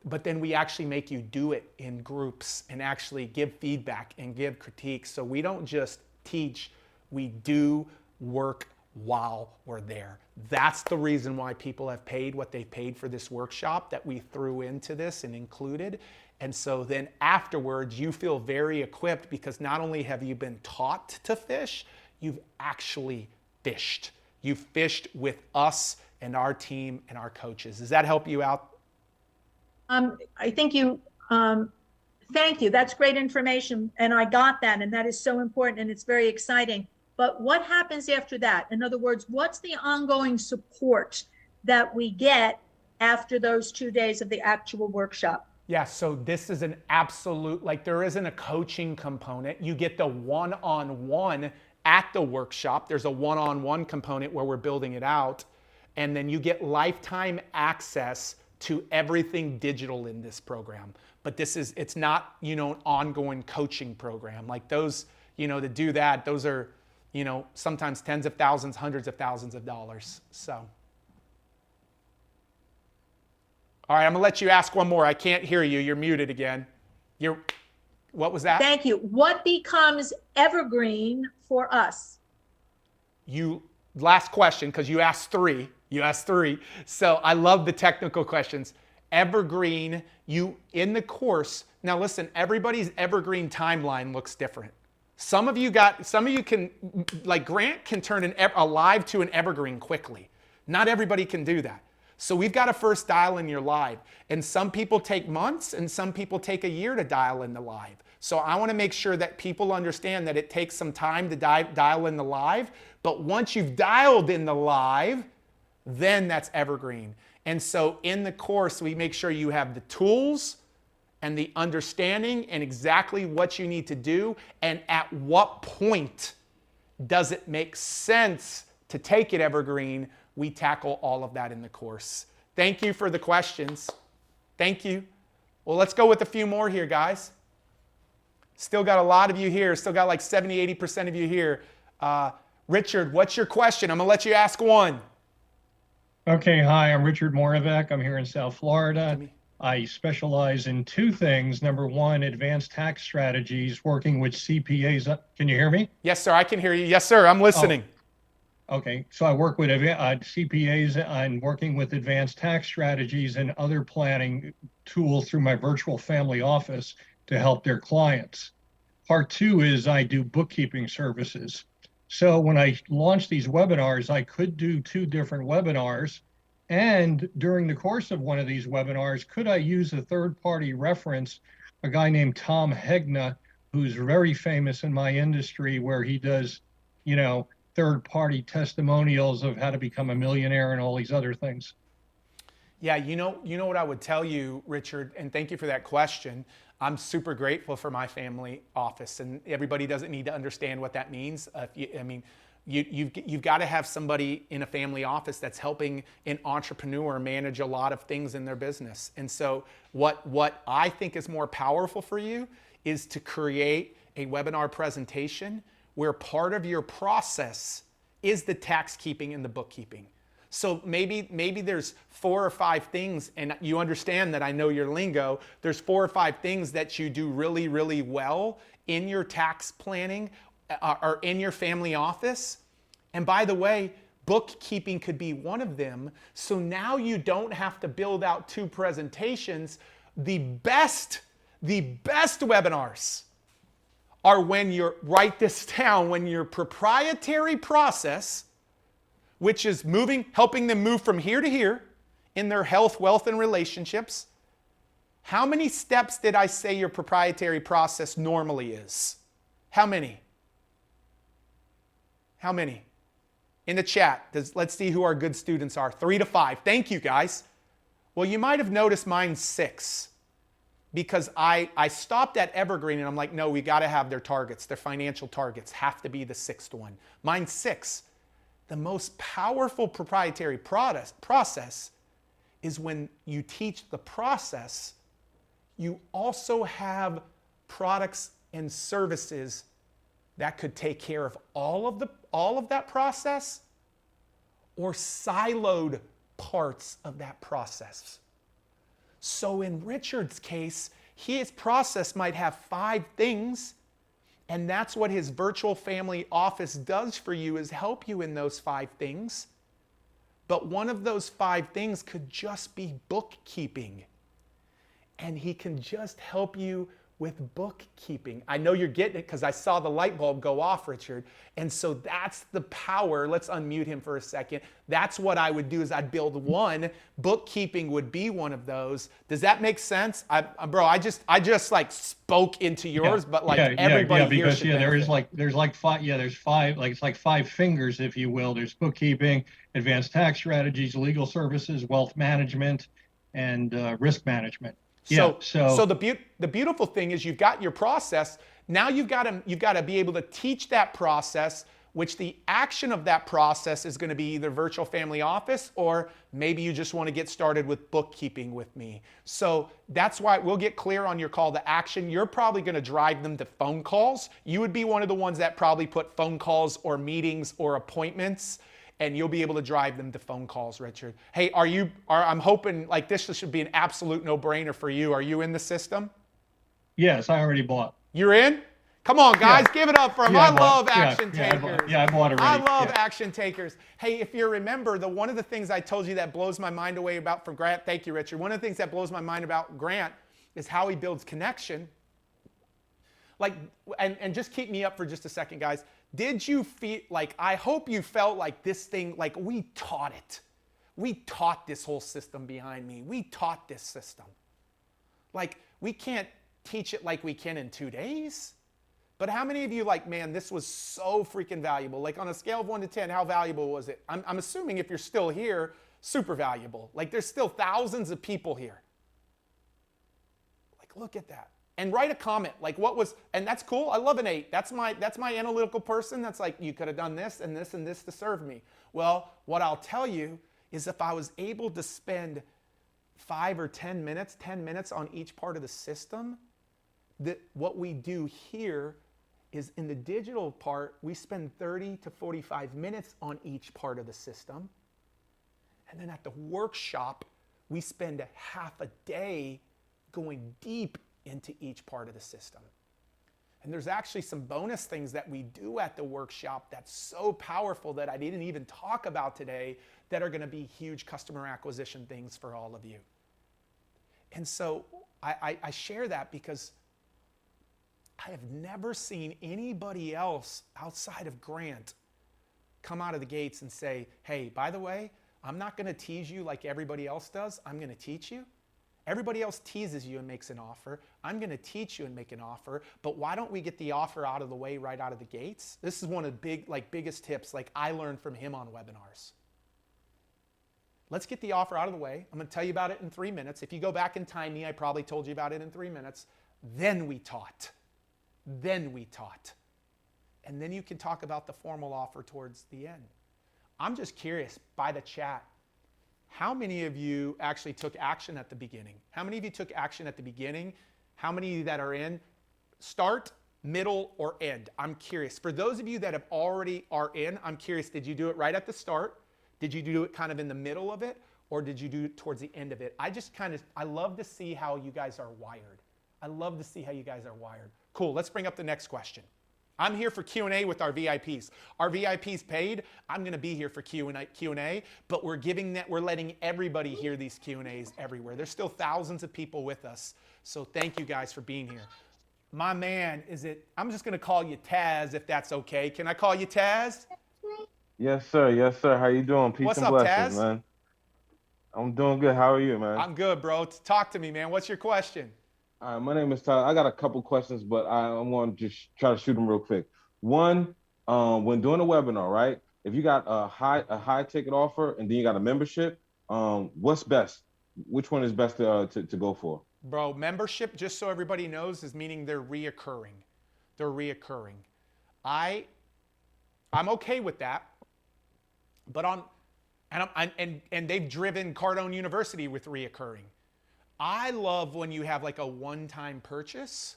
But then we actually make you do it in groups and actually give feedback and give critiques. So we don't just teach, we do work while we're there. That's the reason why people have paid what they paid for this workshop that we threw into this and included. And so then afterwards, you feel very equipped because not only have you been taught to fish, you've actually fished. You've fished with us and our team and our coaches. Does that help you out? I think you Thank you. That's great information. And I got that. And that is so important. And it's very exciting. But what happens after that? In other words, what's the ongoing support that we get after those 2 days of the actual workshop? Yeah, so this is an absolute, like there isn't a coaching component. You get the one-on-one at the workshop. There's a one-on-one component where we're building it out. And then you get lifetime access to everything digital in this program. But it's not, an ongoing coaching program. Like those, to do that, those are, sometimes tens of thousands, hundreds of thousands of dollars. So. All right, I'm gonna let you ask one more. I can't hear you. You're muted again. What was that? Thank you. What becomes evergreen for us? Last question, because you asked three. So I love the technical questions. Evergreen, in the course, now listen, everybody's evergreen timeline looks different. Some of you can, like Grant can turn a live to an evergreen quickly. Not everybody can do that. So we've got to first dial in your live. And some people take months and some people take a year to dial in the live. So I want to make sure that people understand that it takes some time to dial in the live. But once you've dialed in the live, then that's evergreen. And so in the course, we make sure you have the tools and the understanding and exactly what you need to do. And at what point does it make sense to take it evergreen? We tackle all of that in the course. Thank you for the questions. Thank you. Well, let's go with a few more here, guys. Still got a lot of you here. Still got like 70, 80% of you here. Richard, what's your question? I'm going to let you ask one. Okay, hi, I'm Richard Moravec. I'm here in South Florida. I specialize in two things. Number one, advanced tax strategies, working with CPAs. Can you hear me? Yes, sir, I can hear you. Yes, sir, I'm listening. Okay, so I work with CPAs and working with advanced tax strategies and other planning tools through my virtual family office to help their clients. Part two is I do bookkeeping services. So when I launched these webinars, I could do 2 different webinars. And during the course of one of these webinars, could I use a third-party reference, a guy named Tom Hegna, who's very famous in my industry, where he does, third-party testimonials of how to become a millionaire and all these other things. Yeah, you know what I would tell you, Richard, and thank you for that question. I'm super grateful for my family office, and everybody doesn't need to understand what that means. You've got to have somebody in a family office that's helping an entrepreneur manage a lot of things in their business. And so what I think is more powerful for you is to create a webinar presentation where part of your process is the tax keeping and the bookkeeping. So maybe there's 4 or 5 things, and you understand that I know your lingo. There's 4 or 5 things that you do really, really well in your tax planning or in your family office. And by the way, bookkeeping could be one of them. So now you don't have to build out 2 presentations. The best webinars are when write this down, when your proprietary process, which is helping them move from here to here in their health, wealth, and relationships. How many steps did I say your proprietary process normally is? How many? How many? In the chat, let's see who our good students are. 3 to 5. Thank you, guys. Well, you might have noticed mine's 6 because I stopped at evergreen and I'm like, no, we got to have their targets. Their financial targets have to be the 6th one. Mine's 6. The most powerful proprietary process is when you teach the process, you also have products and services that could take care of all of that process or siloed parts of that process. So in Richard's case, his process might have 5 things, and that's what his virtual family office does for you, is help you in those 5 things. But one of those 5 things could just be bookkeeping. And he can just help you with bookkeeping. I know you're getting it because I saw the light bulb go off, Richard. And so that's the power. Let's unmute him for a second. That's what I would do is I'd build one. Bookkeeping would be one of those. Does that make sense? Bro, I just like spoke into yours, but like everybody here should benefit. there's five, like it's like five fingers, if you will. There's bookkeeping, advanced tax strategies, legal services, wealth management, and risk management. So the beautiful thing is you've got your process. Now you've got to be able to teach that process, which the action of that process is going to be either virtual family office or maybe you just want to get started with bookkeeping with me. So that's why we'll get clear on your call to action. You're probably going to drive them to phone calls. You would be one of the ones that probably put phone calls or meetings or appointments, and you'll be able to drive them to phone calls, Richard. Hey, I'm hoping like this should be an absolute no-brainer for you. Are you in the system? Yes, I already bought. You're in? Come on, guys, give it up for them. I love action takers. I bought already. I love action takers. Hey, if you remember, one of the things I told you that blows my mind away about from Grant, thank you, Richard. One of the things that blows my mind about Grant is how he builds connection. Like, and just keep me up for just a second, guys. Did you feel like, I hope you felt like this thing, like we taught it. We taught this whole system behind me. We taught this system. Like, we can't teach it like we can in 2 days. But how many of you like, man, this was so freaking valuable? Like on a scale of 1 to 10, how valuable was it? I'm assuming if you're still here, super valuable. Like there's still thousands of people here. Like, look at that. And write a comment, like what was, and that's cool. I love an 8. That's my analytical person. That's like, you could have done this and this and this to serve me. Well, what I'll tell you is if I was able to spend 5 or 10 minutes on each part of the system, that what we do here is in the digital part, we spend 30 to 45 minutes on each part of the system. And then at the workshop, we spend a half a day going deep into each part of the system. And there's actually some bonus things that we do at the workshop that's so powerful that I didn't even talk about today that are going to be huge customer acquisition things for all of you. And so I share that because I have never seen anybody else outside of Grant come out of the gates and say, hey, by the way, I'm not going to tease you like everybody else does. I'm going to teach you. Everybody else teases you and makes an offer. I'm going to teach you and make an offer, but why don't we get the offer out of the way right out of the gates? This is one of the biggest tips I learned from him on webinars. Let's get the offer out of the way. I'm going to tell you about it in 3 minutes. If you go back and time me, I probably told you about it in 3 minutes. Then we taught. And then you can talk about the formal offer towards the end. I'm just curious, by the chat, how many of you actually took action at the beginning? How many of you took action at the beginning? How many of you that are in? Start, middle, or end? I'm curious. For those of you that have already are in, I'm curious, did you do it right at the start? Did you do it kind of in the middle of it? Or did you do it towards the end of it? I love to see how you guys are wired. Cool, let's bring up the next question. I'm here for Q&A with our VIPs. Our VIPs paid. I'm going to be here for Q&A, but we're letting everybody hear these Q&As everywhere. There's still thousands of people with us, so thank you guys for being here. My man, I'm just going to call you Taz if that's okay. Can I call you Taz? Yes, sir. Yes, sir. How you doing? Peace What's and up, blessings, Taz? man. I'm doing good. How are you, man? I'm good, bro. Talk to me, man. What's your question? All right, my name is Tyler. I got a couple questions, but I'm going to just try to shoot them real quick. One, when doing a webinar, right? If you got a high ticket offer and then you got a membership, what's best? Which one is best to go for? Bro, membership, just so everybody knows, is meaning they're reoccurring. I'm okay with that, but and they've driven Cardone University with reoccurring. I love when you have like a one-time purchase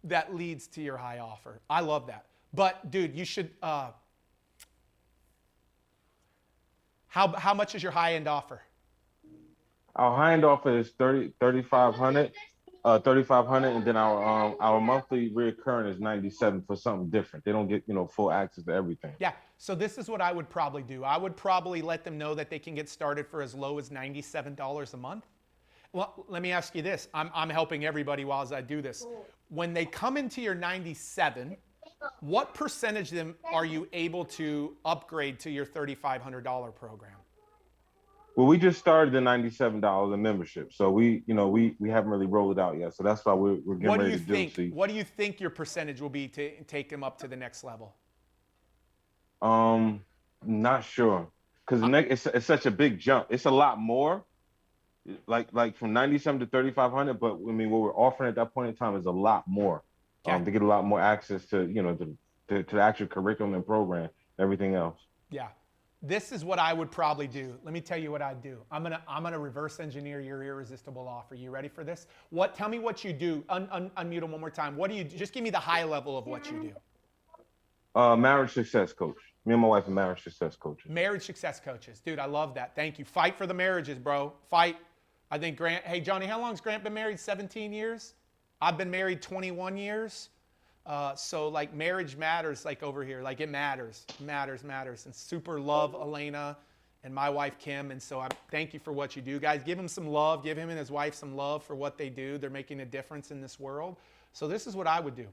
that leads to your high offer. I love that. But dude, you should, how much is your high-end offer? Our high-end offer is $3,500, and then our monthly reoccurring is $97 for something different. They don't get full access to everything. Yeah. So this is what I would probably do. I would probably let them know that they can get started for as low as $97 a month. Well, let me ask you this. I'm helping everybody while I do this. When they come into your 97, what percentage of them are you able to upgrade to your $3,500 program? Well, we just started the $97 in membership, so we haven't really rolled it out yet. So that's why we're getting ready to do it. What do you think your percentage will be to take them up to the next level? Not sure, because it's such a big jump. It's a lot more, like from 97 to 3,500. But I mean, what we're offering at that point in time is a lot more. To get a lot more access to to the actual curriculum and program, everything else. Yeah. This is what I would probably do. Let me tell you what I'd do. I'm gonna reverse engineer your irresistible offer. You ready for this? Tell me what you do. Unmute them one more time. What do you do? Just give me the high level of what you do. Marriage success coach. Me and my wife are marriage success coaches. Marriage success coaches. Dude, I love that. Thank you. Fight for the marriages, bro. Fight. I think Grant, hey Johnny, how long's Grant been married? 17 years? I've been married 21 years. So like marriage matters, like over here, like it matters, and super love Elena and my wife Kim. And so thank you for what you do, guys. Give him some love, give him and his wife some love for what they do. They're making a difference in this world. So this is what I would do.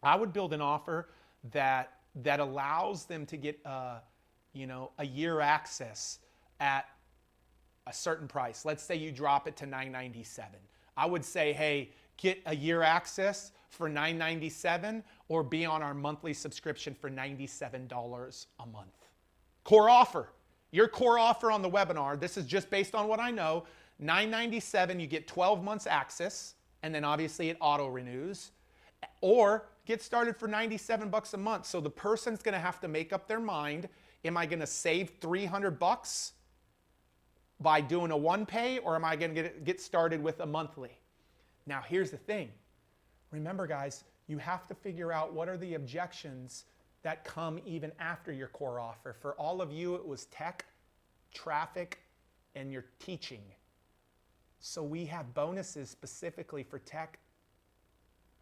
I would build an offer that allows them to get a year access at a certain price. Let's say you drop it to $997. I would say, hey, get a year access for $997 or be on our monthly subscription for $97 a month. Core offer. Your core offer on the webinar, this is just based on what I know, $997, you get 12 months access, and then obviously it auto renews, or get started for $97 a month. So the person's gonna have to make up their mind, am I gonna save $300 by doing a one pay, or am I gonna get started with a monthly? Now here's the thing. Remember guys, you have to figure out what are the objections that come even after your core offer. For all of you, it was tech, traffic, and your teaching. So we have bonuses specifically for tech,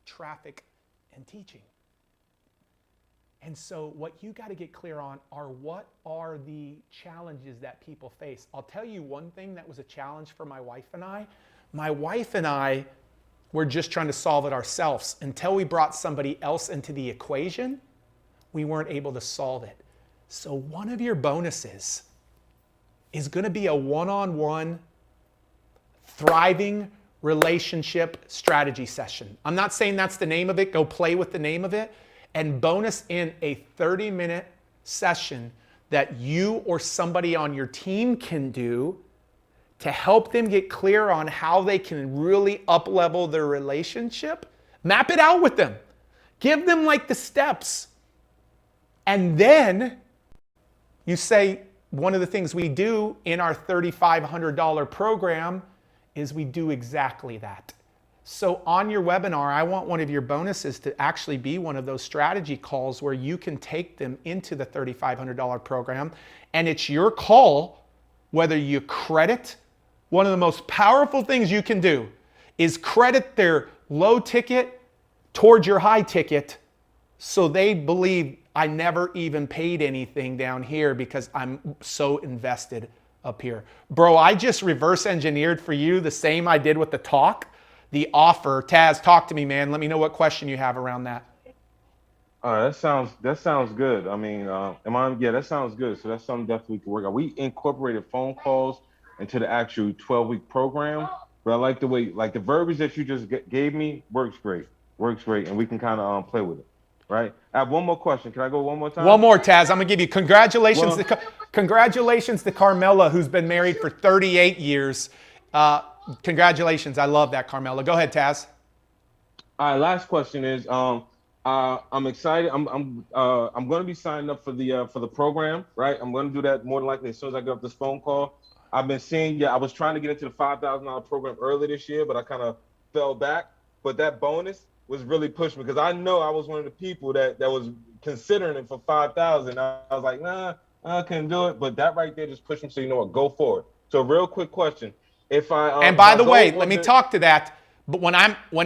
traffic, and teaching. And so what you got to get clear on are what are the challenges that people face. I'll tell you one thing that was a challenge for my wife and I. My wife and I were just trying to solve it ourselves. Until we brought somebody else into the equation, we weren't able to solve it. So one of your bonuses is going to be a one-on-one thriving relationship strategy session. I'm not saying that's the name of it. Go play with the name of it. And bonus in a 30-minute session that you or somebody on your team can do to help them get clear on how they can really up-level their relationship. Map it out with them. Give them like the steps. And then you say, one of the things we do in our $3,500 program is we do exactly that. So on your webinar, I want one of your bonuses to actually be one of those strategy calls where you can take them into the $3,500 program. And it's your call whether you credit. One of the most powerful things you can do is credit their low ticket towards your high ticket so they believe I never even paid anything down here because I'm so invested up here. Bro, I just reverse engineered for you the same I did with the talk, the offer. Taz, talk to me, man. Let me know what question you have around that. That sounds good. I mean, that sounds good. So that's something definitely we can work on. We incorporated phone calls into the actual 12-week program, but I like the way, like the verbiage that you just gave me works great, and we can kind of play with it, right? I have one more question. Can I go one more time? One more, Taz. I'm gonna give you congratulations. Congratulations to Carmela, who's been married for 38 years. Congratulations. I love that, Carmela. Go ahead, Taz. All right. Last question is, I'm excited. I'm going to be signing up for the program, right? I'm going to do that more than likely as soon as I get off this phone call. I've been seeing, I was trying to get into the $5,000 program early this year, but I kind of fell back. But that bonus was really pushing me because I know I was one of the people that was considering it for $5,000. I was like, nah, I couldn't do it. But that right there just pushed me. So you know what? Go for it. So real quick question. If I and by the way, let me talk to that. But when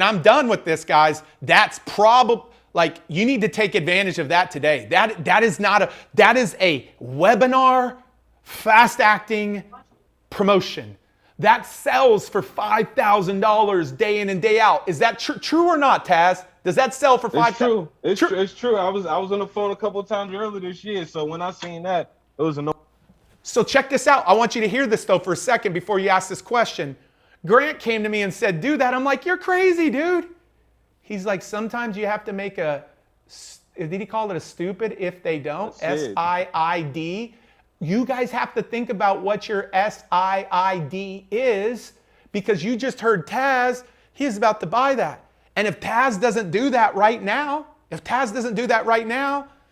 I'm done with this, guys, that's probably like you need to take advantage of that today. That is a webinar, fast acting promotion that sells for $5,000 day in and day out. Is that true or not, Taz? Does that sell for $5,000? It's true. It's true. I was on the phone a couple of times earlier this year, so when I seen that, it was a no. So check this out. I want you to hear this though for a second before you ask this question. Grant came to me and said, do that. I'm like, you're crazy, dude. He's like, sometimes you have to make a, did he call it a stupid if they don't? SIID. You guys have to think about what your SIID is, because you just heard Taz, he's about to buy that. And if Taz doesn't do that right now,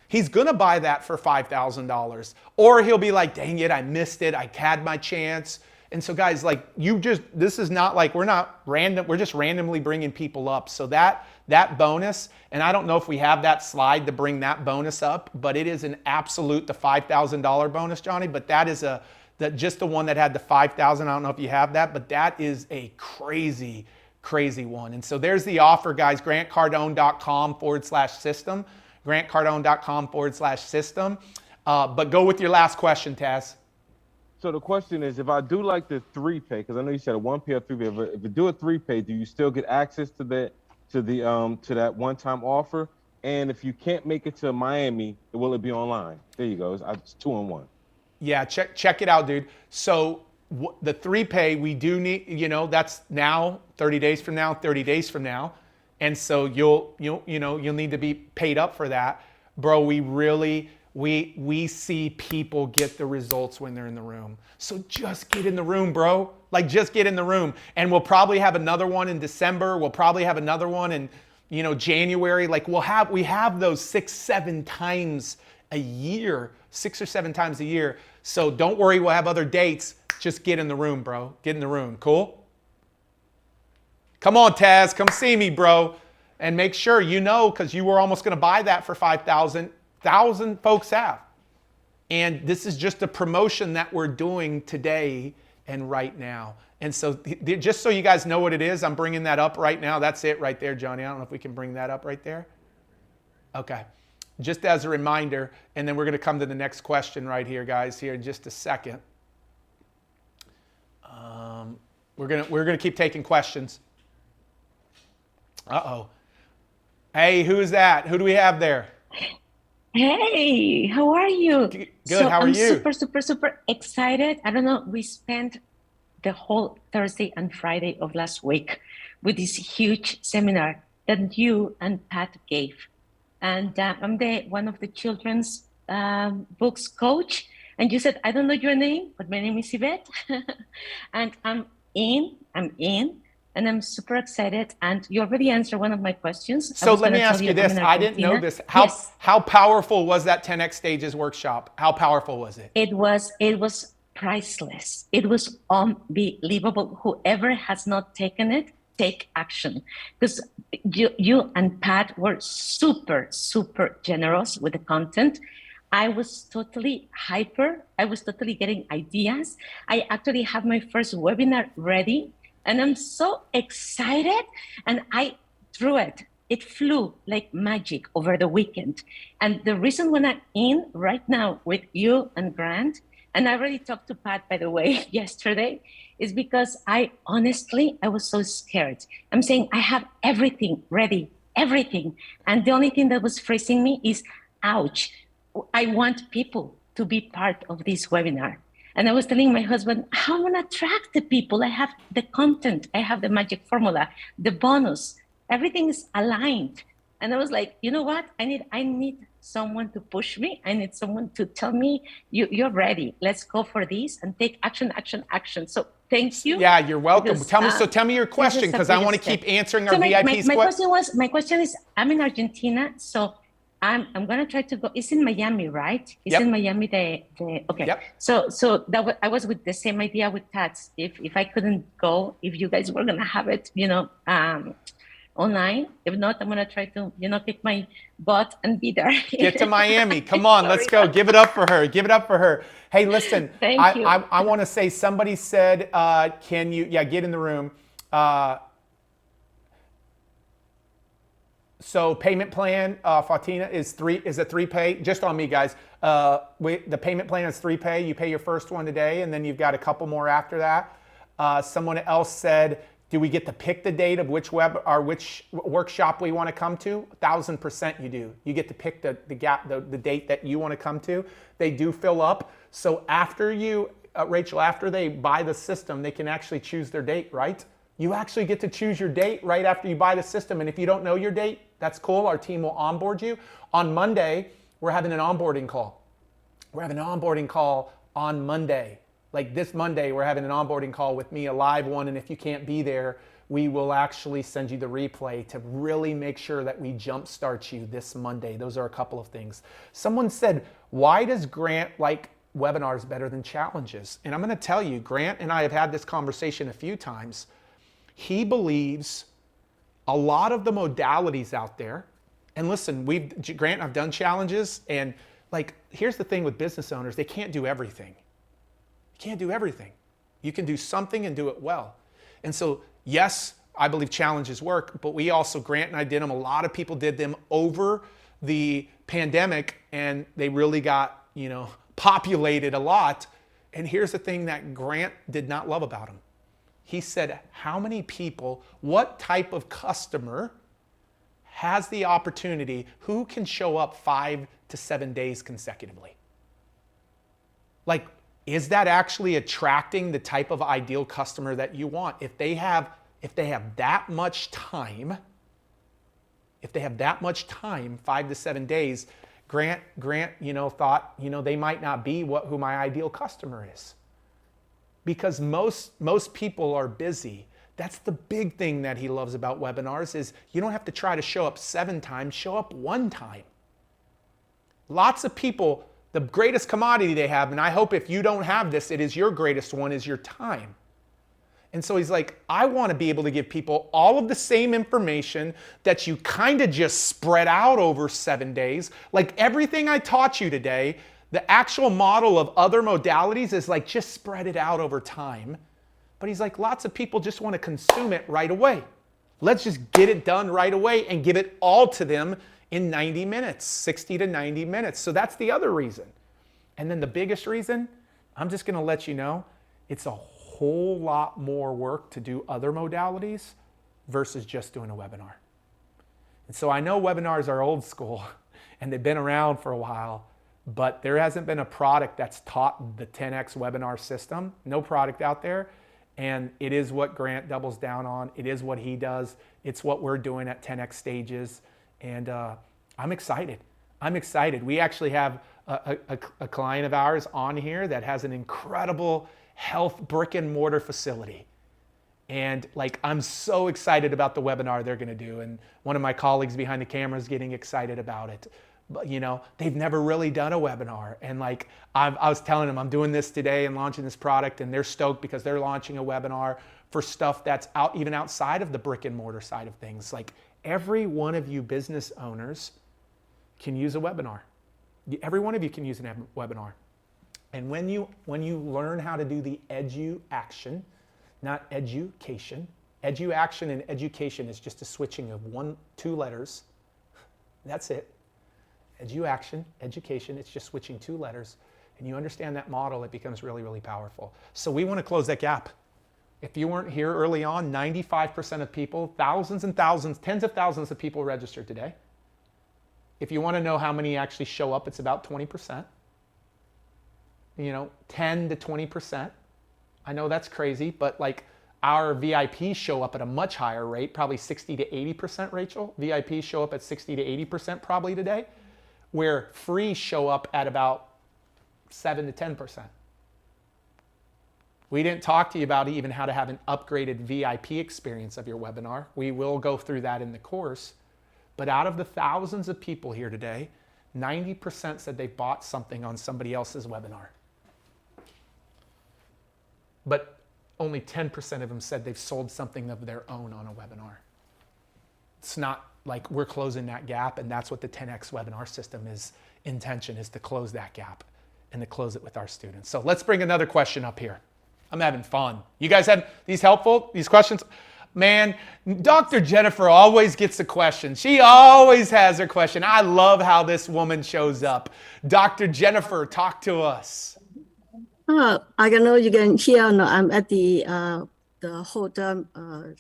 he's gonna buy that for $5,000. Or he'll be like, dang it, I missed it, I had my chance. And so guys, like this is not like, we're not random, we're just randomly bringing people up. So that bonus, and I don't know if we have that slide to bring that bonus up, but it is an absolute, the $5,000 bonus, Johnny, but that is just the one that had the 5,000. I don't know if you have that, but that is a crazy one. And so there's the offer, guys, grantcardone.com/system, grantcardone.com/system. But go with your last question, Taz. So the question is, if I do like the 3-pay, because I know you said a 1-pay or 3-pay, but if you do a 3-pay, do you still get access to that that one-time offer? And if you can't make it to Miami, will it be online? There you go. It's 2-in-1. Yeah, check it out, dude. So the 3-pay, we do need, that's now 30 days from now, 30 days from now. And so you'll need to be paid up for that. Bro, we see people get the results when they're in the room. So just get in the room, bro. Like, just get in the room. And we'll probably have another one in December. We'll probably have another one in, January. Like, we have those 6-7 times a year, 6 or 7 times a year. So don't worry, we'll have other dates. Just get in the room, bro. Get in the room. Cool? Come on, Taz. Come see me, bro. And make sure because you were almost going to buy that for $5,000. 1,000 folks have. And this is just a promotion that we're doing today and right now. And so just so you guys know what it is, I'm bringing that up right now. That's it right there, Johnny. I don't know if we can bring that up right there. Okay. Just as a reminder, and then we're going to come to the next question right here, guys, here in just a second. We're gonna keep taking questions. Uh-oh. Hey, who is that? Who do we have there? Hey, how are you? Good, how are you? I'm super excited. I don't know, we spent the whole Thursday and Friday of last week with this huge seminar that you and Pat gave. And I'm one of the children's books coach. And you said, I don't know your name, but my name is Yvette. And I'm in, and I'm super excited. And you already answered one of my questions. So let me ask you this. I didn't know this. How powerful was that 10X Stages workshop? How powerful was it? It was priceless. It was unbelievable. Whoever has not taken it, take action. Because you and Pat were super generous with the content. I was totally hyper. I was totally getting ideas. I actually have my first webinar ready. And I'm so excited, and I drew it. It flew like magic over the weekend. And the reason when I'm in right now with you and Grant, and I already talked to Pat, by the way, yesterday, is because I was so scared. I'm saying I have everything ready, everything. And the only thing that was freezing me is, ouch, I want people to be part of this webinar. And I was telling my husband, how am I going to attract the people? I have the content, I have the magic formula, the bonus, everything is aligned. And I was like, you know what? I need someone to push me. I need someone to tell me, you're ready. Let's go for this and take action. So thank you. Yeah, you're welcome. Because, tell me your question, because I want to keep answering our VIPs. My question is, I'm in Argentina, so I'm gonna try to go. It's in Miami, right? It's in Miami. Okay. Yep. So I was with the same idea with Tats. If I couldn't go, if you guys were gonna have it, online. If not, I'm gonna try to, kick my butt and be there. Get to Miami. Come on, let's go. Give it up for her. Hey, listen. Thank you. I want to say, somebody said, can you? Yeah, get in the room. So payment plan, Fatina, is a 3-pay, just on me, guys. The payment plan is 3-pay. You pay your first one today, and then you've got a couple more after that. Someone else said, do we get to pick the date of which workshop we want to come to? 1000% you do. You get to pick the date that you want to come to. They do fill up. So after you, Rachel, after they buy the system, they can actually choose their date, right? You actually get to choose your date right after you buy the system. And if you don't know your date, that's cool. Our team will onboard you. On Monday, we're having an onboarding call. We're having an onboarding call on Monday. Like this Monday, we're having an onboarding call with me, a live one. And if you can't be there, we will actually send you the replay to really make sure that we jumpstart you this Monday. Those are a couple of things. Someone said, why does Grant like webinars better than challenges? And I'm going to tell you, Grant and I have had this conversation a few times. He believes a lot of the modalities out there, and listen, Grant, I've done challenges, and like, here's the thing with business owners, they can't do everything. Can't do everything. You can do something and do it well. And so, yes, I believe challenges work, but we also, Grant and I did them. A lot of people did them over the pandemic, and they really got, populated a lot. And here's the thing that Grant did not love about them. He said, how many people, what type of customer has the opportunity, who can show up 5 to 7 days consecutively? Like, is that actually attracting the type of ideal customer that you want? If they have that much time, 5 to 7 days, Grant, thought, they might not be who my ideal customer is. Because most people are busy. That's the big thing that he loves about webinars is you don't have to try to show up 7 times, show up 1 time. Lots of people, the greatest commodity they have, and I hope if you don't have this, it is your greatest one, is your time. And so he's like, I want to be able to give people all of the same information that you kind of just spread out over 7 days. Like everything I taught you today, the actual model of other modalities is like just spread it out over time. But he's like, lots of people just want to consume it right away. Let's just get it done right away and give it all to them in 90 minutes, 60 to 90 minutes. So that's the other reason. And then the biggest reason, I'm just going to let you know, it's a whole lot more work to do other modalities versus just doing a webinar. And so I know webinars are old school and they've been around for a while, but there hasn't been a product that's taught the 10X webinar system. No product out there. And it is what Grant doubles down on. It is what he does. It's what we're doing at 10X Stages. And I'm excited. I'm excited. We actually have a client of ours on here that has an incredible health brick and mortar facility. And like, I'm so excited about the webinar they're going to do. And one of my colleagues behind the camera is getting excited about it. But they've never really done a webinar. And like, I was telling them I'm doing this today and launching this product, and they're stoked because they're launching a webinar for stuff that's even outside of the brick and mortar side of things. Like every one of you business owners can use a webinar. Every one of you can use a webinar. And when you learn how to do the edu-action, not education. Edu-action and education is just a switching of 2 letters. That's it. Edu-action, education, it's just switching 2 letters. And you understand that model, it becomes really, really powerful. So we want to close that gap. If you weren't here early on, 95% of people, thousands and thousands, tens of thousands of people registered today. If you want to know how many actually show up, it's about 20%. 10 to 20%. I know that's crazy, but like our VIPs show up at a much higher rate, probably 60 to 80%, Rachel. VIPs show up at 60 to 80% probably today, where free show up at about 7 to 10%. We didn't talk to you about even how to have an upgraded VIP experience of your webinar. We will go through that in the course. But out of the thousands of people here today, 90% said they bought something on somebody else's webinar. But only 10% of them said they've sold something of their own on a webinar. It's not like we're closing that gap, and that's what the 10X webinar system is intention, is to close that gap and to close it with our students. So let's bring another question up here. I'm having fun. You guys have these helpful, these questions? Man, Dr. Jennifer always gets a question. She always has her question. I love how this woman shows up. Dr. Jennifer, talk to us. I don't know you can hear or not. I'm at the hotel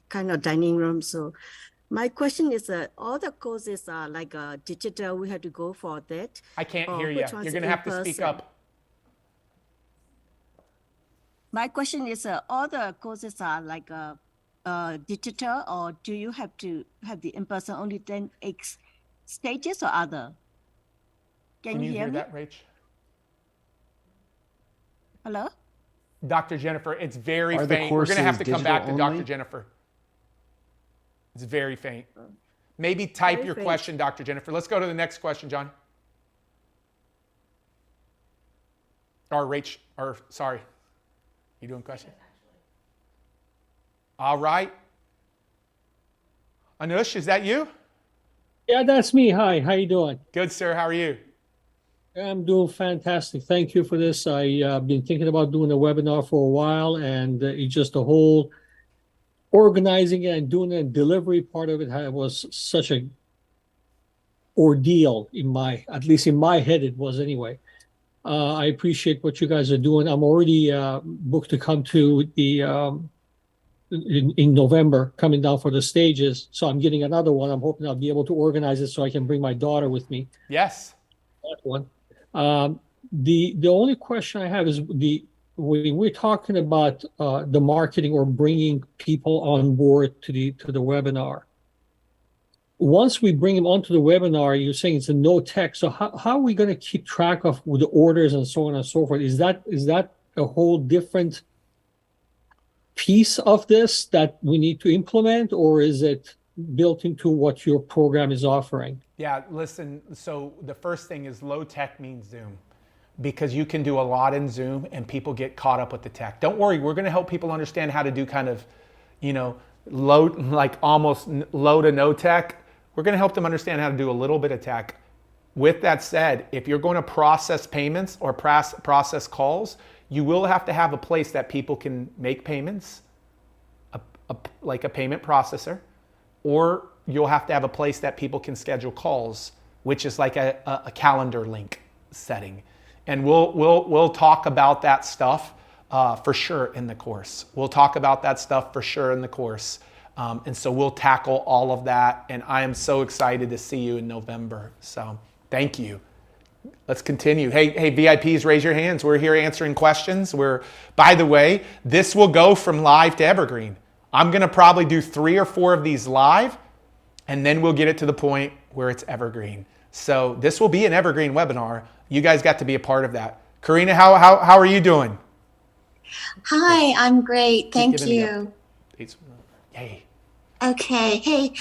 kind of dining room. So my question is all the courses are like digital. We have to go for that. I can't hear you. You're going to have to speak up. My question is all the courses are like digital, or do you have to have the in-person only 10x stages or other? Can you hear me? That, Rach? Hello? Dr. Jennifer, it's very faint. We're going to have to come back to Dr. Jennifer. It's very faint. Maybe type your question, Dr. Jennifer. Let's go to the next question, John. Or Rach, or sorry. You doing question? All right. Anush, is that you? Yeah, that's me. Hi, how you doing? Good, sir. How are you? I'm doing fantastic. Thank you for this. I've been thinking about doing a webinar for a while, and it's just the whole organizing it and doing the delivery part of it was such a ordeal at least in my head it was anyway. I appreciate what you guys are doing. I'm already booked to come to the in November, coming down for the stages. So I'm getting another one. I'm hoping I'll be able to organize it so I can bring my daughter with me. Yes. That one. The only question I have is when we're talking about the marketing or bringing people on board to the webinar. Once we bring them onto the webinar, you're saying it's a no tech. So how are we going to keep track of the orders and so on and so forth? Is that a whole different piece of this that we need to implement, or is it built into what your program is offering? Yeah, listen, so the first thing is low tech means Zoom, because you can do a lot in Zoom and people get caught up with the tech. Don't worry, we're going to help people understand how to do kind of, low, like almost low to no tech. We're going to help them understand how to do a little bit of tech. With that said, if you're going to process payments or process calls, you will have to have a place that people can make payments, like a payment processor, or you'll have to have a place that people can schedule calls, which is like a calendar link setting. And we'll talk about that stuff for sure in the course. We'll talk about that stuff for sure in the course. And so we'll tackle all of that. And I am so excited to see you in November. So thank you. Let's continue. Hey, VIPs, raise your hands. We're here answering questions. By the way, this will go from live to evergreen. I'm going to probably do 3 or 4 of these live, and then we'll get it to the point where it's evergreen. So this will be an evergreen webinar. You guys got to be a part of that. Karina, how are you doing? Hi, I'm great. Thank you. Yay. Okay. Hey,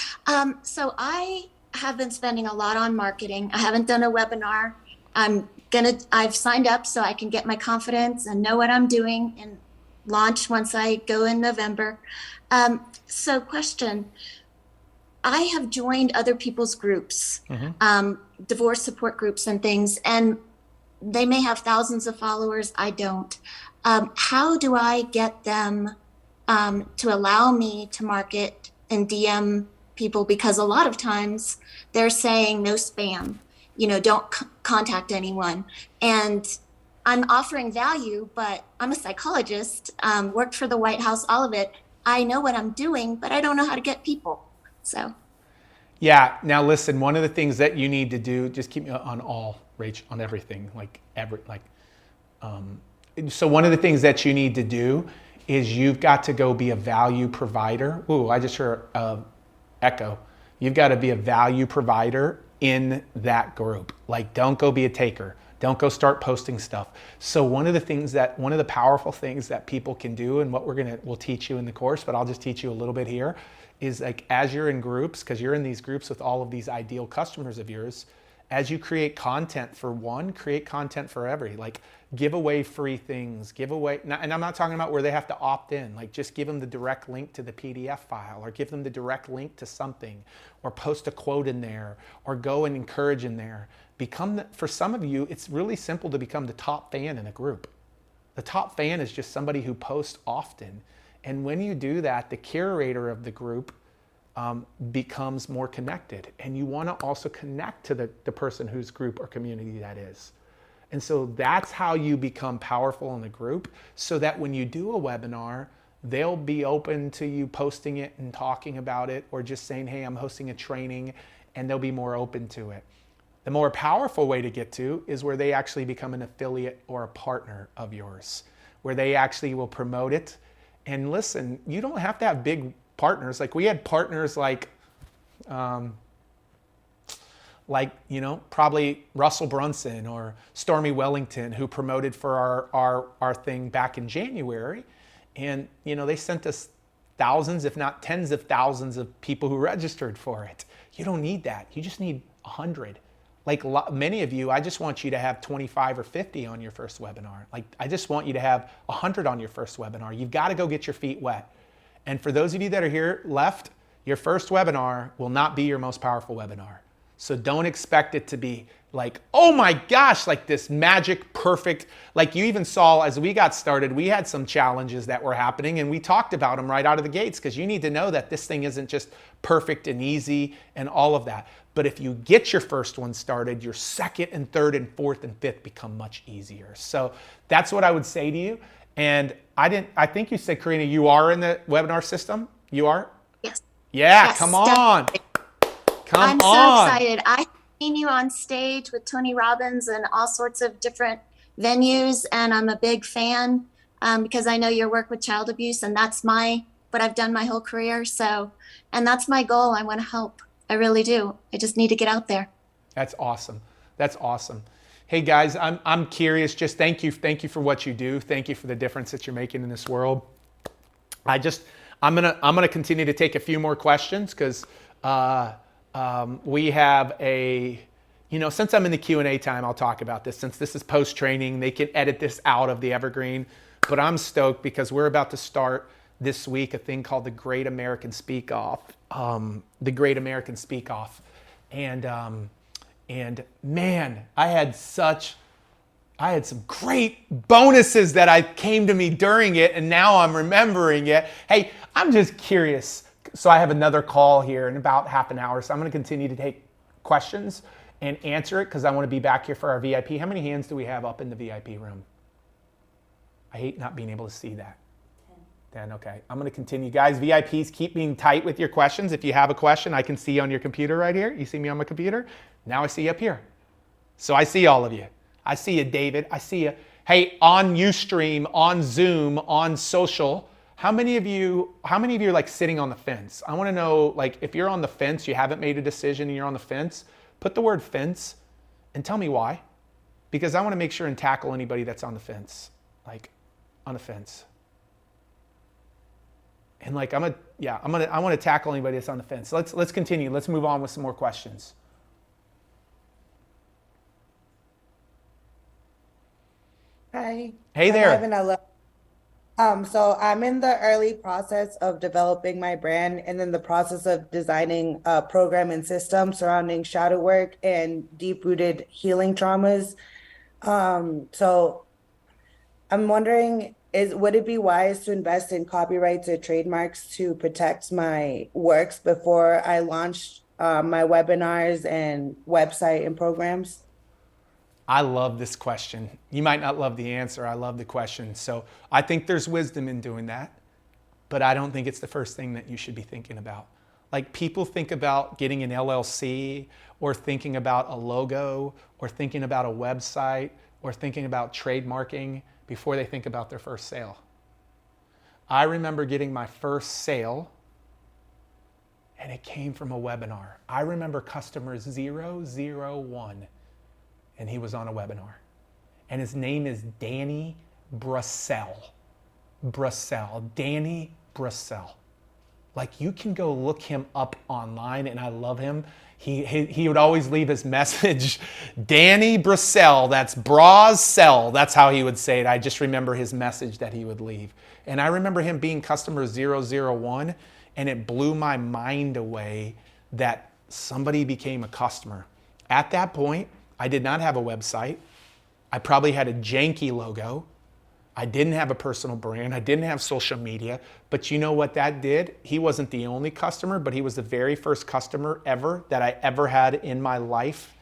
so I have been spending a lot on marketing. I haven't done a webinar. I've signed up so I can get my confidence and know what I'm doing and launch once I go in November. So question, I have joined other people's groups, divorce support groups and things, and they may have thousands of followers. I don't. How do I get them to allow me to market and DM people? Because a lot of times they're saying no spam, don't contact anyone. And I'm offering value, but I'm a psychologist, worked for the White House, all of it. I know what I'm doing, but I don't know how to get people. So. Yeah. Now listen, one of the things that you need to do, just keep me on all, Rach, on everything, so one of the things that you need to do is you've got to go be a value provider. Ooh, I just heard echo. You've got to be a value provider in that group. Don't go be a taker. Don't go start posting stuff. So one of the powerful things that people can do, and what we'll teach you in the course, but I'll just teach you a little bit here, is as you're in groups, because you're in these groups with all of these ideal customers of yours, as you create content for one, create content for every. Give away free things, and I'm not talking about where they have to opt in. Just give them the direct link to the PDF file, or give them the direct link to something, or post a quote in there, or go and encourage in there. For some of you, it's really simple to become the top fan in a group. The top fan is just somebody who posts often. And when you do that, the curator of the group becomes more connected. And you want to also connect to the person whose group or community that is. And so that's how you become powerful in the group, so that when you do a webinar, they'll be open to you posting it and talking about it, or just saying, hey, I'm hosting a training, and they'll be more open to it. The more powerful way to get to is where they actually become an affiliate or a partner of yours, where they actually will promote it. And listen, you don't have to have big partners. Like we had partners like probably Russell Brunson or Stormy Wellington, who promoted for our thing back in January. And, they sent us thousands, if not tens of thousands of people who registered for it. You don't need that. You just need 100. Like many of you, I just want you to have 25 or 50 on your first webinar. Like I just want you to have 100 on your first webinar. You've got to go get your feet wet. And for those of you that are here left, your first webinar will not be your most powerful webinar. So don't expect it to be like, oh my gosh, like this magic, perfect. Like you even saw as we got started, we had some challenges that were happening, and we talked about them right out of the gates, because you need to know that this thing isn't just perfect and easy and all of that. But if you get your first one started, your second and third and fourth and fifth become much easier. So that's what I would say to you. And I think you said, Karina, you are in the webinar system? You are? Yes. Yeah, Yes, come on. definitely. Come I'm on. so excited. I've seen you on stage with Tony Robbins and all sorts of different venues, and I'm a big fan because I know your work with child abuse, and that's what I've done my whole career. So, and that's my goal. I want to help. I really do. I just need to get out there. That's awesome. That's awesome. Hey guys, I'm curious. Just thank you for what you do. Thank you for the difference that you're making in this world. I'm gonna continue to take a few more questions, because we have since I'm in the Q&A time, I'll talk about this. Since this is post-training, they can edit this out of the Evergreen. But I'm stoked because we're about to start this week a thing called the Great American Speak Off. The Great American Speak Off. And man, I had some great bonuses that came to me during it, and now I'm remembering it. Hey, I'm just curious. So I have another call here in about half an hour, so I'm going to continue to take questions and answer it, because I want to be back here for our VIP. How many hands do we have up in the VIP room? I hate not being able to see that. 10, okay. I'm going to continue. Guys, VIPs, keep being tight with your questions. If you have a question, I can see on your computer right here. You see me on my computer? Now I see you up here. So I see all of you. I see you, David. I see you. Hey, on Ustream, on Zoom, on social, how many of you are like sitting on the fence? I want to know, like, if you're on the fence, you haven't made a decision and you're on the fence, put the word fence and tell me why. Because I want to make sure and tackle anybody that's on the fence, like on the fence. And like, I want to tackle anybody that's on the fence. Let's continue. Let's move on with some more questions. Hi. Hey there. So I'm in the early process of developing my brand, and in the process of designing a program and system surrounding shadow work and deep-rooted healing traumas. So I'm wondering, would it be wise to invest in copyrights or trademarks to protect my works before I launch my webinars and website and programs? I love this question. You might not love the answer. I love the question. So I think there's wisdom in doing that, but I don't think it's the first thing that you should be thinking about. Like, people think about getting an LLC, or thinking about a logo, or thinking about a website, or thinking about trademarking before they think about their first sale. I remember getting my first sale, and it came from a webinar. I remember customer 001. And he was on a webinar. And his name is Danny Brussell. Danny Brussell. Like, you can go look him up online, and I love him. He would always leave his message, Danny Brussell, that's Brassell. That's how he would say it. I just remember his message that he would leave. And I remember him being customer 001, and it blew my mind away that somebody became a customer. At that point, I did not have a website. I probably had a janky logo. I didn't have a personal brand. I didn't have social media. But you know what that did? He wasn't the only customer, but he was the very first customer ever that I ever had in my life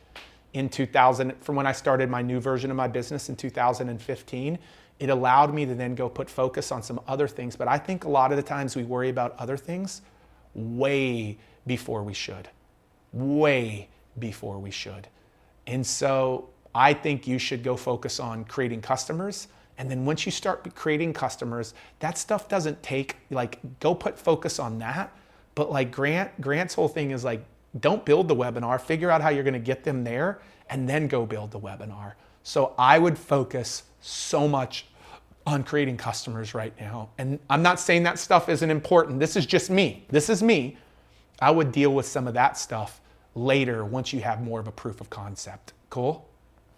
in 2000, from when I started my new version of my business in 2015. It allowed me to then go put focus on some other things. But I think a lot of the times we worry about other things way before we should. Way before we should. And so I think you should go focus on creating customers. And then once you start creating customers, that stuff doesn't take, like, go put focus on that. But like Grant's whole thing is like, don't build the webinar, figure out how you're gonna get them there, and then go build the webinar. So I would focus so much on creating customers right now. And I'm not saying that stuff isn't important. This is just me. This is me. I would deal with some of that stuff later once you have more of a proof of concept. Cool?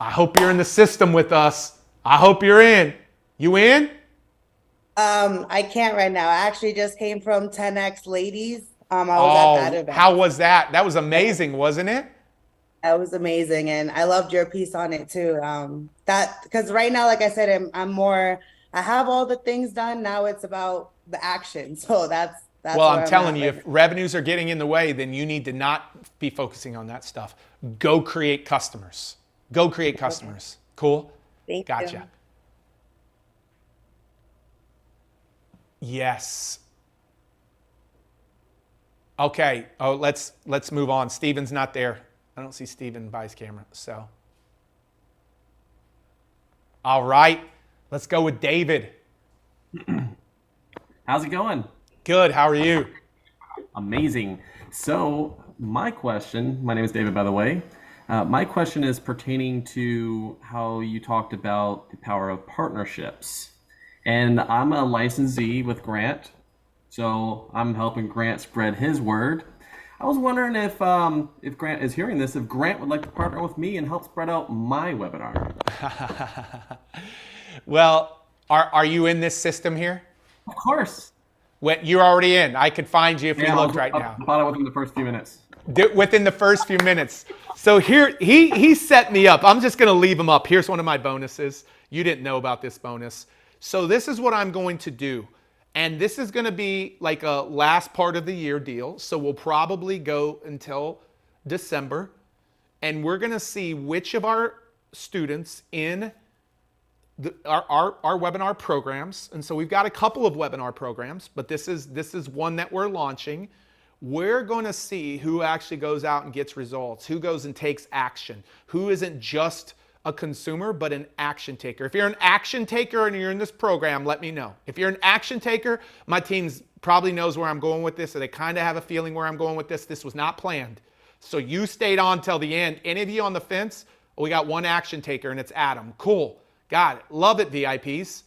I hope you're in the system with us. I hope you're in. You in? I can't right now. I actually just came from 10X Ladies. I was at that event. How was that? That was amazing, wasn't it? That was amazing, and I loved your piece on it too. That because right now, like I said, I'm more. I have all the things done. Now it's about the action. So that's. Well, I'm telling you, if revenues are getting in the way, then you need to not be focusing on that stuff. Go create customers. Go create customers. Okay. Cool. Gotcha. You. Yes. Okay. Oh, let's move on. Steven's not there. I don't see Steven by his camera. So. All right. Let's go with David. How's it going? Good. How are you? Amazing. So my question, my name is David, by the way. My question is pertaining to how you talked about the power of partnerships. And I'm a licensee with Grant, so I'm helping Grant spread his word. I was wondering if Grant is hearing this, if Grant would like to partner with me and help spread out my webinar. Well, are you in this system here? Of course. You're already in. I could find you if we looked right now. I bought it within the first few minutes. Within the first few minutes. So here, he set me up. I'm just going to leave him up. Here's one of my bonuses. You didn't know about this bonus. So this is what I'm going to do. And this is going to be like a last part of the year deal. So we'll probably go until December. And we're going to see which of our students in our webinar programs. And so we've got a couple of webinar programs, but this is one that we're launching. We're going to see who actually goes out and gets results, who goes and takes action, who isn't just a consumer, but an action taker. If you're an action taker and you're in this program, let me know. If you're an action taker, my team probably knows where I'm going with this, or they kind of have a feeling where I'm going with this. This was not planned. So you stayed on till the end. Any of you on the fence? Oh, we got one action taker, and it's Adam. Cool. Got it. Love it, VIPs.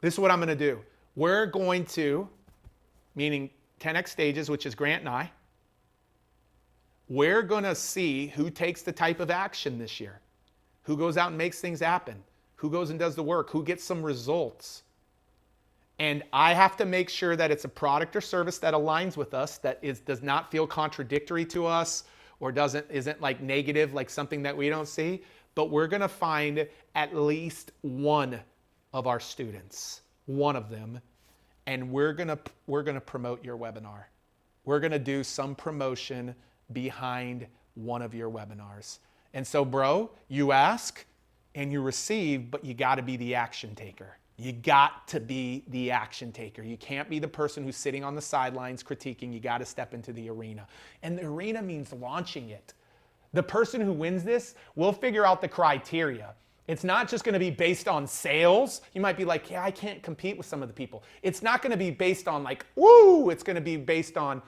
This is what I'm going to do. We're going to, meaning 10X Stages, which is Grant and I, we're going to see who takes the type of action this year. Who goes out and makes things happen? Who goes and does the work? Who gets some results? And I have to make sure that it's a product or service that aligns with us, that does not feel contradictory to us, or isn't like negative, like something that we don't see. But we're going to find at least one of our students, one of them, and we're going to promote your webinar. We're going to do some promotion behind one of your webinars. And so, bro, you ask and you receive, but you got to be the action taker. You got to be the action taker. You can't be the person who's sitting on the sidelines critiquing. You got to step into the arena. And the arena means launching it. The person who wins this will figure out the criteria. It's not just going to be based on sales. You might be like, yeah, I can't compete with some of the people. It's not going to be based on like, woo. It's going to be based on,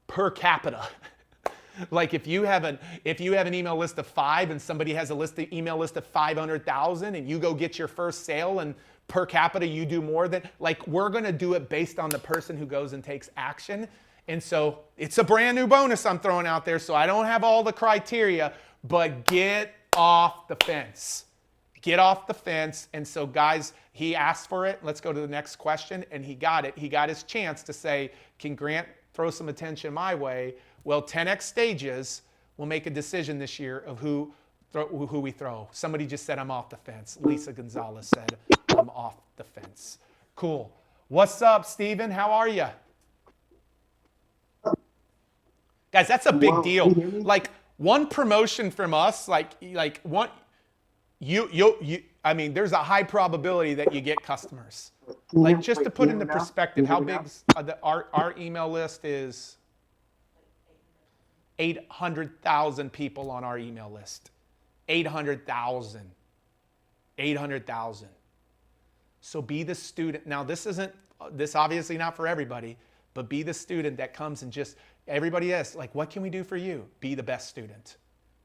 per capita. Like if you have an email list of 5 and somebody has email list of 500,000 and you go get your first sale and per capita you do more than, like, we're going to do it based on the person who goes and takes action. And so it's a brand new bonus I'm throwing out there. So I don't have all the criteria, but get off the fence. Get off the fence. And so guys, he asked for it. Let's go to the next question. And he got it. He got his chance to say, can Grant throw some attention my way? Well, 10X Stages will make a decision this year of who we throw. Somebody just said I'm off the fence. Lisa Gonzalez said I'm off the fence. Cool. What's up, Steven? How are you? Guys, that's a big deal. Like, one promotion from us, like one, I mean, there's a high probability that you get customers. Like, just to put into perspective, how big our email list is? 800,000 people on our email list. 800,000. 800,000. So be the student. Now, this obviously not for everybody, but be the student that comes and just, everybody asks, like, what can we do for you? Be the best student.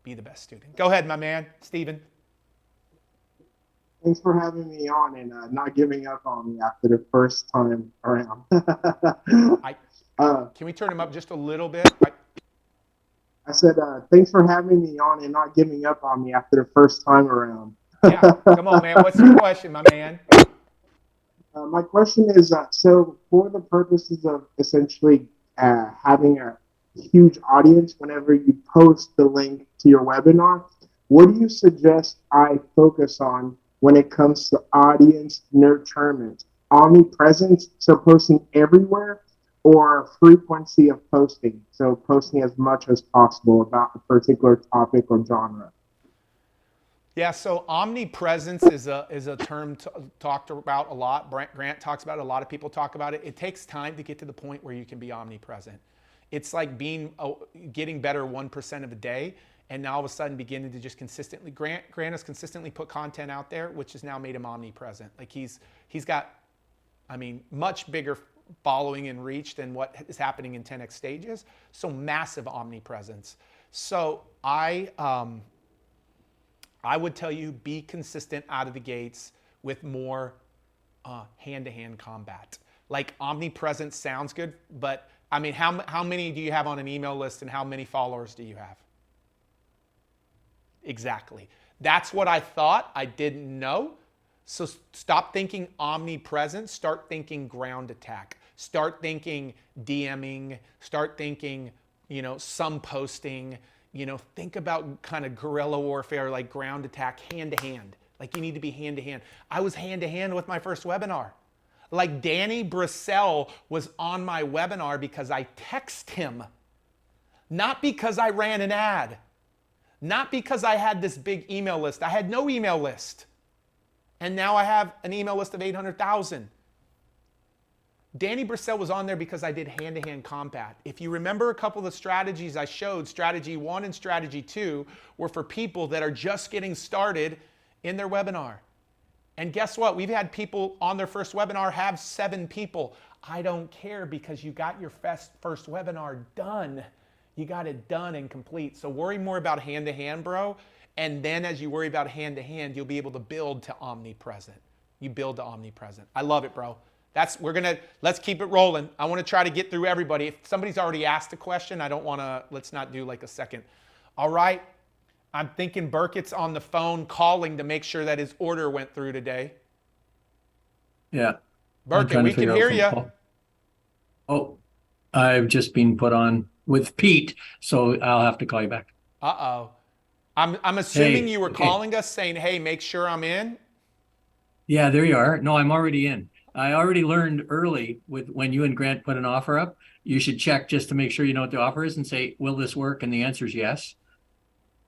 Be the best student. Go ahead, my man, Steven. Thanks for having me on and not giving up on me after the first time around. Can we turn him up just a little bit? I said, thanks for having me on and not giving up on me after the first time around. Yeah, come on, man. What's your question, my man? My question is, so for the purposes of essentially having a huge audience whenever you post the link to your webinar, what do you suggest I focus on when it comes to audience nurturement? Omnipresence, so posting everywhere, or frequency of posting, so posting as much as possible about a particular topic or genre? Yeah, so omnipresence is a term talked about a lot. Grant talks about it. A lot of people talk about it. It takes time to get to the point where you can be omnipresent. It's like getting better 1% of a day, and now all of a sudden beginning to just consistently. Grant has consistently put content out there, which has now made him omnipresent. Like he's got, I mean, much bigger following and reach than what is happening in 10x stages. So massive omnipresence. So I would tell you, be consistent out of the gates with more hand-to-hand combat. Like, omnipresence sounds good, but I mean, how many do you have on an email list and how many followers do you have? Exactly. That's what I thought. I didn't know. So stop thinking omnipresent. Start thinking ground attack. Start thinking DMing. Start thinking, some posting. Think about kind of guerrilla warfare, like ground attack, hand to hand. Like, you need to be hand to hand. I was hand to hand with my first webinar. Like, Danny Brissell was on my webinar because I text him, not because I ran an ad, not because I had this big email list. I had no email list. And now I have an email list of 800,000. Danny Brissell was on there because I did hand-to-hand combat. If you remember a couple of the strategies I showed, strategy 1 and strategy 2 were for people that are just getting started in their webinar. And guess what? We've had people on their first webinar have 7 people. I don't care, because you got your first webinar done. You got it done and complete. So worry more about hand-to-hand, bro. And then as you worry about hand-to-hand, you'll be able to build to omnipresent. You build to omnipresent. I love it, bro. Let's keep it rolling. I want to try to get through everybody. If somebody's already asked a question, let's not do like a second. All right. I'm thinking Burkett's on the phone calling to make sure that his order went through today. Yeah. Burkett, we can hear you. Oh, I've just been put on with Pete, so I'll have to call you back. Uh-oh. I'm assuming you were calling us saying, hey, make sure I'm in? Yeah, there you are. No, I'm already in. I already learned early when you and Grant put an offer up, you should check just to make sure you know what the offer is and say, will this work? And the answer is yes.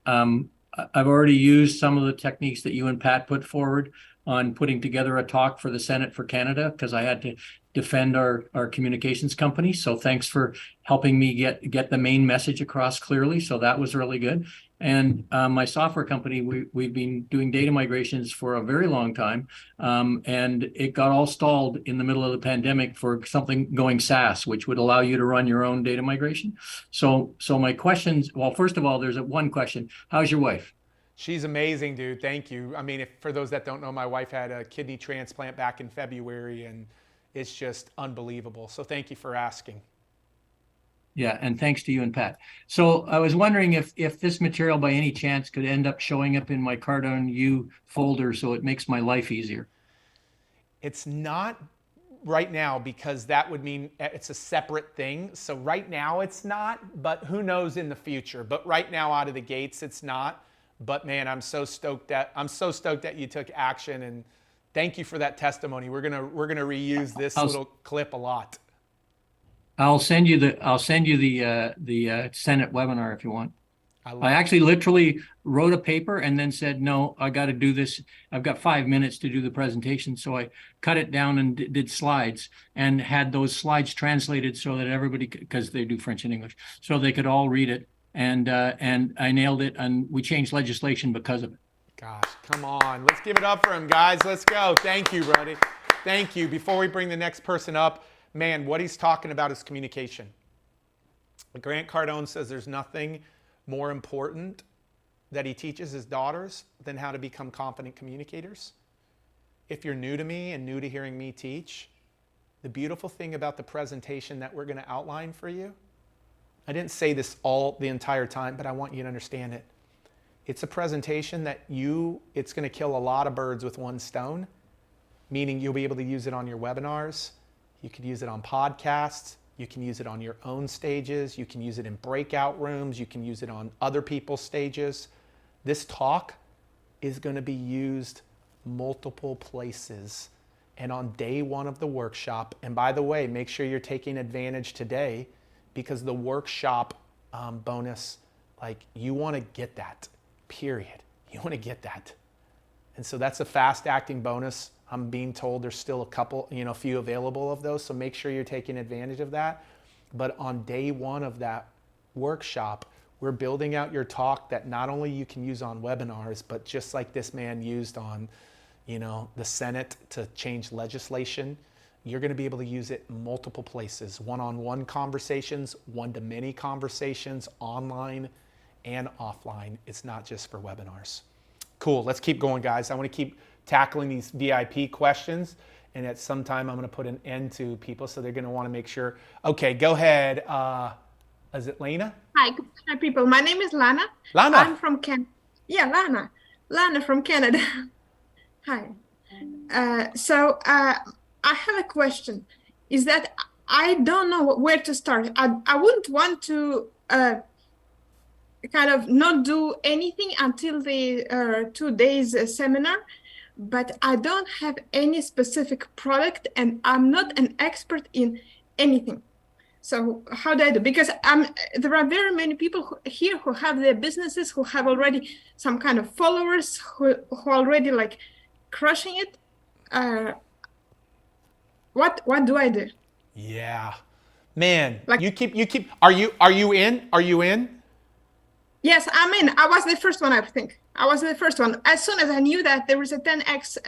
I've already used some of the techniques that you and Pat put forward on putting together a talk for the Senate for Canada, because I had to defend our communications company. So thanks for helping me get the main message across clearly. So that was really good. And my software company, we've been doing data migrations for a very long time. And it got all stalled in the middle of the pandemic for something going SaaS, which would allow you to run your own data migration. So my questions, well, first of all, there's one question. How's your wife? She's amazing, dude. Thank you. I mean, for those that don't know, my wife had a kidney transplant back in February, and it's just unbelievable. So thank you for asking. Yeah, and thanks to you and Pat. So I was wondering if this material by any chance could end up showing up in my Cardone U folder so it makes my life easier. It's not right now, because that would mean it's a separate thing. So right now it's not, but who knows in the future. But right now out of the gates it's not. But man, I'm so stoked that you took action, and thank you for that testimony. We're gonna reuse this little clip a lot. I'll send you the Senate webinar if you want. I actually literally wrote a paper and then said, no, I got to do this. I've got 5 minutes to do the presentation. So I cut it down and did slides and had those slides translated so that everybody, because they do French and English, so they could all read it. And I nailed it. And we changed legislation because of it. Gosh, come on. Let's give it up for him, guys. Let's go. Thank you, buddy. Thank you. Before we bring the next person up, man, what he's talking about is communication. Grant Cardone says there's nothing more important that he teaches his daughters than how to become confident communicators. If you're new to me and new to hearing me teach, the beautiful thing about the presentation that we're going to outline for you, I didn't say this all the entire time, but I want you to understand it. It's a presentation that it's going to kill a lot of birds with one stone, meaning you'll be able to use it on your webinars. You could use it on podcasts. You can use it on your own stages. You can use it in breakout rooms. You can use it on other people's stages. This talk is going to be used multiple places. And on day one of the workshop, and by the way, make sure you're taking advantage today because the workshop bonus, like you want to get that, period. You want to get that. And so that's a fast acting bonus. I'm being told there's still a few available of those. So make sure you're taking advantage of that. But on day one of that workshop, we're building out your talk that not only you can use on webinars, but just like this man used on, the Senate to change legislation, you're going to be able to use it in multiple places. One-on-one conversations, one-to-many conversations, online and offline. It's not just for webinars. Cool. Let's keep going, guys. I want to keep tackling these VIP questions, and at some time I'm going to put an end to people, so they're going to want to make sure. Okay, go ahead. Is it Lena? Hi people. My name is Lana. Lana. I'm from Canada. Yeah, Lana. Lana from Canada. Hi. I have a question. Is that I don't know where to start. I wouldn't want to kind of not do anything until the 2 days seminar, but I don't have any specific product and I'm not an expert in anything. So how do I do? Because there are very many people here who have their businesses, who have already some kind of followers, who already like crushing it. What do I do? Yeah, man. Like, you keep. Are you in? Yes, I'm in. I was the first one, I think. I was the first one. As soon as I knew that there was a 10x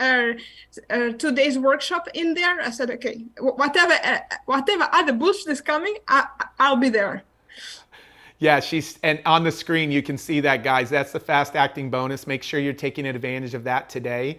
2 days workshop in there, I said, okay, whatever other bullshit is coming, I'll be there. Yeah, and on the screen you can see that, guys. That's the fast acting bonus. Make sure you're taking advantage of that today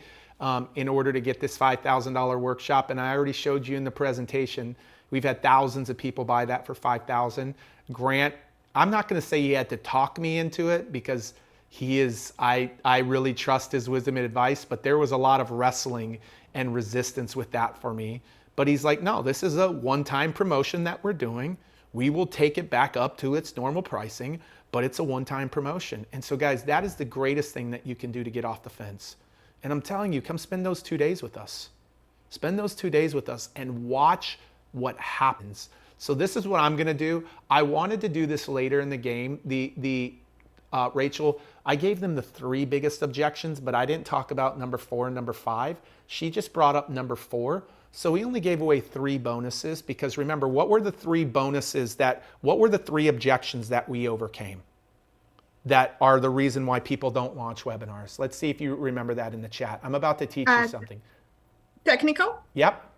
in order to get this $5,000 workshop. And I already showed you in the presentation, we've had thousands of people buy that for $5,000. Grant, I'm not going to say he had to talk me into it because I really trust his wisdom and advice, but there was a lot of wrestling and resistance with that for me. But he's like, no, this is a one-time promotion that we're doing. We will take it back up to its normal pricing, but it's a one-time promotion. And so guys, that is the greatest thing that you can do to get off the fence. And I'm telling you, come spend those 2 days with us. Spend those 2 days with us and watch what happens. So this is what I'm going to do. I wanted to do this later in the game. Rachel, I gave them the 3 biggest objections, but I didn't talk about number 4 and number 5. She just brought up number 4. So we only gave away 3 bonuses because remember, what were the 3 objections that we overcame that are the reason why people don't launch webinars? Let's see if you remember that in the chat. I'm about to teach you something. Technical? Yep.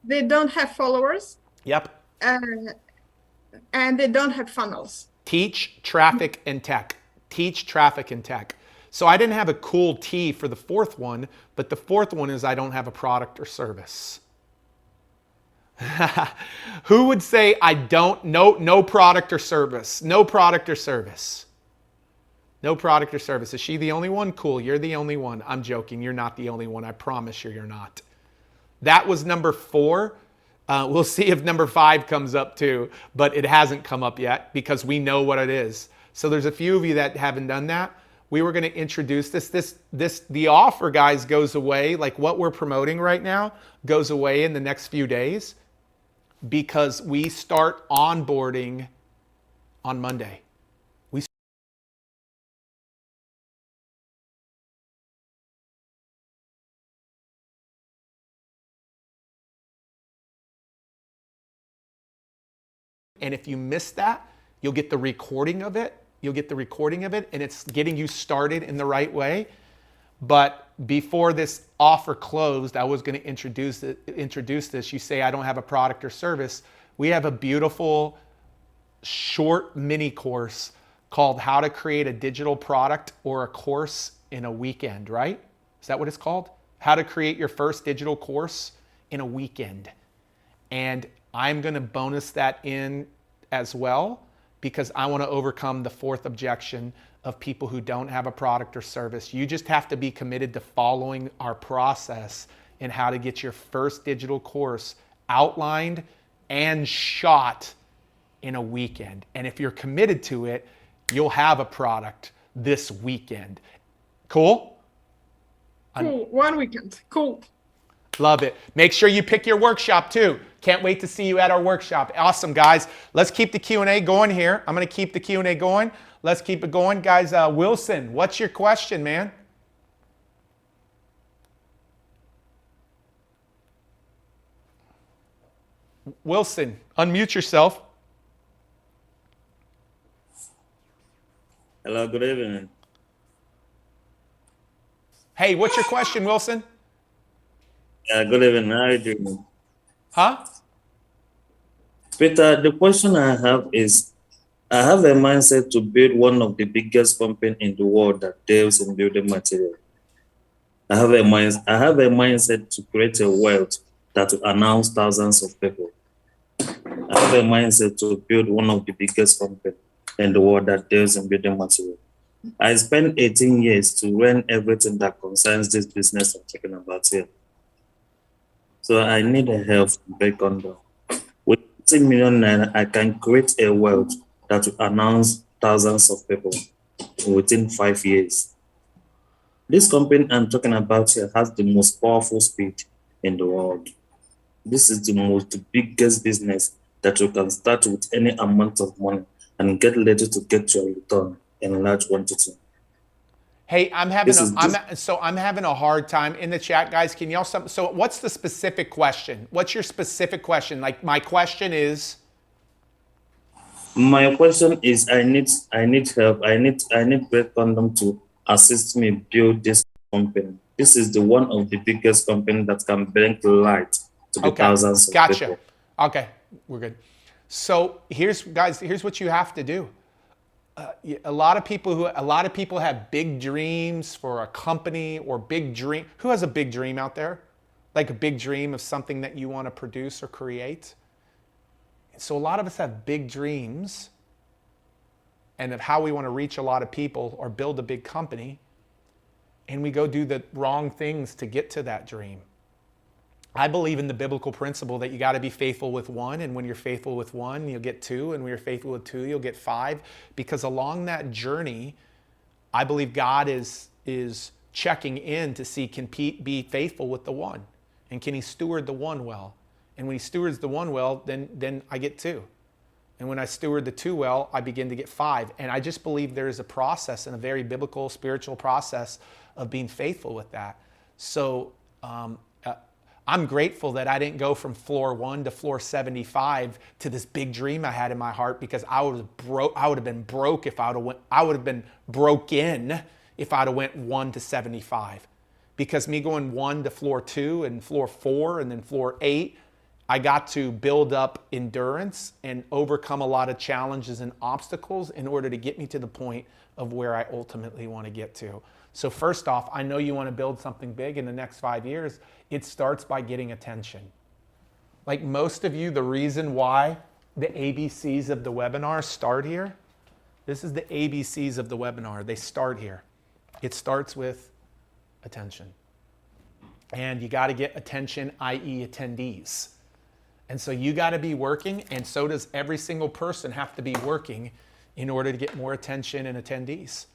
They don't have followers. Yep. And they don't have funnels. Teach, traffic, and tech. Teach, traffic, and tech. So I didn't have a cool T for the 4th one, but the 4th one is I don't have a product or service. Who would say no product or service? No product or service. No product or service. Is she the only one? Cool, you're the only one. I'm joking, you're not the only one. I promise you're not. That was number 4. We'll see if number 5 comes up too, but it hasn't come up yet because we know what it is. So there's a few of you that haven't done that. We were going to introduce the offer, guys, goes away. Like what we're promoting right now goes away in the next few days because we start onboarding on Monday. And if you miss that, you'll get the recording of it. You'll get the recording of it, and it's getting you started in the right way. But before this offer closed, I was going to introduce this. You say, I don't have a product or service. We have a beautiful short mini course called How to Create a Digital Product or a Course in a Weekend, right? Is that what it's called? How to Create Your First Digital Course in a Weekend. And I'm going to bonus that in as well, because I want to overcome the fourth objection of people who don't have a product or service. You just have to be committed to following our process in how to get your first digital course outlined and shot in a weekend. And if you're committed to it, you'll have a product this weekend. Cool? Cool. 1 weekend. Cool. Love it. Make sure you pick your workshop too. Can't wait to see you at our workshop. Awesome, guys. Let's keep the Q&A going here. I'm going to keep the Q&A going. Let's keep it going. Guys, Wilson, what's your question, man? Wilson, unmute yourself. Hello, good evening. Hey, what's your question, Wilson? Good evening. How are you doing? Huh? Peter, the question I have is, I have a mindset to build one of the biggest companies in the world that deals in building material. I have a mindset to create a wealth that will announce thousands of people. I have a mindset to build one of the biggest companies in the world that deals in building material. I spent 18 years to learn everything that concerns this business I'm talking about here. So I need a help from Grant Cardone. With 10 million naira, I can create a wealth that will announce thousands of people within 5 years. This company I'm talking about here has the most powerful speed in the world. This is the biggest business that you can start with any amount of money and get ready to get your return in a large quantity. Hey, I'm having a hard time in the chat, guys. Can y'all so what's the specific question? What's your specific question? Like, my question is. My question is, I need help. I need Grant Cardone to assist me build this company. This is the one of the biggest company that can bring light to the thousands of people. Okay, we're good. So here's what you have to do. A lot of people have big dreams for a company or big dream. Who has a big dream out there? Like a big dream of something that you want to produce or create. So a lot of us have big dreams and of how we want to reach a lot of people or build a big company, and we go do the wrong things to get to that dream. I believe in the biblical principle that you got to be faithful with one, and when you're faithful with one, you'll get two, and when you're faithful with two, you'll get five, because along that journey, I believe God is checking in to see, can Pete be faithful with the one, and can he steward the one well? And when he stewards the one well, then I get two. And when I steward the two well, I begin to get five. And I just believe there is a process, and a very biblical, spiritual process of being faithful with that. So I'm grateful that I didn't go from floor 1 to floor 75 to this big dream I had in my heart, because I would have been broke if I would have been broken if I'd have went 1 to 75. Because me going 1 to floor 2 and floor 4 and then floor 8, I got to build up endurance and overcome a lot of challenges and obstacles in order to get me to the point of where I ultimately want to get to. So first off, I know you want to build something big in the next 5 years. It starts by getting attention. Like most of you, the reason why the ABCs of the webinar start here, this is the ABCs of the webinar. They start here. It starts with attention. And you got to get attention, i.e. attendees. And so you got to be working, and so does every single person have to be working in order to get more attention and attendees.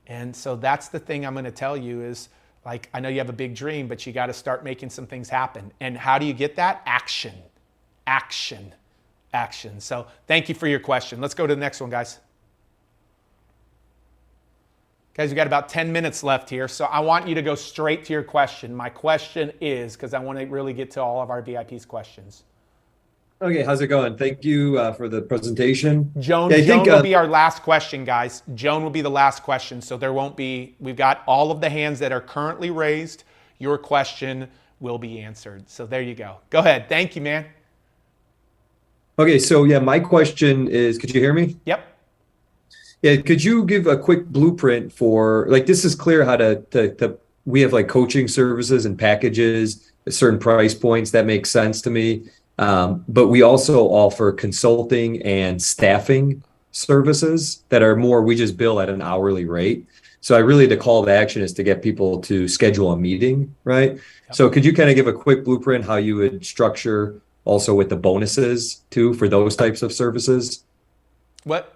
And so that's the thing I'm going to tell you is, like, I know you have a big dream, but you got to start making some things happen. And how do you get that? Action, action, action. So thank you for your question. Let's go to the next one, guys. Guys, we got about 10 minutes left here, so I want you to go straight to your question. My question is, because I want to really get to all of our VIPs' questions. Okay, how's it going? Thank you for the presentation. Joan, Yeah, I Joan think, will be our last question, guys. Joan will be the last question. So there won't be, we've got all of the hands that are currently raised. Your question will be answered. So there you go. Go ahead. Thank you, man. Okay, so yeah, my question is, could you hear me? Yep. Yeah, could you give a quick blueprint for, like, this is clear how to we have like coaching services and packages at certain price points. That makes sense to me. But we also offer consulting and staffing services that are more, we just bill at an hourly rate. So the call to action is to get people to schedule a meeting, right? Yep. So could you kind of give a quick blueprint how you would structure also with the bonuses too for those types of services?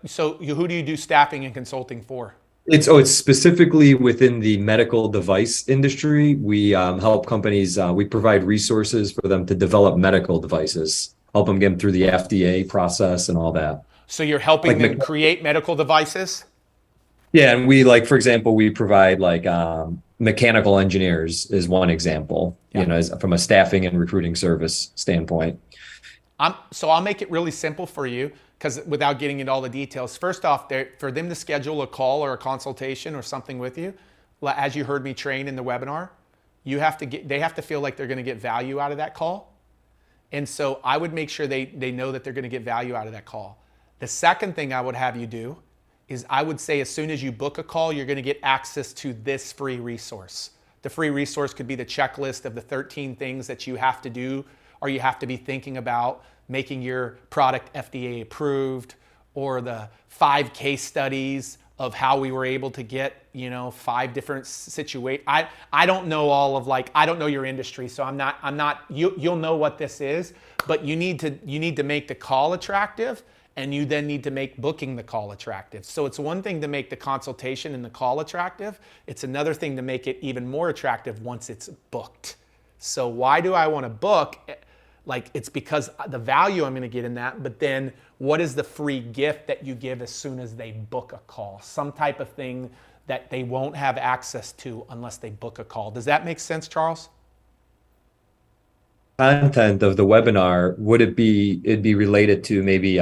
So who do you do staffing and consulting for? It's specifically within the medical device industry. We help companies, we provide resources for them to develop medical devices, help them get them through the FDA process and all that. So you're helping them create medical devices? Yeah, and we, like, for example, we provide like mechanical engineers is one example, you know, from a staffing and recruiting service standpoint. So I'll make it really simple for you, because without getting into all the details, first off, for them to schedule a call or a consultation or something with you, as you heard me train in the webinar, they have to feel like they're going to get value out of that call. And so I would make sure they know that they're going to get value out of that call. The second thing I would have you do is I would say as soon as you book a call, you're going to get access to this free resource. The free resource could be the checklist of the 13 things that you have to do or you have to be thinking about making your product FDA approved, or the 5 case studies of how we were able to get, 5 different situations. I don't know all of, I don't know your industry, so I'm not, you'll know what this is, but you need to make the call attractive, and you then need to make booking the call attractive. So it's one thing to make the consultation and the call attractive. It's another thing to make it even more attractive once it's booked. So why do I want to book? It's because the value I'm going to get in that, but then what is the free gift that you give as soon as they book a call? Some type of thing that they won't have access to unless they book a call. Does that make sense, Charles? Content of the webinar, it'd be related to maybe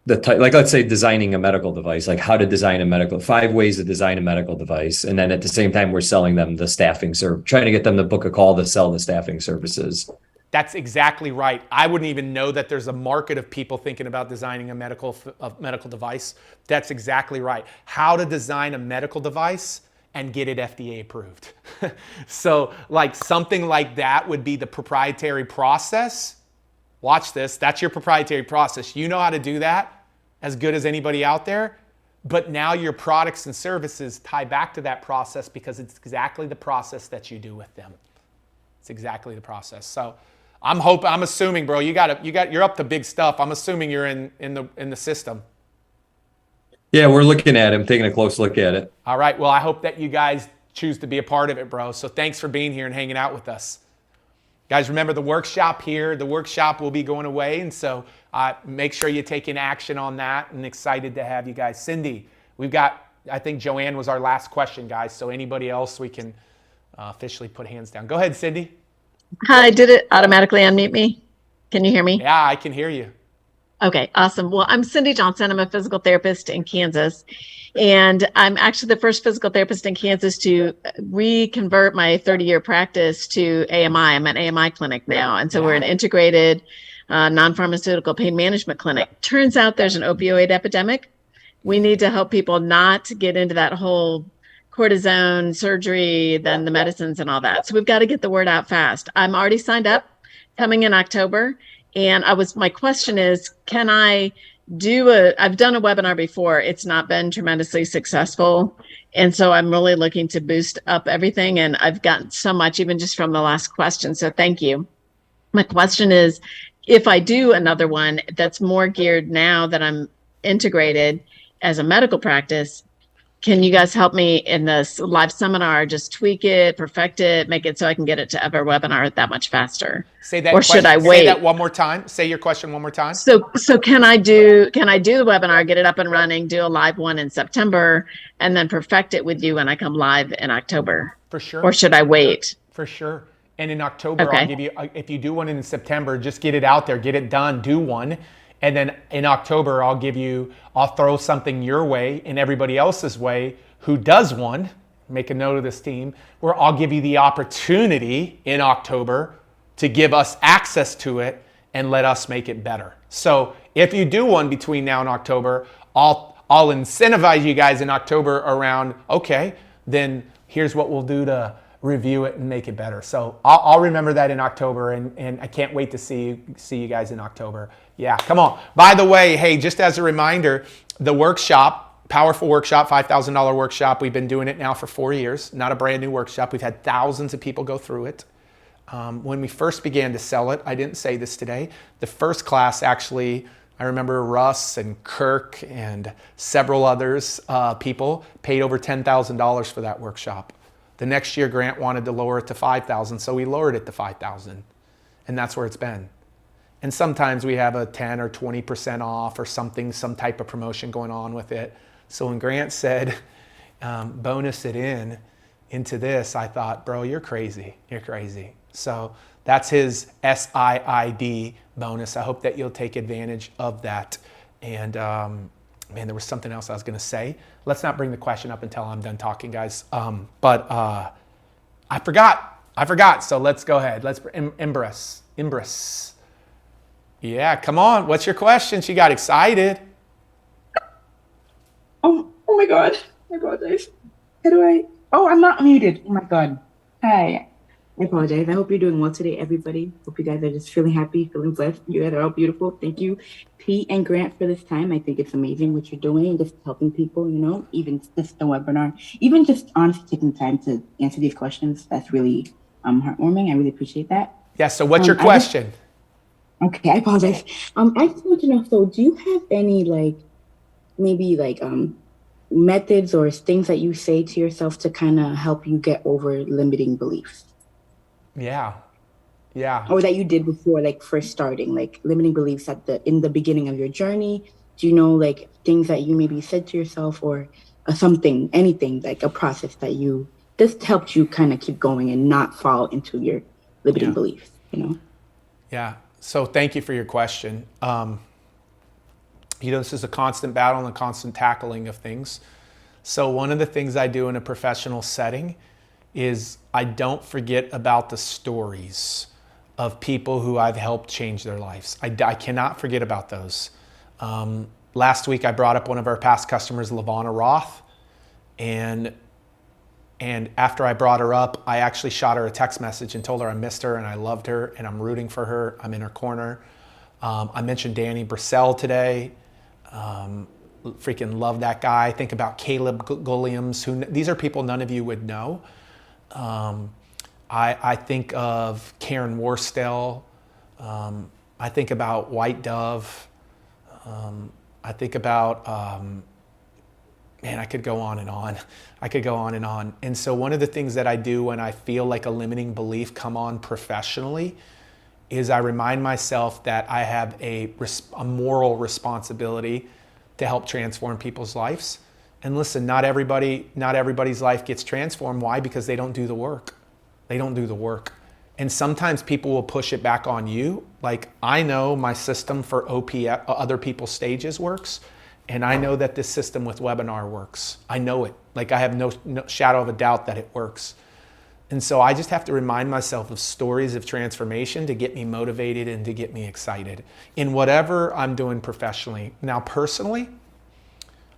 let's say designing a medical device, like how to design 5 ways to design a medical device. And then at the same time, we're selling them the staffing service, trying to get them to book a call to sell the staffing services. That's exactly right. I wouldn't even know that there's a market of people thinking about designing a medical device. That's exactly right. How to design a medical device and get it FDA approved. So something like that would be the proprietary process. Watch this. That's your proprietary process. You know how to do that as good as anybody out there. But now your products and services tie back to that process because it's exactly the process that you do with them. It's exactly the process. So I'm assuming, bro, you're up to big stuff. I'm assuming you're in the system. Yeah, we're looking at it. I'm taking a close look at it. All right. Well, I hope that you guys choose to be a part of it, bro. So thanks for being here and hanging out with us. Guys, remember the workshop here. The workshop will be going away, and so make sure you take in action on that, and excited to have you guys. Cindy, I think Joanne was our last question, guys, so anybody else we can officially put hands down. Go ahead, Cindy. Hi, did it automatically unmute me? Can you hear me? Yeah, I can hear you. Okay, awesome. Well, I'm Cindy Johnson. I'm a physical therapist in Kansas. And I'm actually the first physical therapist in Kansas to reconvert my 30-year practice to AMI. I'm at AMI clinic now. And so we're an integrated non-pharmaceutical pain management clinic. Turns out there's an opioid epidemic. We need to help people not get into that whole cortisone surgery, then the medicines and all that. So we've got to get the word out fast. I'm already signed up, coming in October. And my question is, can I I've done a webinar before. It's not been tremendously successful. And so I'm really looking to boost up everything. And I've gotten so much, even just from the last question. So thank you. My question is, if I do another one that's more geared now that I'm integrated as a medical practice, can you guys help me in this live seminar, just tweak it, perfect it, make it so I can get it to every webinar that much faster? Say that. Or should I wait? Say that one more time. Say your question one more time. So can I do the webinar, get it up and running, do a live one in September, and then perfect it with you when I come live in October? For sure. Or should I wait? For sure. And in October, Okay. I'll give you, if you do one in September, just get it out there, get it done, do one. And then in October, I'll throw something your way and everybody else's way who does one. Make a note of this, team, where I'll give you the opportunity in October to give us access to it and let us make it better. So if you do one between now and October, I'll incentivize you guys in October around, okay, then here's what we'll do to review it and make it better. So I'll remember that in October, and I can't wait to see you guys in October. Yeah, come on. By the way, hey, just as a reminder, the workshop, powerful workshop, $5,000 workshop, we've been doing it now for 4 years, not a brand new workshop. We've had thousands of people go through it. When we first began to sell it, I didn't say this today, the first class actually, I remember Russ and Kirk and several others, people paid over $10,000 for that workshop. The next year, Grant wanted to lower it to $5,000, so we lowered it to $5,000, and that's where it's been. And sometimes we have a 10 or 20% off or something, some type of promotion going on with it. So when Grant said, bonus it into this, I thought, bro, you're crazy. You're crazy. So that's his SIID bonus. I hope that you'll take advantage of that. And man, there was something else I was going to say. Let's not bring the question up until I'm done talking, guys. But I forgot. So let's go ahead. Let's embrace. Yeah, come on. What's your question? She got excited. Oh my God. I apologize. How do I? Oh, I'm not muted. Oh my God. Hi. I apologize. I hope you're doing well today, everybody. Hope you guys are just feeling happy, feeling blessed. You guys are all beautiful. Thank you, Pete and Grant, for this time. I think it's amazing what you're doing, just helping people, even just the webinar, even just honestly taking the time to answer these questions. That's really heartwarming. I really appreciate that. Yeah, so what's your question? Okay, I apologize. I just want to know, so do you have any methods or things that you say to yourself to kind of help you get over limiting beliefs? Yeah. Or that you did before, first starting, limiting beliefs in the beginning of your journey? Do you know things that you maybe said to yourself or something, anything, like a process that you just helped you kind of keep going and not fall into your limiting beliefs, Yeah. So thank you for your question. This is a constant battle and a constant tackling of things. So one of the things I do in a professional setting is I don't forget about the stories of people who I've helped change their lives. I cannot forget about those. Last week I brought up one of our past customers, Lavonna Roth, and after I brought her up, I actually shot her a text message and told her I missed her and I loved her and I'm rooting for her. I'm in her corner. I mentioned Danny Brissell today. Freaking love that guy. Think about Caleb Gulliams. These are people none of you would know. I think of Karen Worstell. I think about White Dove. I think about, man, I could go on and on. And so one of the things that I do when I feel like a limiting belief come on professionally is I remind myself that I have a moral responsibility to help transform people's lives. And listen, not everybody's life gets transformed. Why? Because they don't do the work. And sometimes people will push it back on you. Like, I know my system for OPS, other people's stages, works. And I know that this system with webinar works. I know it. Like, I have no shadow of a doubt that it works. And so I just have to remind myself of stories of transformation to get me motivated and to get me excited in whatever I'm doing professionally. Now, personally,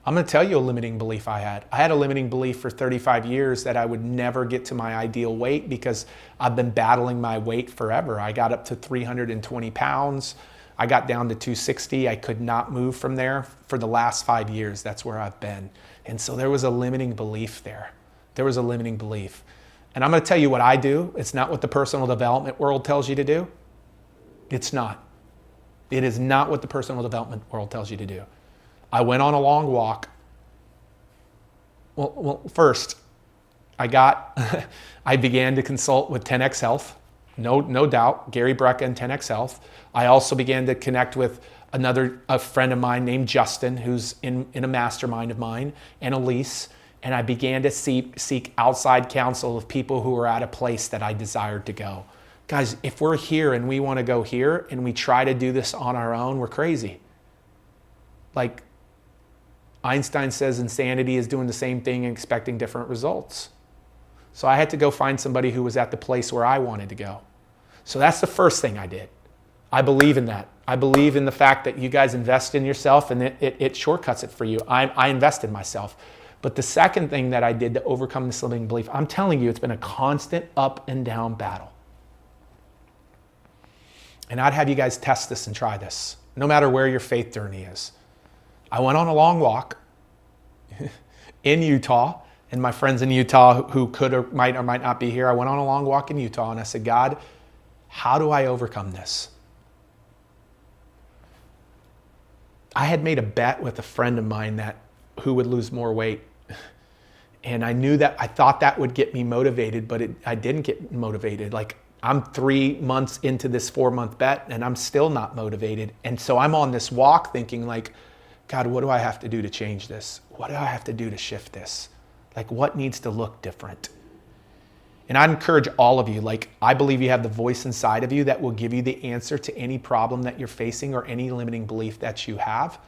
I'm going to tell you a limiting belief I had. I had a limiting belief for 35 years that I would never get to my ideal weight because I've been battling my weight forever. I got up to 320 pounds. I got down to 260. I could not move from there for the last 5 years. That's where I've been. And so there was a limiting belief there. And I'm going to tell you what I do. It's not what the personal development world tells you to do. It's not. It is not what the personal development world tells you to do. I went on a long walk. Well, first, I began to consult with 10X Health. No doubt, Gary Brecka and 10X Health. I also began to connect with a friend of mine named Justin, who's in a mastermind of mine, and Elise. and I began to seek outside counsel of people who were at a place that I desired to go. Guys, if we're here and we want to go here and we try to do this on our own, we're crazy. Like Einstein says, insanity is doing the same thing and expecting different results. So I had to go find somebody who was at the place where I wanted to go. So that's the first thing I did. I believe in that. I believe in the fact that you guys invest in yourself and it shortcuts it for you. I invest in myself. But the second thing that I did to overcome this limiting belief, I'm telling you, it's been a constant up and down battle. And I'd have you guys test this and try this, no matter where your faith journey is. I went on a long walk in Utah, and my friends in Utah who could or might not be here, I went on a long walk in Utah and I said, God, how do I overcome this? I had made a bet with a friend of mine that who would lose more weight. And I knew that, I thought that would get me motivated, but I didn't get motivated. Like I'm 3 months into this 4-month bet and I'm still not motivated. And so I'm on this walk thinking like, God, what do I have to do to change this? What do I have to do to shift this? Like what needs to look different? And I'd encourage all of you, like I believe you have the voice inside of you that will give you the answer to any problem that you're facing or any limiting belief that you have.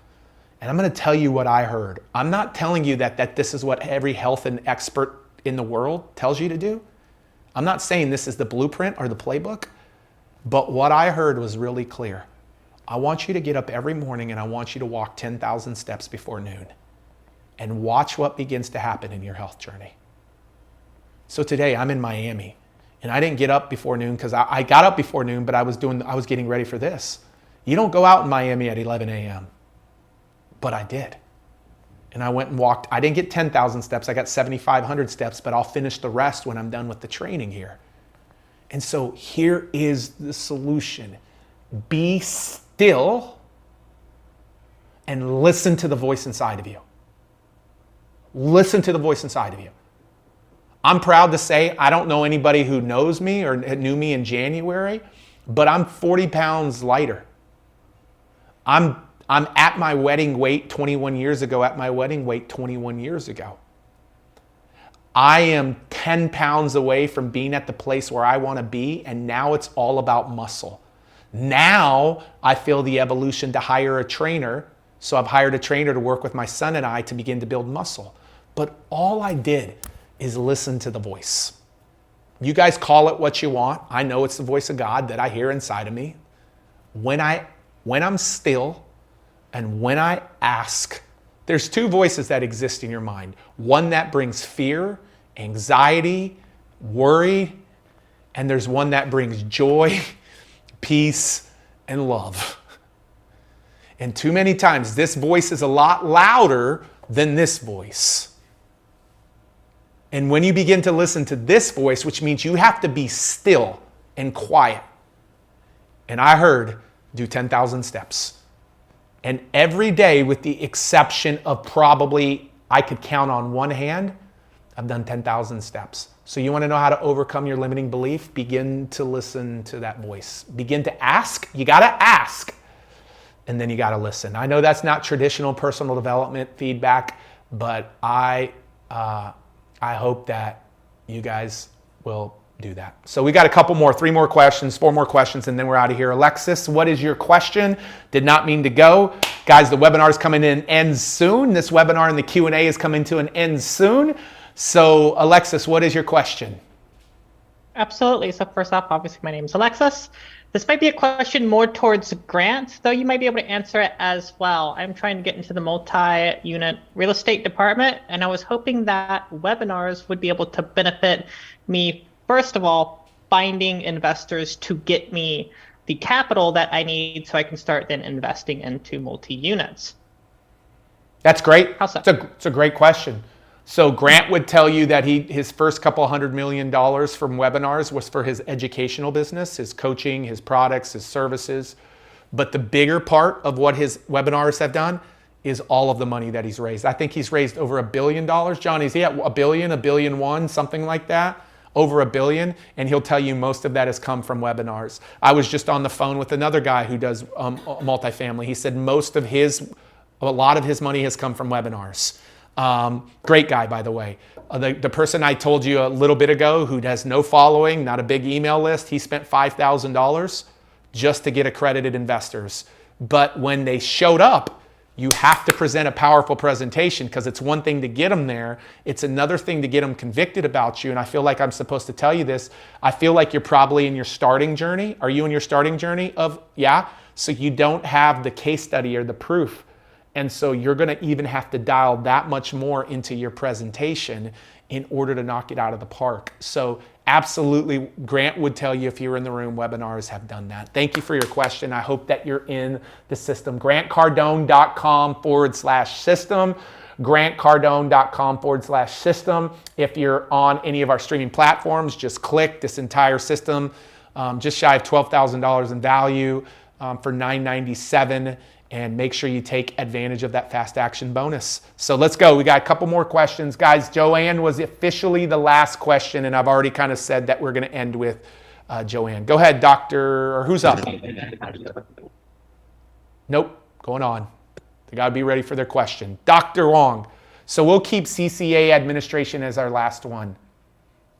And I'm going to tell you what I heard. I'm not telling you that this is what every health and expert in the world tells you to do. I'm not saying this is the blueprint or the playbook, but what I heard was really clear. I want you to get up every morning and I want you to walk 10,000 steps before noon and watch what begins to happen in your health journey. So today I'm in Miami and I didn't get up before noon because I got up before noon, but I was getting ready for this. You don't go out in Miami at 11 a.m., but I did. And I went and walked. I didn't get 10,000 steps. I got 7,500 steps, but I'll finish the rest when I'm done with the training here. And so here is the solution. Be still and listen to the voice inside of you. Listen to the voice inside of you. I'm proud to say I don't know anybody who knows me or knew me in January, but I'm 40 pounds lighter. I'm at my wedding weight 21 years ago, at my wedding weight 21 years ago. I am 10 pounds away from being at the place where I want to be, and now it's all about muscle. Now I feel the evolution to hire a trainer, so I've hired a trainer to work with my son and I to begin to build muscle. But all I did is listen to the voice. You guys call it what you want. I know it's the voice of God that I hear inside of me. When I'm still and when I ask, there's two voices that exist in your mind. One that brings fear, anxiety, worry, and there's one that brings joy, peace, and love. And too many times this voice is a lot louder than this voice. And when you begin to listen to this voice, which means you have to be still and quiet. And I heard, do 10,000 steps. And every day, with the exception of probably, I could count on one hand, I've done 10,000 steps. So you want to know how to overcome your limiting belief? Begin to listen to that voice. Begin to ask. You got to ask. And then you got to listen. I know that's not traditional personal development feedback, but I hope that you guys will do that. So we got a couple more, 3 more questions, 4 more questions, and then we're out of here. Alexis, what is your question? Did not mean to go. Guys, the webinar is coming to an end soon. This webinar and the Q&A is coming to an end soon. So Alexis, what is your question? Absolutely. So first off, obviously my name is Alexis. This might be a question more towards Grant, though you might be able to answer it as well. I'm trying to get into the multi-unit real estate department, and I was hoping that webinars would be able to benefit me. First of all, finding investors to get me the capital that I need so I can start then investing into multi-units. That's great. It's a great question. So Grant would tell you that his first couple $100 million from webinars was for his educational business, his coaching, his products, his services. But the bigger part of what his webinars have done is all of the money that he's raised. I think he's raised over $1 billion. John, is he at $1 billion, $1.1 billion, something like that? Over $1 billion, and he'll tell you most of that has come from webinars. I was just on the phone with another guy who does multifamily. He said a lot of his money has come from webinars. Great guy, by the way. The person I told you a little bit ago who has no following, not a big email list, he spent $5,000 just to get accredited investors. But when they showed up, you have to present a powerful presentation, because it's one thing to get them there. It's another thing to get them convicted about you. And I feel like I'm supposed to tell you this. I feel like you're probably in your starting journey. Are you in your starting journey of, yeah? So you don't have the case study or the proof. And so you're going to even have to dial that much more into your presentation in order to knock it out of the park. So absolutely, Grant would tell you if you were in the room, webinars have done that. Thank you for your question. I hope that you're in the system. GrantCardone.com/system. GrantCardone.com/system. If you're on any of our streaming platforms, just click this entire system. Just shy of $12,000 in value for $997. And make sure you take advantage of that fast action bonus. So let's go. We got a couple more questions. Guys, Joanne was officially the last question, and I've already kind of said that we're going to end with Joanne. Go ahead, Doctor, or who's up? Nope, going on. They got to be ready for their question. Dr. Wong. So we'll keep CCA administration as our last one.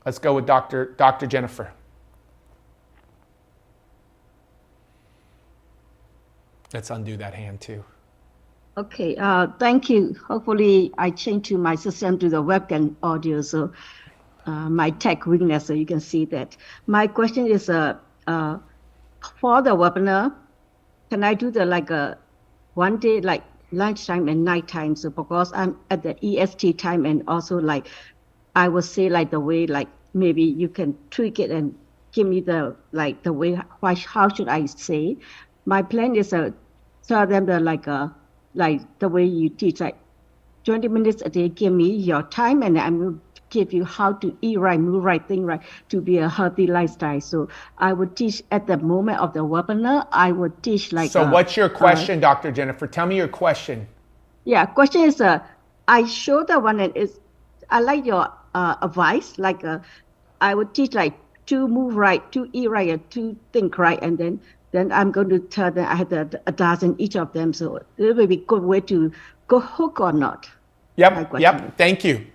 Let's go with Dr. Jennifer. Let's undo that hand too. Okay, thank you. Hopefully I changed to my system to the webcam audio, so my tech weakness, so you can see that. My question is, for the webinar, can I do the like one day, like lunchtime and nighttime? So because I'm at the EST time, and also like, I would say like the way, like maybe you can tweak it and give me the, like the way, how should I say? My plan is tell them the like the way you teach, like 20 minutes a day, give me your time, and I will give you how to eat right, move right, think right, to be a healthy lifestyle. So I would teach at the moment of the webinar, I would teach like. So what's your question, Dr. Jennifer? Tell me your question. Yeah, question is, I show the one, and is, I like your advice, like I would teach like to move right, to eat right, and to think right, and then I'm going to tell them I had a dozen each of them. So it will be a good way to go hook or not. Yep. Thank you.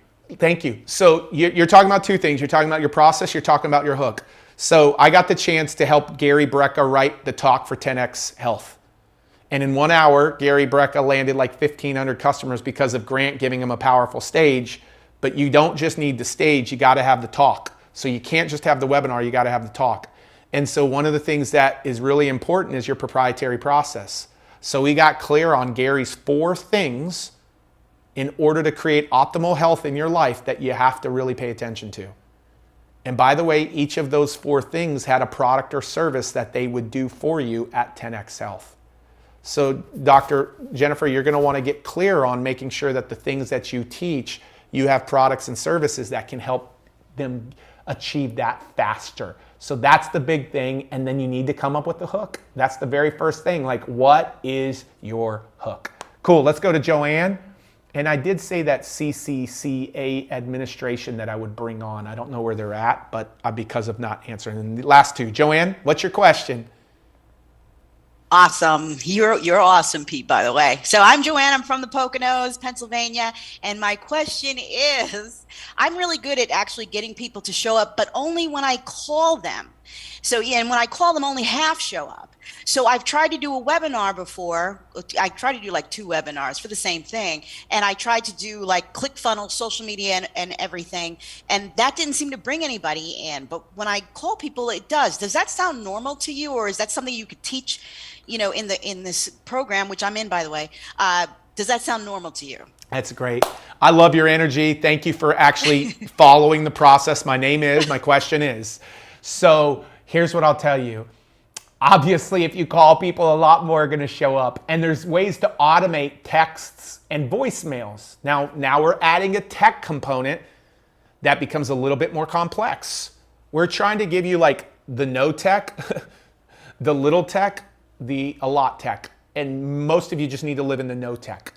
So you're talking about two things. You're talking about your process. You're talking about your hook. So I got the chance to help Gary Brecka write the talk for 10X Health. And in 1 hour, Gary Brecka landed like 1,500 customers because of Grant giving him a powerful stage. But you don't just need the stage. You got to have the talk. So you can't just have the webinar. You got to have the talk. And so one of the things that is really important is your proprietary process. So we got clear on Gary's 4 things in order to create optimal health in your life that you have to really pay attention to. And by the way, each of those 4 things had a product or service that they would do for you at 10X Health. So Dr. Jennifer, you're going to want to get clear on making sure that the things that you teach, you have products and services that can help them achieve that faster. So that's the big thing. And then you need to come up with the hook. That's the very first thing. Like, what is your hook? Cool. Let's go to Joanne. And I did say that CCCA administration that I would bring on. I don't know where they're at, but because of not answering. And the last 2. Joanne, what's your question? Awesome. You're awesome, Pete, by the way. So I'm Joanne. I'm from the Poconos, Pennsylvania. And my question is, I'm really good at actually getting people to show up, but only when I call them. So, yeah, and when I call them, only half show up. So I've tried to do a webinar before. I tried to do like 2 webinars for the same thing. And I tried to do like ClickFunnels, social media and everything. And that didn't seem to bring anybody in. But when I call people, it does. Does that sound normal to you? Or is that something you could teach, you know, in this program, which I'm in, by the way? Does that sound normal to you? That's great. I love your energy. Thank you for actually following the process. My question is. So here's what I'll tell you. Obviously, if you call people, a lot more are going to show up. And there's ways to automate texts and voicemails. Now we're adding a tech component that becomes a little bit more complex. We're trying to give you like the no tech, the little tech, a lot tech. And most of you just need to live in the no tech,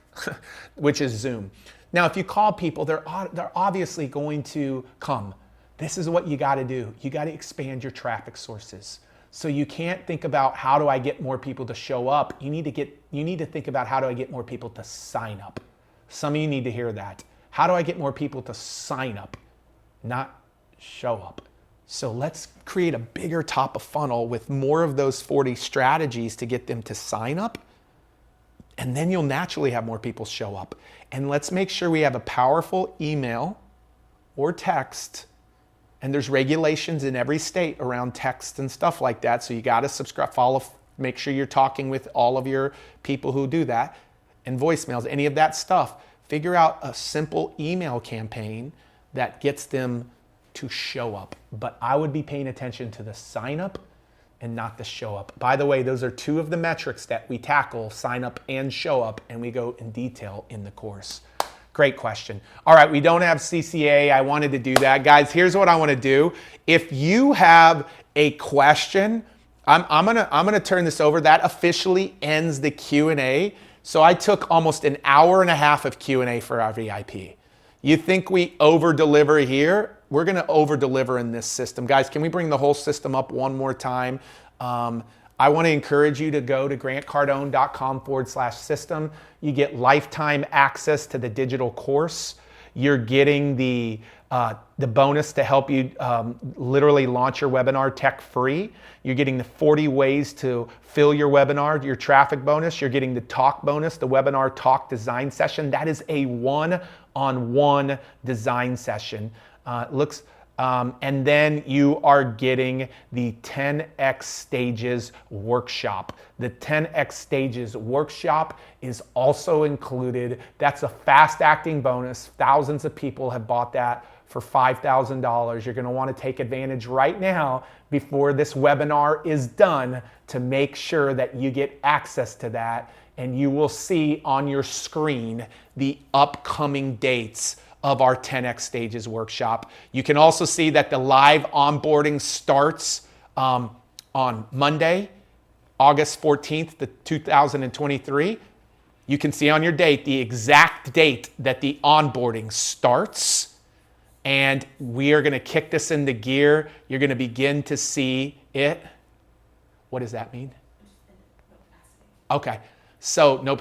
which is Zoom. Now, if you call people, they're obviously going to come. This is what you got to do. You got to expand your traffic sources. So you can't think about how do I get more people to show up. You need to think about how do I get more people to sign up. Some of you need to hear that. How do I get more people to sign up, not show up? So let's create a bigger top of funnel with more of those 40 strategies to get them to sign up. And then you'll naturally have more people show up. And let's make sure we have a powerful email or text. And there's regulations in every state around text and stuff like that. So you got to subscribe, follow, make sure you're talking with all of your people who do that, and voicemails, any of that stuff. Figure out a simple email campaign that gets them to show up. But I would be paying attention to the sign up and not the show up. By the way, those are two of the metrics that we tackle, sign up and show up, and we go in detail in the course. Great question. All right, we don't have CCA. I wanted to do that. Guys, here's what I want to do. If you have a question, I'm gonna turn this over. That officially ends the Q&A. So I took almost an hour and a half of Q&A for our VIP. You think we over-deliver here? We're gonna over-deliver in this system. Guys, can we bring the whole system up one more time? I wanna encourage you to go to grantcardone.com/system. You get lifetime access to the digital course. You're getting the bonus to help you literally launch your webinar tech free. You're getting the 40 ways to fill your webinar, your traffic bonus. You're getting the talk bonus, the webinar talk design session. That is a one-on-one design session. And then you are getting the 10X Stages workshop. The 10X Stages workshop is also included. That's a fast acting bonus. Thousands of people have bought that for $5,000. You're gonna wanna take advantage right now before this webinar is done to make sure that you get access to that. And you will see on your screen the upcoming dates of our 10X Stages workshop. You can also see that the live onboarding starts on Monday, August 14th, 2023. You can see on your date the exact date that the onboarding starts. And we are gonna kick this into gear. You're gonna begin to see it. What does that mean? Okay, so no,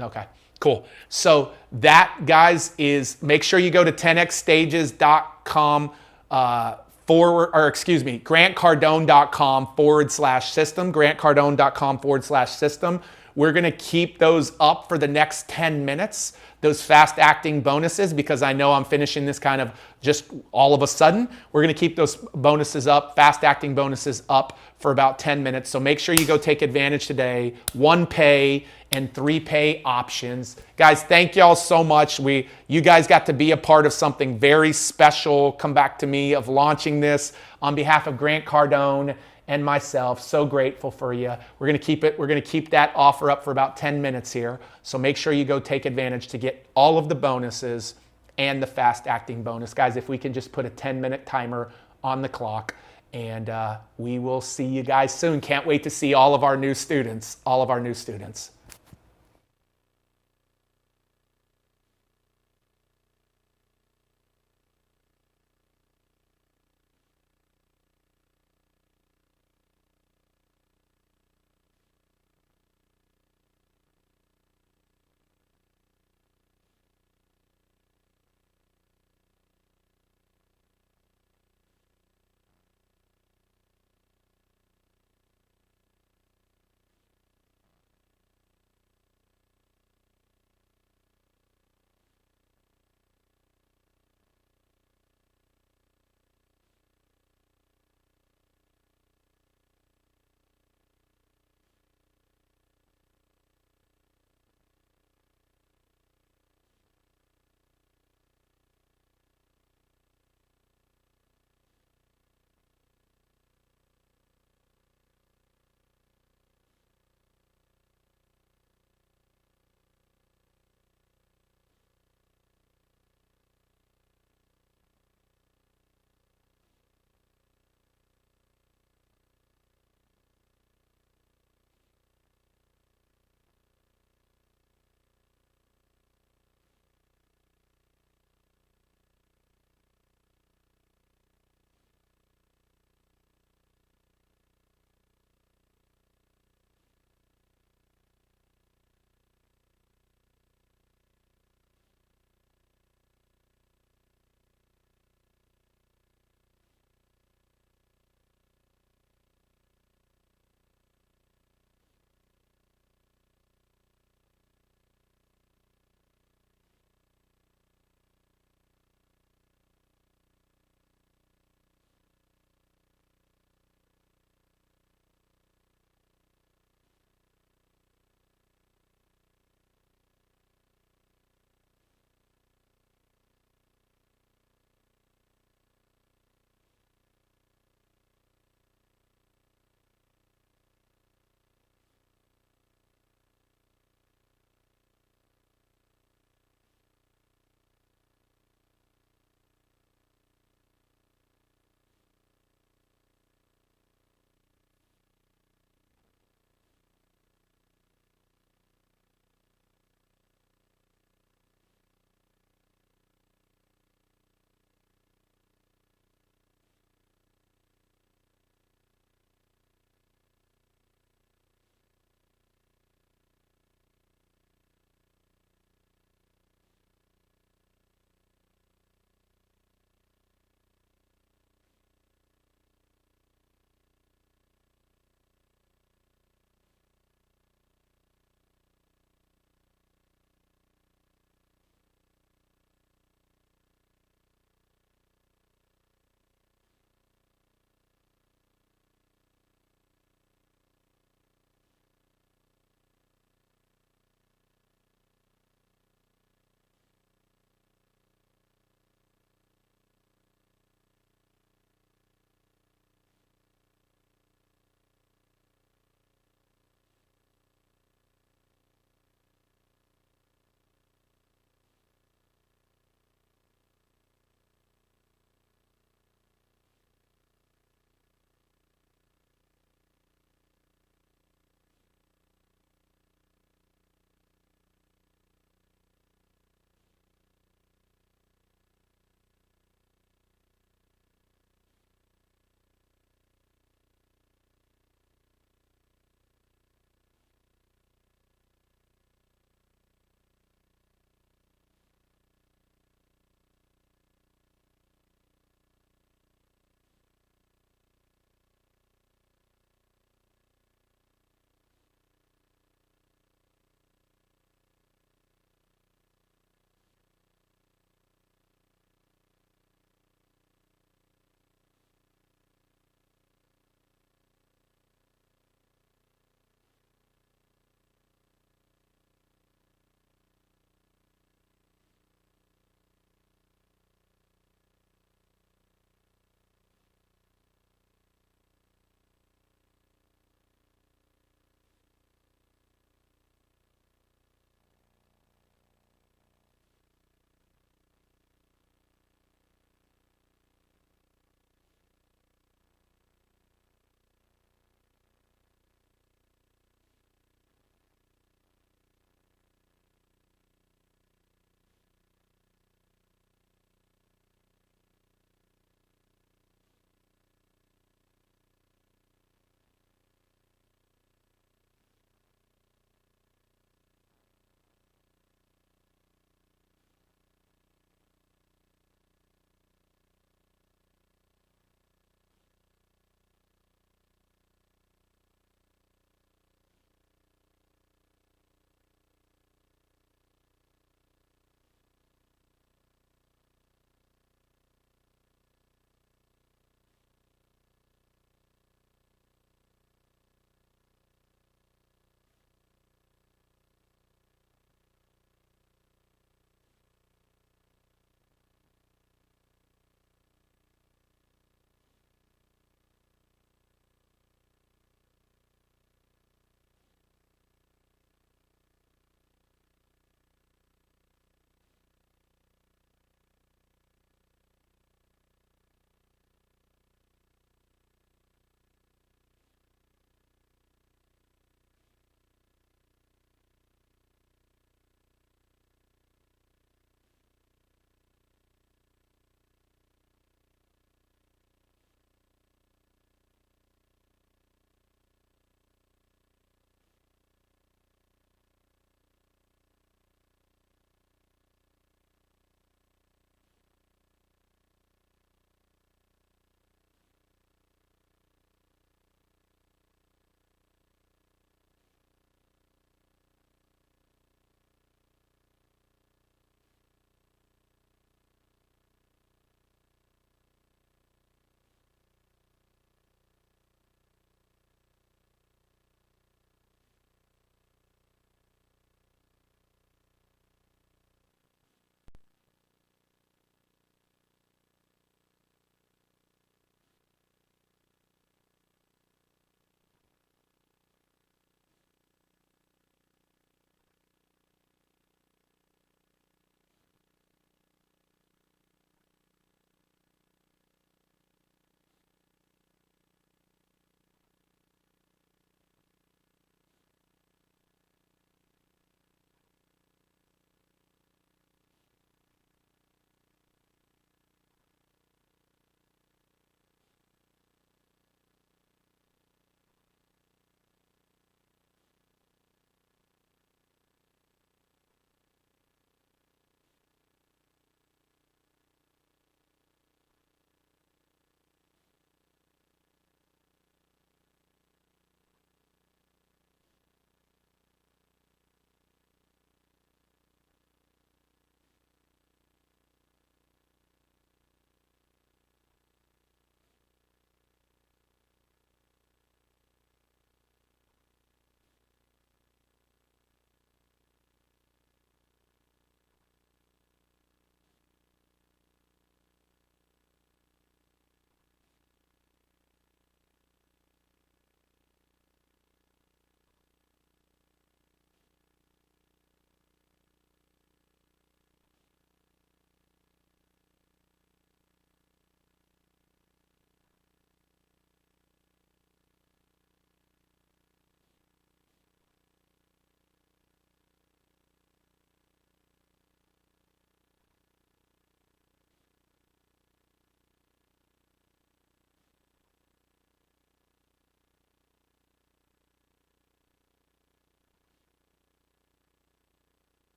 okay. Cool. So that, guys, is make sure you go to 10xstages.com grantcardone.com/system, grantcardone.com/system. We're going to keep those up for the next 10 minutes, those fast acting bonuses, because I know I'm finishing this kind of just all of a sudden. We're going to keep those bonuses up, fast acting bonuses up for about 10 minutes. So make sure you go take advantage today. 1 pay and 3 pay options. Guys, thank y'all so much. You guys got to be a part of something very special. Come back to me of launching this on behalf of Grant Cardone and myself. So grateful for you. We're gonna keep that offer up for about 10 minutes here. So make sure you go take advantage to get all of the bonuses and the fast acting bonus. Guys, if we can just put a 10-minute timer on the clock, and we will see you guys soon. Can't wait to see all of our new students.